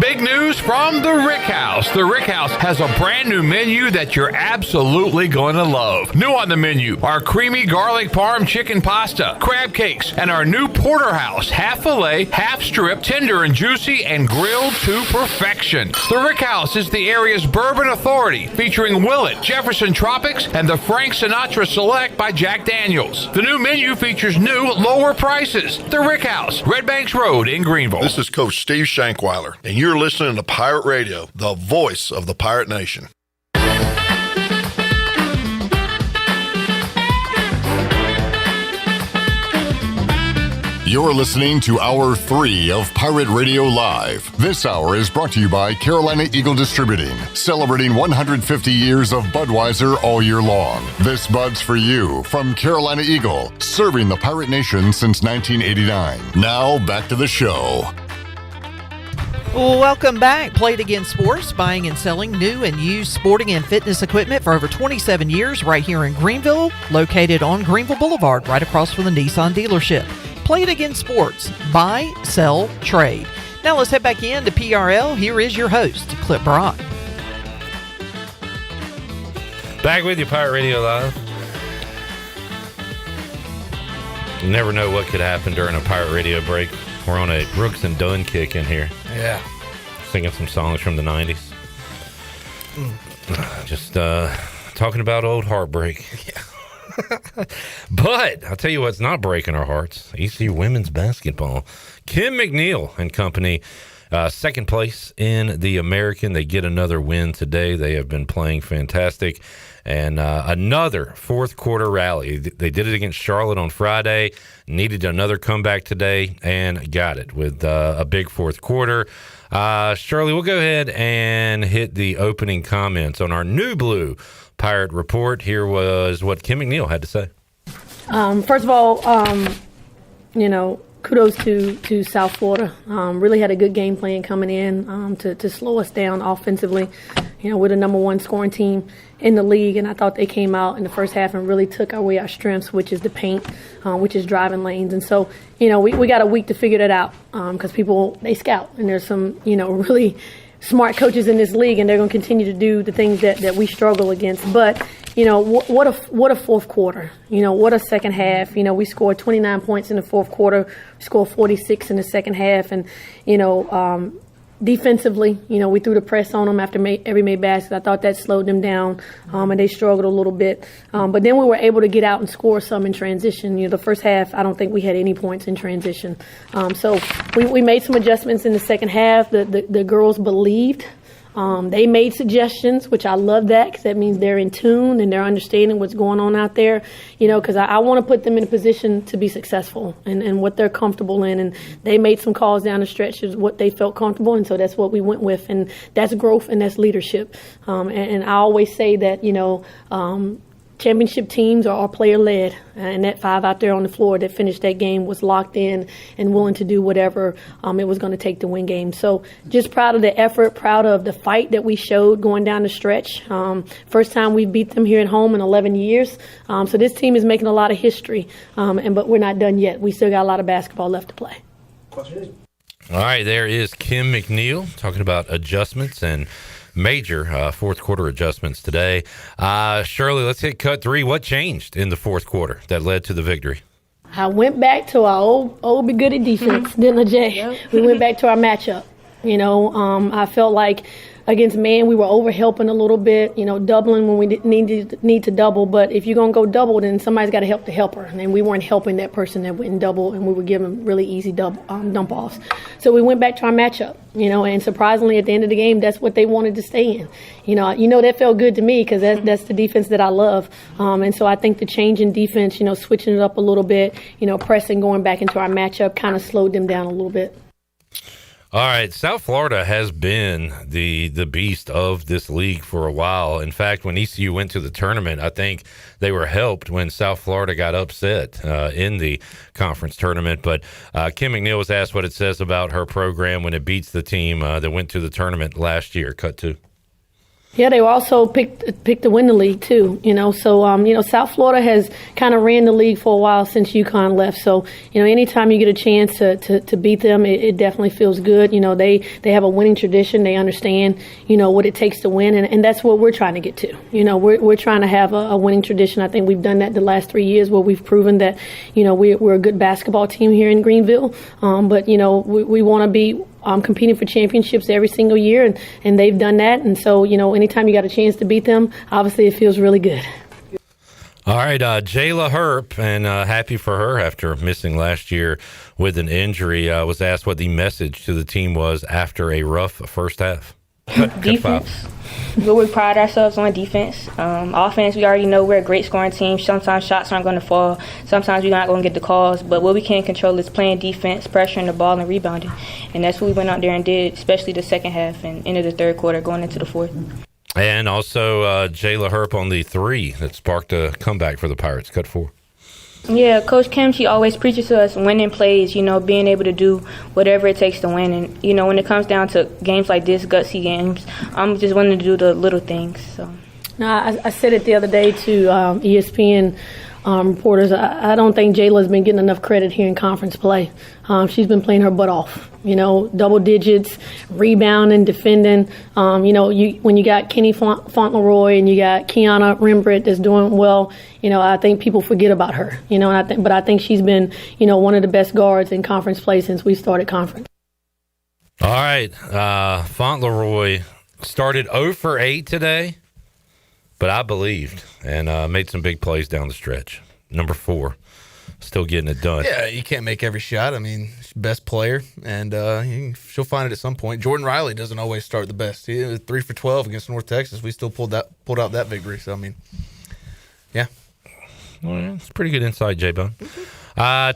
Big news from the Rick House. The Rick House has a brand new menu that you're absolutely going to love. New on the menu are creamy garlic parm chicken pasta, crab cakes, and our new porterhouse, half filet, half strip, tender and juicy, and grilled to perfection. The Rick House is the area's bourbon authority, featuring Willet, Jefferson Tropics, and the Frank Sinatra Select by Jack Daniels. The new menu features new, lower prices. The Rick House, Red Banks Road in Greenville. This is Coach Steve Shankweiler, and you're listening to Pirate Radio, the voice of the Pirate Nation. You're listening to Hour 3 of Pirate Radio Live. This hour is brought to you by Carolina Eagle Distributing, celebrating 150 years of Budweiser all year long. This Bud's for you from Carolina Eagle, serving the Pirate Nation since 1989. Now, back to the show. Welcome back. Play It Again Sports, buying and selling new and used sporting and fitness equipment for over 27 years right here in Greenville, located on Greenville Boulevard, right across from the Nissan dealership. Play It Again Sports, buy, sell, trade. Now let's head back in to PRL. Here is your host, Clip Brock. Back with you, Pirate Radio Live. You never know what could happen during a Pirate Radio break. We're on a Brooks and Dunn kick in here. Yeah. Singing some songs from the 90s. Just talking about old heartbreak. Yeah. But I'll tell you what's not breaking our hearts. ECU women's basketball. Kim McNeil and company, second place in the American. They get another win today. They have been playing fantastic. And another fourth quarter rally. They did it against Charlotte on Friday, needed another comeback today, and got it with a big fourth quarter. Shirley, we'll go ahead and hit the opening comments on our New Blue Pirate Report. Here was what Kim McNeil had to say. First of all, kudos to South Florida. Really had a good game plan coming in to slow us down offensively. We're the number one scoring team in the league, and I thought they came out in the first half and really took away our strengths, which is the paint, which is driving lanes. And so, we got a week to figure that out because people, they scout, and there's some, really smart coaches in this league, and they're going to continue to do the things that we struggle against. But, what a fourth quarter. What a second half. We scored 29 points in the fourth quarter, scored 46 in the second half, and, defensively, we threw the press on them after every made basket. I thought that slowed them down, and they struggled a little bit. But then we were able to get out and score some in transition. The first half, I don't think we had any points in transition. So we made some adjustments in the second half. The girls believed. They made suggestions, which I love that because that means they're in tune and they're understanding what's going on out there, because I want to put them in a position to be successful and what they're comfortable in. And they made some calls down the stretch is what they felt comfortable. And so that's what we went with. And that's growth and that's leadership. And I always say that, championship teams are all player-led, and that five out there on the floor that finished that game was locked in and willing to do whatever it was going to take to win games. So just proud of the effort, proud of the fight that we showed going down the stretch. First time we beat them here at home in 11 years. So this team is making a lot of history, but we're not done yet. We still got a lot of basketball left to play. All right, there is Kim McNeil talking about adjustments and major fourth quarter adjustments today. Shirley, let's hit cut three. What changed in the fourth quarter that led to the victory? I went back to our old be goody defense, didn't I, Jay? Yep. We went back to our matchup. I felt like against man, we were over-helping a little bit, doubling when we need to double. But if you're going to go double, then somebody's got to help the helper. And we weren't helping that person that went and double, and we were giving really easy dump-offs. So we went back to our matchup, and surprisingly, at the end of the game, that's what they wanted to stay in. That felt good to me because that's the defense that I love. And so I think the change in defense, switching it up a little bit, pressing, going back into our matchup kind of slowed them down a little bit. All right, South Florida has been the beast of this league for a while. In fact, when ECU went to the tournament, I think they were helped when South Florida got upset in the conference tournament. But Kim McNeil was asked what it says about her program when it beats the team that went to the tournament last year. Cut two. Yeah, they were also picked to win the league too, So, South Florida has kind of ran the league for a while since UConn left. So, anytime you get a chance to beat them, it definitely feels good. They have a winning tradition. They understand, what it takes to win. And that's what we're trying to get to. We're trying to have a winning tradition. I think we've done that the last 3 years where we've proven that, we're a good basketball team here in Greenville. But, we want to be competing for championships every single year, and they've done that. And so, anytime you got a chance to beat them, obviously it feels really good. All right, Jayla Herp, and happy for her after missing last year with an injury, was asked what the message to the team was after a rough first half. Defense. We pride ourselves on defense. Offense, we already know we're a great scoring team. Sometimes shots aren't going to fall. Sometimes we're not going to get the calls. But what we can control is playing defense, pressuring the ball, and rebounding. And that's what we went out there and did, especially the second half and into the third quarter, going into the fourth. And also Jayla Herp on the three that sparked a comeback for the Pirates. Cut four. Yeah, Coach Kim, she always preaches to us winning plays, being able to do whatever it takes to win. And, when it comes down to games like this, gutsy games, I'm just wanting to do the little things. So. No, I said it the other day to ESPN reporters. I don't think Jayla's been getting enough credit here in conference play. She's been playing her butt off. Double digits, rebounding, defending. When you got Kenny Fauntleroy and you got Kiana Rembrandt that's doing well, I think people forget about her. But I think she's been, one of the best guards in conference play since we started conference. All right, Fauntleroy started 0 for 8 today, but I believed and made some big plays down the stretch. Number 4. Still getting it done. Yeah, you can't make every shot. I mean, she's best player, and she'll find it at some point. Jordan Riley doesn't always start the best. He was 3 for 12 against North Texas. We still pulled out that victory. So, I mean, yeah. Well, it's pretty good insight, J-Bone.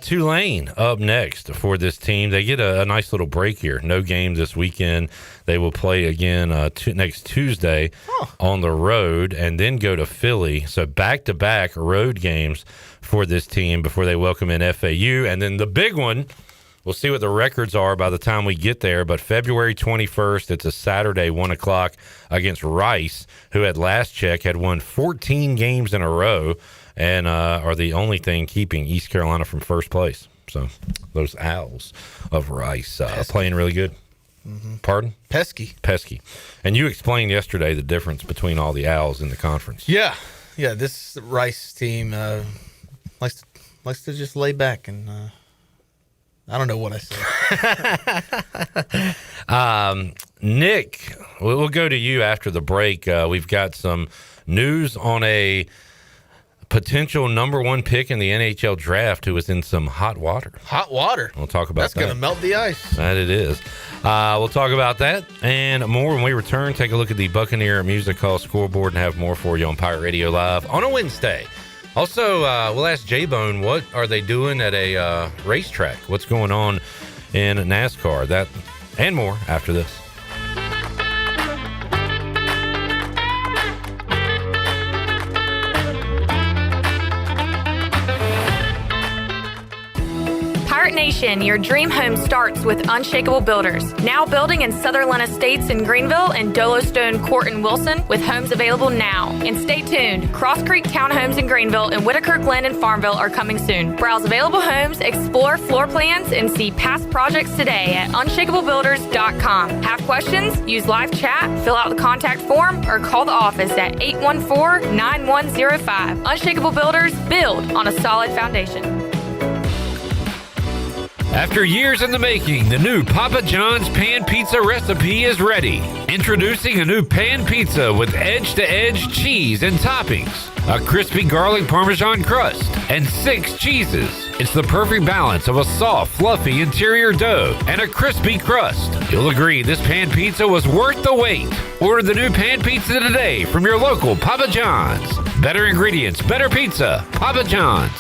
Tulane up next for this team. They get a nice little break here. No game this weekend. They will play again next Tuesday on the road and then go to Philly. So back-to-back road games for this team before they welcome in FAU. And then the big one, we'll see what the records are by the time we get there, but February 21st, it's a Saturday, 1 o'clock against Rice, who at last check had won 14 games in a row and are the only thing keeping East Carolina from first place. So those Owls of Rice playing really good. Mm-hmm. Pardon? Pesky. And you explained yesterday the difference between all the Owls in the conference. Yeah, this Rice team likes to just lay back, and I don't know what I said. Nick, we'll go to you after the break. We've got some news on a potential number 1 pick in the NHL draft who is in some hot water. Hot water? We'll talk about That's that. going to melt the ice. That it is. We'll talk about that and more when we return. Take a look at the Buccaneer Music Hall scoreboard and have more for you on Pirate Radio Live on a Wednesday. Also, we'll ask J-Bone, what are they doing at a racetrack? What's going on in NASCAR? That and more after this. Pirate Nation, your dream home starts with Unshakable Builders. Now building in Sutherland Estates in Greenville and Dolostone Court in Wilson with homes available now. And stay tuned, Cross Creek Townhomes in Greenville and Whitaker Glen and Farmville are coming soon. Browse available homes, explore floor plans, and see past projects today at unshakablebuilders.com. Have questions? Use live chat, fill out the contact form, or call the office at 814-9105. Unshakable Builders, build on a solid foundation. After years in the making, the new Papa John's Pan Pizza recipe is ready. Introducing a new pan pizza with edge-to-edge cheese and toppings, a crispy garlic Parmesan crust, and 6 cheeses. It's the perfect balance of a soft, fluffy interior dough and a crispy crust. You'll agree this pan pizza was worth the wait. Order the new pan pizza today from your local Papa John's. Better ingredients, better pizza. Papa John's.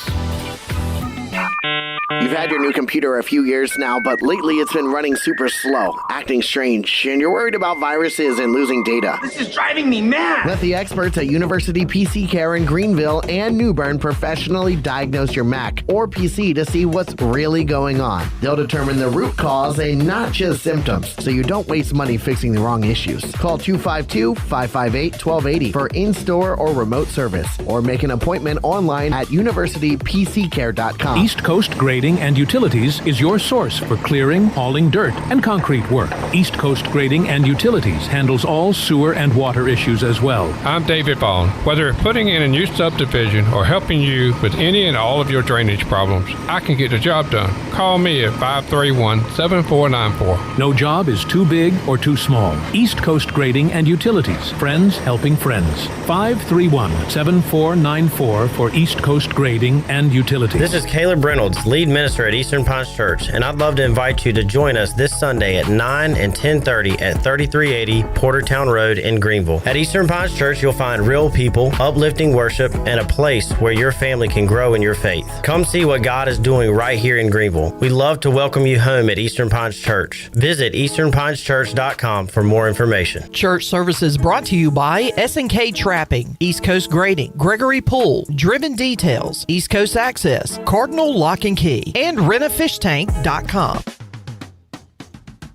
You've had your new computer a few years now, but lately it's been running super slow, acting strange, and you're worried about viruses and losing data. This is driving me mad! Let the experts at University PC Care in Greenville and New Bern professionally diagnose your Mac or PC to see what's really going on. They'll determine the root cause and not just symptoms, so you don't waste money fixing the wrong issues. Call 252-558-1280 for in-store or remote service, or make an appointment online at universitypccare.com. East Coast Grading and Utilities is your source for clearing, hauling dirt, and concrete work. East Coast Grading and Utilities handles all sewer and water issues as well. I'm David Vaughn. Whether putting in a new subdivision or helping you with any and all of your drainage problems, I can get the job done. Call me at 531-7494. No job is too big or too small. East Coast Grading and Utilities. Friends helping friends. 531-7494 for East Coast Grading and Utilities. This is Caleb Reynolds, lead minister at Eastern Pines Church, and I'd love to invite you to join us this Sunday at 9 and 10:30 at 3380 Portertown Road in Greenville. At Eastern Pines Church, you'll find real people, uplifting worship, and a place where your family can grow in your faith. Come see what God is doing right here in Greenville. We'd love to welcome you home at Eastern Pines Church. Visit easternpineschurch.com for more information. Church services brought to you by S&K Trapping, East Coast Grading, Gregory Pool, Driven Details, East Coast Access, Cardinal Lock and Key, and rentafishtank.com.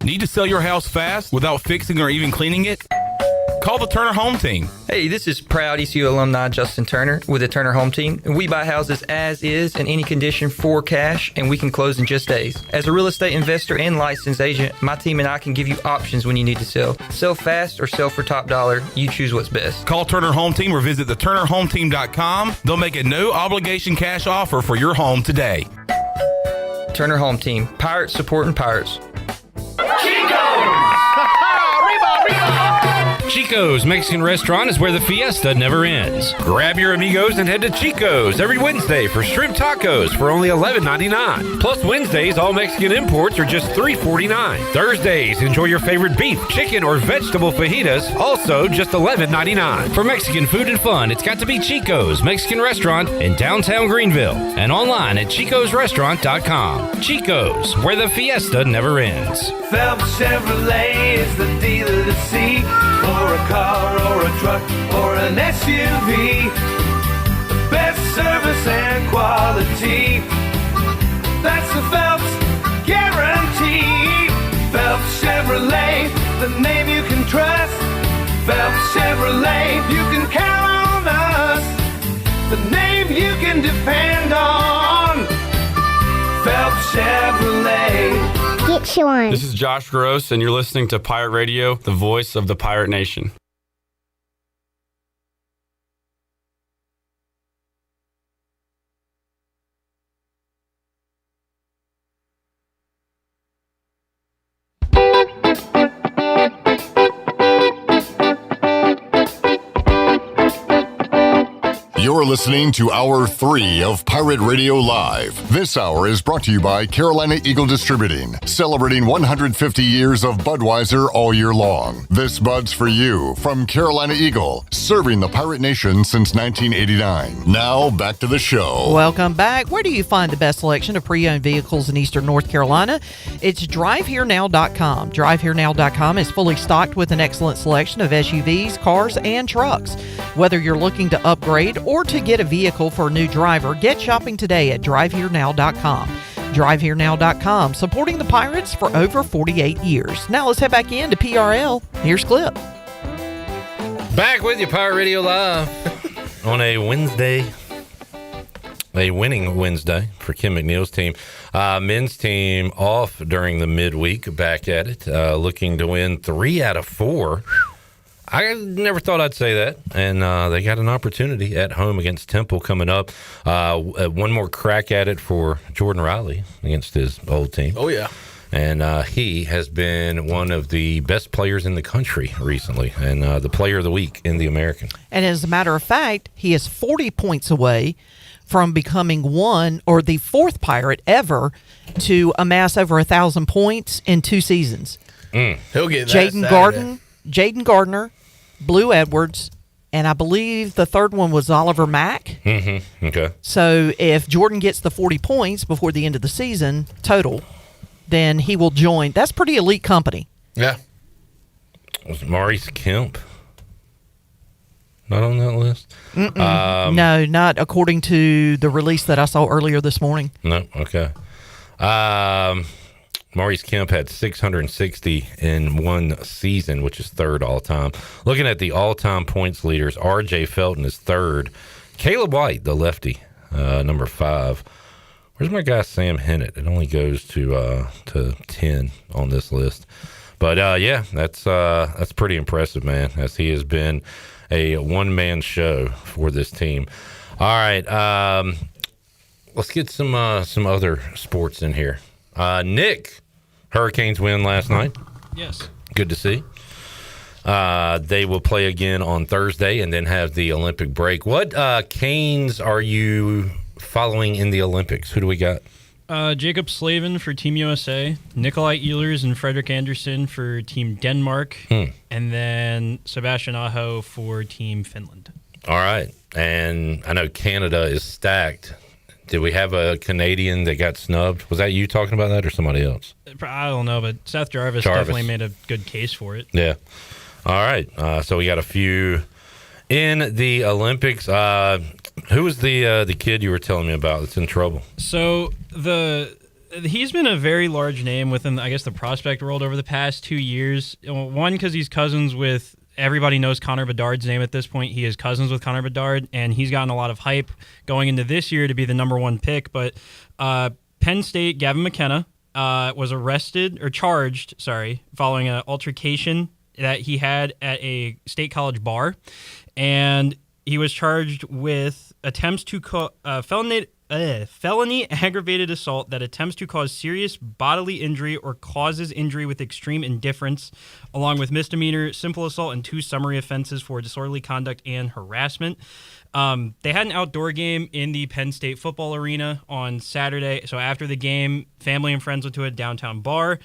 Need to sell your house fast without fixing or even cleaning it? Call the Turner Home Team. Hey, this is proud ECU alumni Justin Turner with the Turner Home Team. We buy houses as is in any condition for cash, and we can close in just days. As a real estate investor and licensed agent, my team and I can give you options when you need to sell. Sell fast or sell for top dollar. You choose what's best. Call Turner Home Team or visit theturnerhometeam.com. They'll make a no obligation cash offer for your home today. Turner Home Team. Pirates supporting Pirates. Chico's Mexican Restaurant is where the fiesta never ends. Grab your amigos and head to Chico's every Wednesday for shrimp tacos for only $11.99. Plus Wednesdays, all Mexican imports are just $3.49. Thursdays, enjoy your favorite beef, chicken, or vegetable fajitas, also just $11.99. For Mexican food and fun, it's got to be Chico's Mexican Restaurant in downtown Greenville and online at chicosrestaurant.com. Chico's, where the fiesta never ends. Phelps Chevrolet is the dealer to see. For a car or a truck or an SUV, the best service and quality. That's the Phelps guarantee. Phelps Chevrolet, the name you can trust. Phelps Chevrolet, you can count on us. The name you can depend on. Phelps Chevrolet. Get you one. This is Josh Gross, and you're listening to Pirate Radio, the voice of the Pirate Nation. You're listening to Hour 3 of Pirate Radio Live. This hour is brought to you by Carolina Eagle Distributing, celebrating 150 years of Budweiser all year long. This Bud's for you from Carolina Eagle, serving the Pirate Nation since 1989. Now, back to the show. Welcome back. Where do you find the best selection of pre-owned vehicles in Eastern North Carolina? It's DriveHereNow.com. DriveHereNow.com is fully stocked with an excellent selection of SUVs, cars, and trucks. Whether you're looking to upgrade or to get a vehicle for a new driver, get shopping today at DriveHereNow.com. DriveHereNow.com, supporting the Pirates for over 48 years. Now let's head back into PRL. Here's Clip. Back with you, Pirate Radio Live, on a Wednesday, a winning Wednesday for Kim McNeil's team. Men's team off during the midweek, back at it, looking to win 3 out of 4. I never thought I'd say that, and they got an opportunity at home against Temple coming up. One more crack at it for Jordan Riley against his old team. Oh, yeah. And he has been one of the best players in the country recently, and the player of the week in the American. And as a matter of fact, he is 40 points away from becoming the fourth Pirate ever to amass over 1,000 points in 2 seasons. He'll get that Jaden Gardner, Blue Edwards, and I believe the third one was Oliver Mack. Mm-hmm. Okay. So if Jordan gets the 40 points before the end of the season total, then he will join. That's pretty elite company. Yeah. Was Maurice Kemp not on that list? No, not according to the release that I saw earlier this morning. No, okay. Maurice Kemp had 660 in one season, which is third all-time. Looking at the all-time points leaders, R.J. Felton is third. Caleb White, the lefty, number 5. Where's my guy Sam Hennett? It only goes to 10 on this list. But, yeah, that's pretty impressive, man, as he has been a one-man show for this team. All right, let's get some other sports in here. Nick, Hurricanes win last night. Yes. Good to see. They will play again on Thursday and then have the Olympic break. What Canes are you following in the Olympics? Who do we got? Jacob Slavin for Team USA, Nikolai Ehlers and Frederick Anderson for Team Denmark, and then Sebastian Aho for Team Finland. All right. And I know Canada is stacked. Did we have a Canadian that got snubbed? Was that you talking about that or somebody else? I don't know, but Seth Jarvis definitely made a good case for it. Yeah. All right. So we got a few in the Olympics. Who was the kid you were telling me about that's in trouble? So he's been a very large name within, I guess, the prospect world over the past 2 years. One, because he's cousins with, everybody knows Connor Bedard's name at this point. He is cousins with Connor Bedard, and he's gotten a lot of hype going into this year to be the number one pick. But Penn State, Gavin McKenna, was charged following an altercation that he had at a state college bar. And he was charged with attempts to felony aggravated assault that attempts to cause serious bodily injury or causes injury with extreme indifference, along with misdemeanor, simple assault, and 2 summary offenses for disorderly conduct and harassment. They had an outdoor game in the Penn State football arena on Saturday. So after the game, family and friends went to a downtown bar,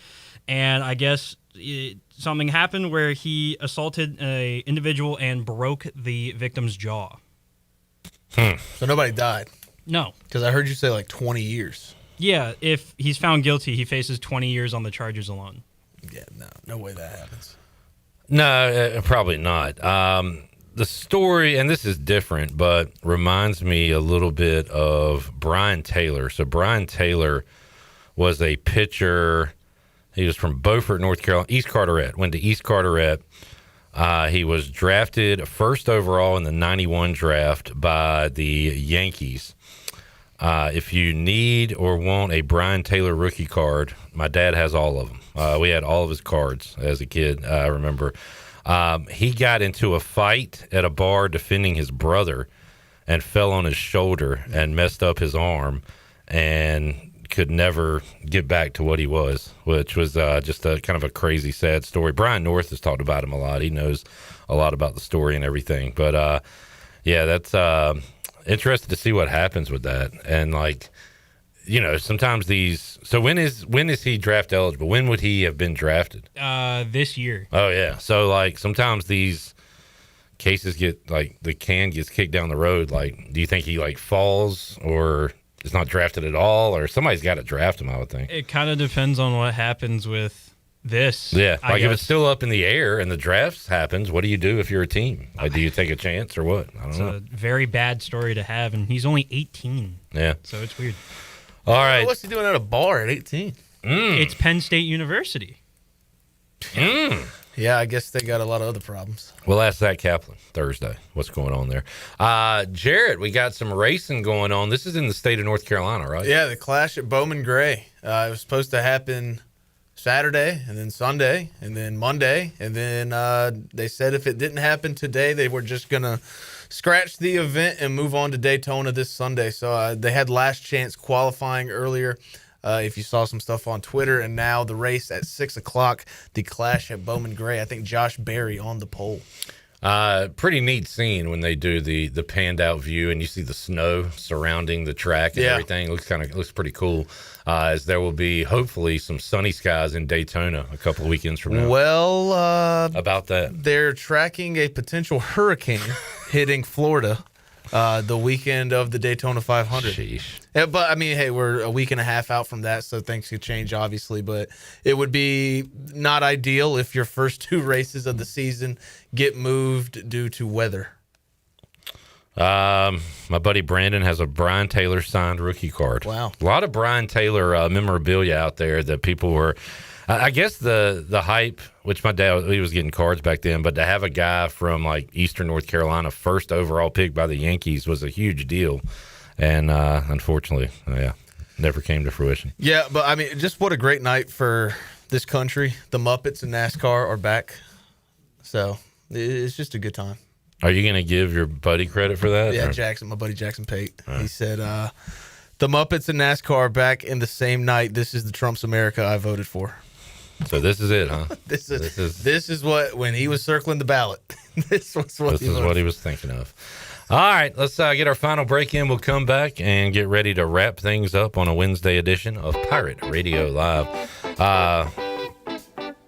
and I guess something happened where he assaulted an individual and broke the victim's jaw. So nobody died? No. Because I heard you say like 20 years. Yeah, if he's found guilty, he faces 20 years on the charges alone. Yeah, no way that happens. No, probably not. The story, and this is different, but reminds me a little bit of Brian Taylor. So Brian Taylor was a pitcher. He was from Beaufort, North Carolina, East Carteret, went to East Carteret. He was drafted first overall in the 91 draft by the Yankees. If you need or want a Brian Taylor rookie card, my dad has all of them. We had all of his cards as a kid, I remember. He got into a fight at a bar defending his brother and fell on his shoulder and messed up his arm and could never get back to what he was, which was just a kind of a crazy, sad story. Brian North has talked about him a lot. He knows a lot about the story and everything. But, yeah, that's interesting to see what happens with that. And, like, you know, sometimes these – so when is he draft eligible? When would he have been drafted? This year. Oh, yeah. So, like, sometimes these cases get – like, the can gets kicked down the road. Like, do you think he, like, falls or – is not drafted at all, or somebody's got to draft him, I would think. It kind of depends on what happens with this. Yeah, like if it's still up in the air and the draft happens, what do you do if you're a team? Like, do you take a chance or what? I don't know. It's a very bad story to have, and he's only 18. Yeah. So it's weird. All right. What's he doing at a bar at 18? It's Penn State University. Yeah, I guess they got a lot of other problems. We'll ask Zach Kaplan Thursday what's going on there. Jarrett, we got some racing going on. This is in the state of North Carolina, right? Yeah, the Clash at Bowman Gray. It was supposed to happen Saturday and then Sunday and then Monday. And then they said if it didn't happen today, they were just going to scratch the event and move on to Daytona this Sunday. So they had last chance qualifying earlier. If you saw some stuff on Twitter, and now the race at 6 o'clock, the Clash at Bowman Gray. I think Josh Berry on the pole. Pretty neat scene when they do the panned out view and you see the snow surrounding the track and everything. It looks pretty cool. As there will be hopefully some sunny skies in Daytona a couple of weekends from now. Well, about that, they're tracking a potential hurricane hitting Florida. The weekend of the Daytona 500. Sheesh. Yeah, but, I mean, hey, we're a week and a half out from that, so things could change, obviously. But it would be not ideal if your first 2 races of the season get moved due to weather. My buddy Brandon has a Brian Taylor signed rookie card. Wow. A lot of Brian Taylor memorabilia out there that people were... I guess the hype, which my dad, he was getting cards back then, but to have a guy from like Eastern North Carolina, first overall pick by the Yankees, was a huge deal. And unfortunately, never came to fruition. Yeah, but I mean, just what a great night for this country. The Muppets and NASCAR are back. So it's just a good time. Are you going to give your buddy credit for that? Yeah, Jackson, my buddy Jackson Pate. He said, the Muppets and NASCAR are back in the same night. This is the Trump's America I voted for. So this is it, huh? This is what, when he was circling the ballot, this is what he was thinking of. All right, let's get our final break in. We'll come back and get ready to wrap things up on a Wednesday edition of Pirate Radio Live.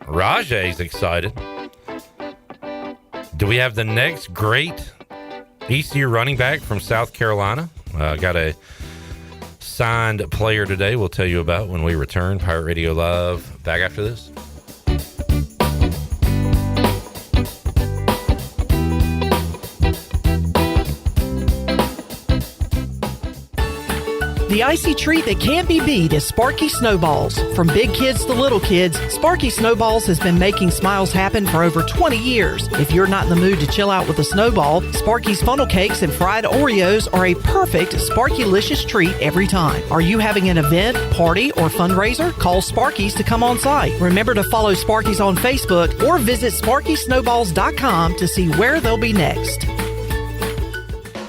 Rajay's excited. Do we have the next great ECU running back from South Carolina? Got a signed player today we'll tell you about when we return. Pirate Radio Live, back after this. The icy treat that can't be beat is Sparky Snowballs. From big kids to little kids, Sparky Snowballs has been making smiles happen for over 20 years. If you're not in the mood to chill out with a snowball, Sparky's funnel cakes and fried Oreos are a perfect Sparky-licious treat every time. Are you having an event, party, or fundraiser? Call Sparky's to come on site. Remember to follow Sparky's on Facebook or visit SparkySnowballs.com to see where they'll be next.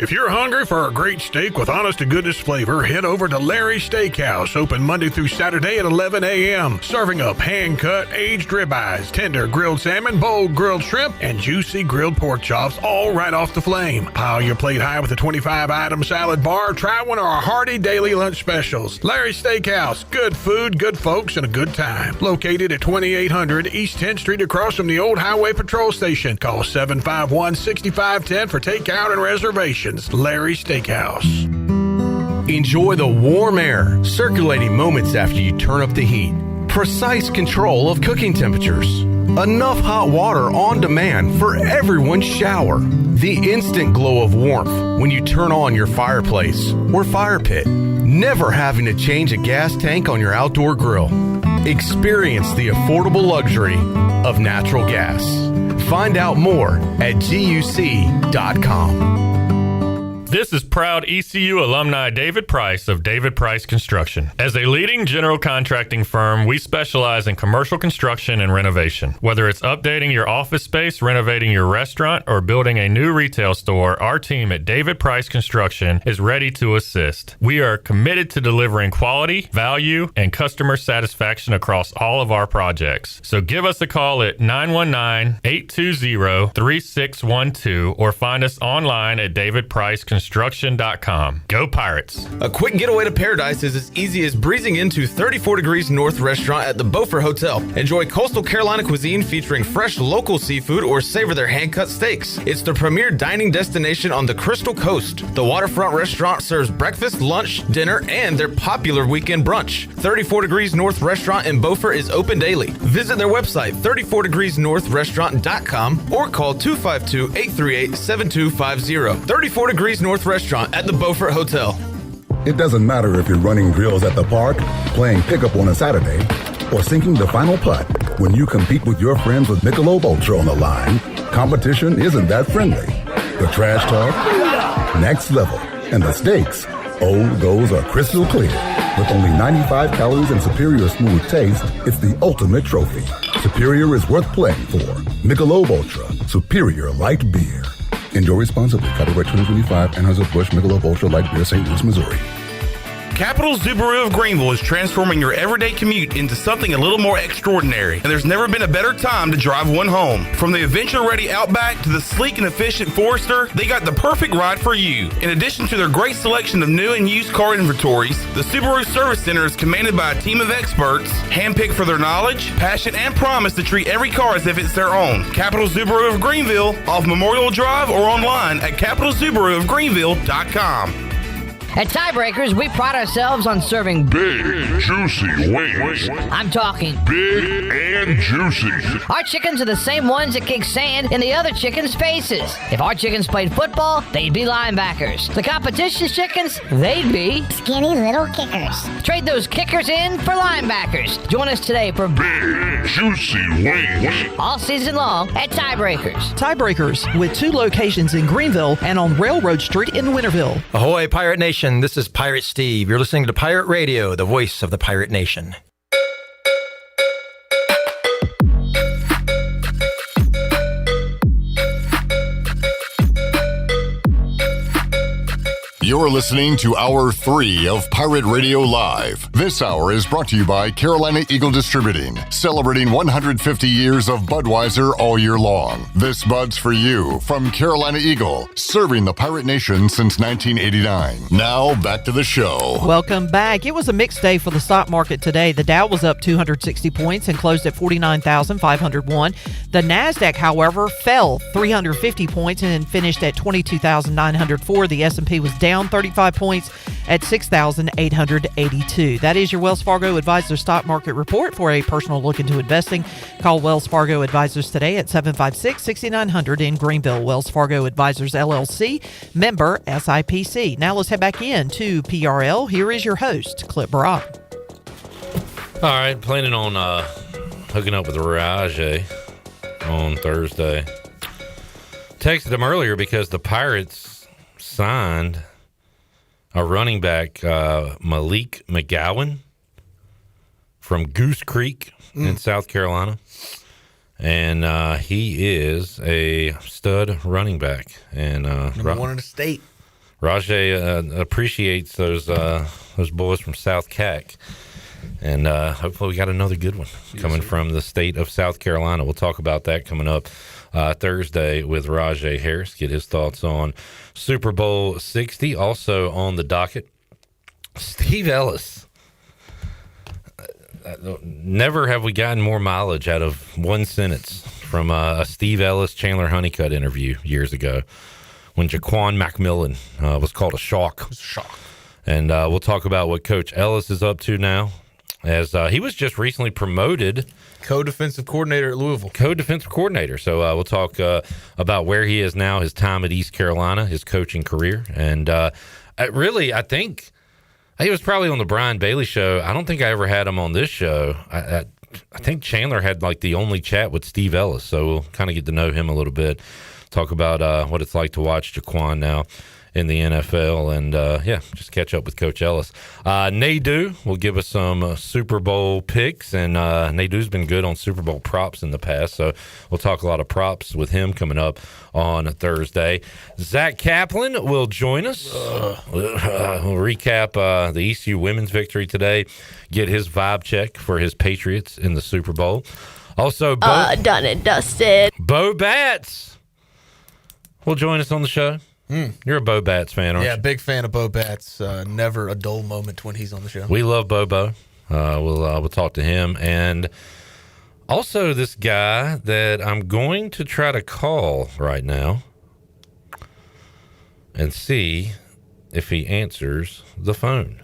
If you're hungry for a great steak with honest-to-goodness flavor, head over to Larry's Steakhouse, open Monday through Saturday at 11 a.m., serving up hand-cut, aged ribeyes, tender grilled salmon, bold grilled shrimp, and juicy grilled pork chops, all right off the flame. Pile your plate high with a 25-item salad bar. Try one of our hearty daily lunch specials. Larry's Steakhouse, good food, good folks, and a good time. Located at 2800 East 10th Street across from the old Highway Patrol Station. Call 751-6510 for takeout and reservations. Larry's Steakhouse. Enjoy the warm air circulating moments after you turn up the heat. Precise control of cooking temperatures. Enough hot water on demand for everyone's shower. The instant glow of warmth when you turn on your fireplace or fire pit. Never having to change a gas tank on your outdoor grill. Experience the affordable luxury of natural gas. Find out more at GUC.com. This is proud ECU alumni David Price of David Price Construction. As a leading general contracting firm, we specialize in commercial construction and renovation. Whether it's updating your office space, renovating your restaurant, or building a new retail store, our team at David Price Construction is ready to assist. We are committed to delivering quality, value, and customer satisfaction across all of our projects. So give us a call at 919-820-3612 or find us online at davidpriceconstruction.com. Go Pirates. A quick getaway to paradise is as easy as breezing into 34 Degrees North restaurant at the Beaufort Hotel. Enjoy coastal Carolina cuisine featuring fresh local seafood or savor their hand-cut steaks. It's the premier dining destination on the Crystal Coast. The waterfront restaurant serves breakfast, lunch, dinner, and their popular weekend brunch. 34 Degrees North restaurant in Beaufort is open daily. Visit their website, 34degreesnorthrestaurant.com, or call 252-838-7250. 34 Degrees North Restaurant at the Beaufort Hotel. It doesn't matter if you're running drills at the park, playing pickup on a Saturday, or sinking the final putt. When you compete with your friends with Michelob Ultra on the line, competition isn't that friendly. The trash talk, next level, and the stakes, oh, those are crystal clear. With only 95 calories and superior smooth taste, it's the ultimate trophy. Superior is worth playing for. Michelob Ultra, superior light beer. Enjoy responsibly. Copyright 2025, Anheuser-Busch Michelob Ultra Light Beer, St. Louis, Missouri. Capital Subaru of Greenville is transforming your everyday commute into something a little more extraordinary, and there's never been a better time to drive one home. From the adventure-ready Outback to the sleek and efficient Forester, they got the perfect ride for you. In addition to their great selection of new and used car inventories, the Subaru Service Center is commanded by a team of experts, handpicked for their knowledge, passion, and promise to treat every car as if it's their own. Capital Subaru of Greenville, off Memorial Drive, or online at capitalsubaruofgreenville.com. At Tiebreakers, we pride ourselves on serving big, juicy wings. I'm talking big and juicy. Our chickens are the same ones that kick sand in the other chickens' faces. If our chickens played football, they'd be linebackers. The competition's chickens, they'd be skinny little kickers. Trade those kickers in for linebackers. Join us today for big, juicy wings. All season long at Tiebreakers. Tiebreakers, with 2 locations in Greenville and on Railroad Street in Winterville. Ahoy, Pirate Nation. This is Pirate Steve. You're listening to Pirate Radio, the voice of the Pirate Nation. You're listening to Hour 3 of Pirate Radio Live. This hour is brought to you by Carolina Eagle Distributing, celebrating 150 years of Budweiser all year long. This Bud's for you from Carolina Eagle, serving the Pirate Nation since 1989. Now, back to the show. Welcome back. It was a mixed day for the stock market today. The Dow was up 260 points and closed at 49,501. The NASDAQ, however, fell 350 points and finished at 22,904. The S&P was down 35 points at 6,882. That is your Wells Fargo Advisor Stock Market Report. For a personal look into investing, call Wells Fargo Advisors today at 756-6900 in Greenville. Wells Fargo Advisors, LLC, member SIPC. Now let's head back in to PRL. Here is your host, Clip Brock. All right, planning on hooking up with Rajay on Thursday. Texted him earlier because the Pirates signed a running back, Malik McGowan from Goose Creek in South Carolina. And he is a stud running back. And number one in the state. Rajay appreciates those boys from South Cac. And hopefully we got another good one coming from the state of South Carolina. We'll talk about that coming up Thursday with Rajay Harris, get his thoughts on Super Bowl 60. Also on the docket, Steve Ellis. Never have we gotten more mileage out of one sentence from a Steve Ellis, Chandler Honeycutt interview years ago when Jaquan McMillan was called a Schoch. And we'll talk about what Coach Ellis is up to now, as he was just recently promoted co-defensive coordinator at Louisville. Co-defensive coordinator. So we'll talk about where he is now, his time at East Carolina, his coaching career. And I think he was probably on the Brian Bailey show. I don't think I ever had him on this show. I think Chandler had like the only chat with Steve Ellis. So we'll kind of get to know him a little bit, talk about what it's like to watch Jaquan now in the NFL, and just catch up with Coach Ellis. Nadeau will give us some Super Bowl picks, and Nadeau's been good on Super Bowl props in the past, so we'll talk a lot of props with him coming up on Thursday. Zach Kaplan will join us. We'll recap the ECU women's victory today, get his vibe check for his Patriots in the Super Bowl. Also, done and dusted. Bo Batts will join us on the show. You're a Bo Batts fan, aren't you? Yeah, big fan of Bo Batts. Never a dull moment when he's on the show. We love Bobo. We'll talk to him. And also this guy that I'm going to try to call right now and see if he answers the phone.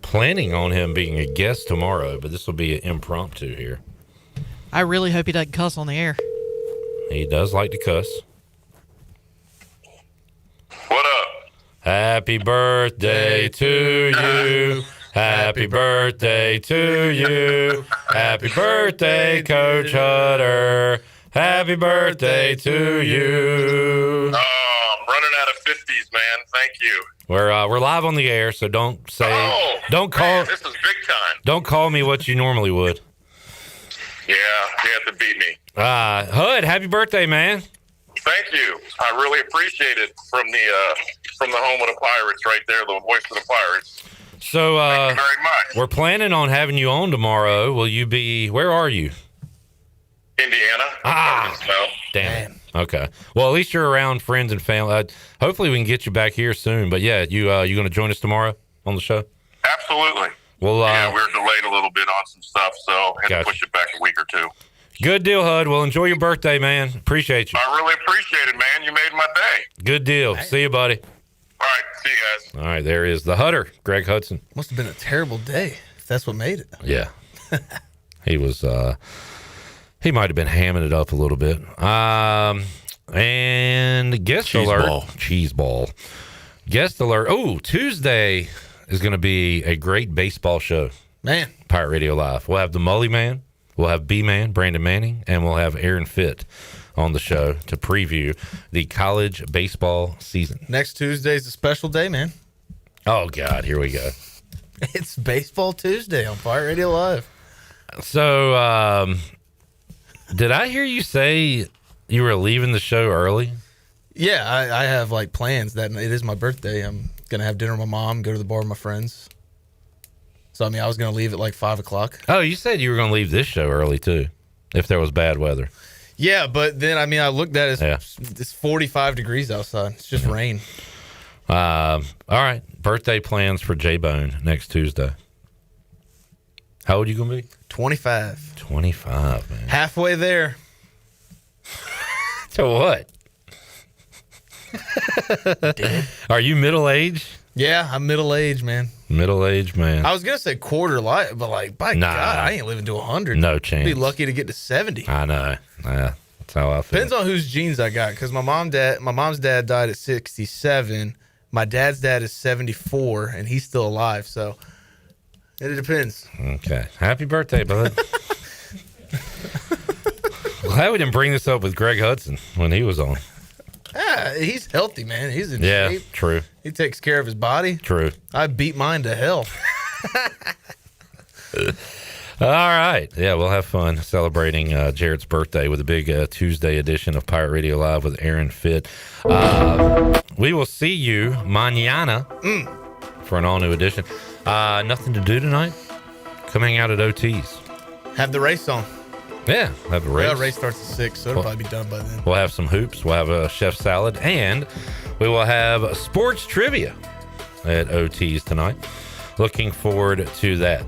Planning on him being a guest tomorrow, but this will be an impromptu here. I really hope he doesn't cuss on the air. He does like to cuss. What up? Happy birthday to you. Happy birthday to you. Happy birthday, Coach Hutter. Happy birthday to you. Oh, I'm running out of 50s, man. Thank you. We're live on the air, so don't call. Man, this is big time. Don't call me what you normally would. Yeah, you have to beat me. Hud, happy birthday, man. Thank you. I really appreciate it from the home of the Pirates right there, the voice of the Pirates. So thank you very much. We're planning on having you on tomorrow. Will you be, where are you? Indiana. Damn it. Okay. Well, at least you're around friends and family. Hopefully we can get you back here soon. But yeah, you going to join us tomorrow on the show? Absolutely. Well, yeah, we're delayed a little bit on some stuff, so I had to push it back a week or two. Good deal, Hud. Well, enjoy your birthday, man. Appreciate you. I really appreciate it, man. You made my day. Good deal. See you, buddy. All right. See you guys. All right. There is the Hutter, Greg Hudson. Must have been a terrible day if that's what made it. Yeah. He was, he might have been hamming it up a little bit. And guest alert. Cheese ball. Guest alert. Oh, Tuesday is going to be a great baseball show. Man. Pirate Radio Live. We'll have the Mully Man. We'll have B-Man, Brandon Manning, and we'll have Aaron Fitt on the show to preview the college baseball season. Next Tuesday's a special day, man. Oh, God, here we go. It's Baseball Tuesday on Pirate Radio Live. So, did I hear you say you were leaving the show early? Yeah, I have like plans that it is my birthday. I'm gonna have dinner with my mom, go to the bar with my friends. So I mean, I was gonna leave at like 5 o'clock. Oh, you said you were gonna leave this show early too, if there was bad weather. Yeah, but then I mean, I looked at it. It's 45 degrees outside. It's just rain. All right, birthday plans for J-Bone next Tuesday. How old are you gonna be? 25. 25, man. Halfway there. To what? Are you middle-aged? Yeah, I'm middle-aged, man. Middle-aged, man. I was gonna say quarter life, but like, by God, I ain't living to 100. No chance. Be lucky to get to 70. I know. Yeah, that's how I feel. Depends on whose genes I got, because my mom's dad died at 67. My dad's dad is 74, and he's still alive. So it depends. Okay. Happy birthday, bud. Glad we didn't bring this up with Greg Hudson when he was on. Yeah, he's healthy, man. He's in Yeah, shape. true. He takes care of his body. True. I beat mine to hell. All right. Yeah, we'll have fun celebrating Jarrett's birthday with a big Tuesday edition of Pirate Radio Live with Aaron Fitt. We will see you mañana for an all-new edition. Nothing to do tonight? Come hang out at OT's. Have the race on. Yeah, have a race. Yeah, race starts at 6, so it'll probably be done by then. We'll have some hoops. We'll have a chef salad. And we will have sports trivia at OT's tonight. Looking forward to that.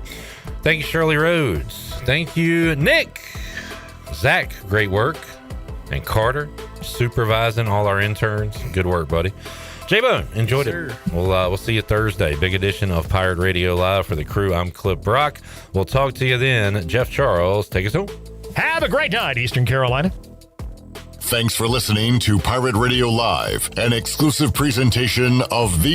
Thank you, Shirley Rhodes. Thank you, Nick. Zach, great work. And Carter, supervising all our interns. Good work, buddy. J-Bone, enjoyed it. We'll see you Thursday. Big edition of Pirate Radio Live for the crew. I'm Clip Brock. We'll talk to you then. Jeff Charles, take us home. Have a great night, Eastern Carolina. Thanks for listening to Pirate Radio Live, an exclusive presentation of the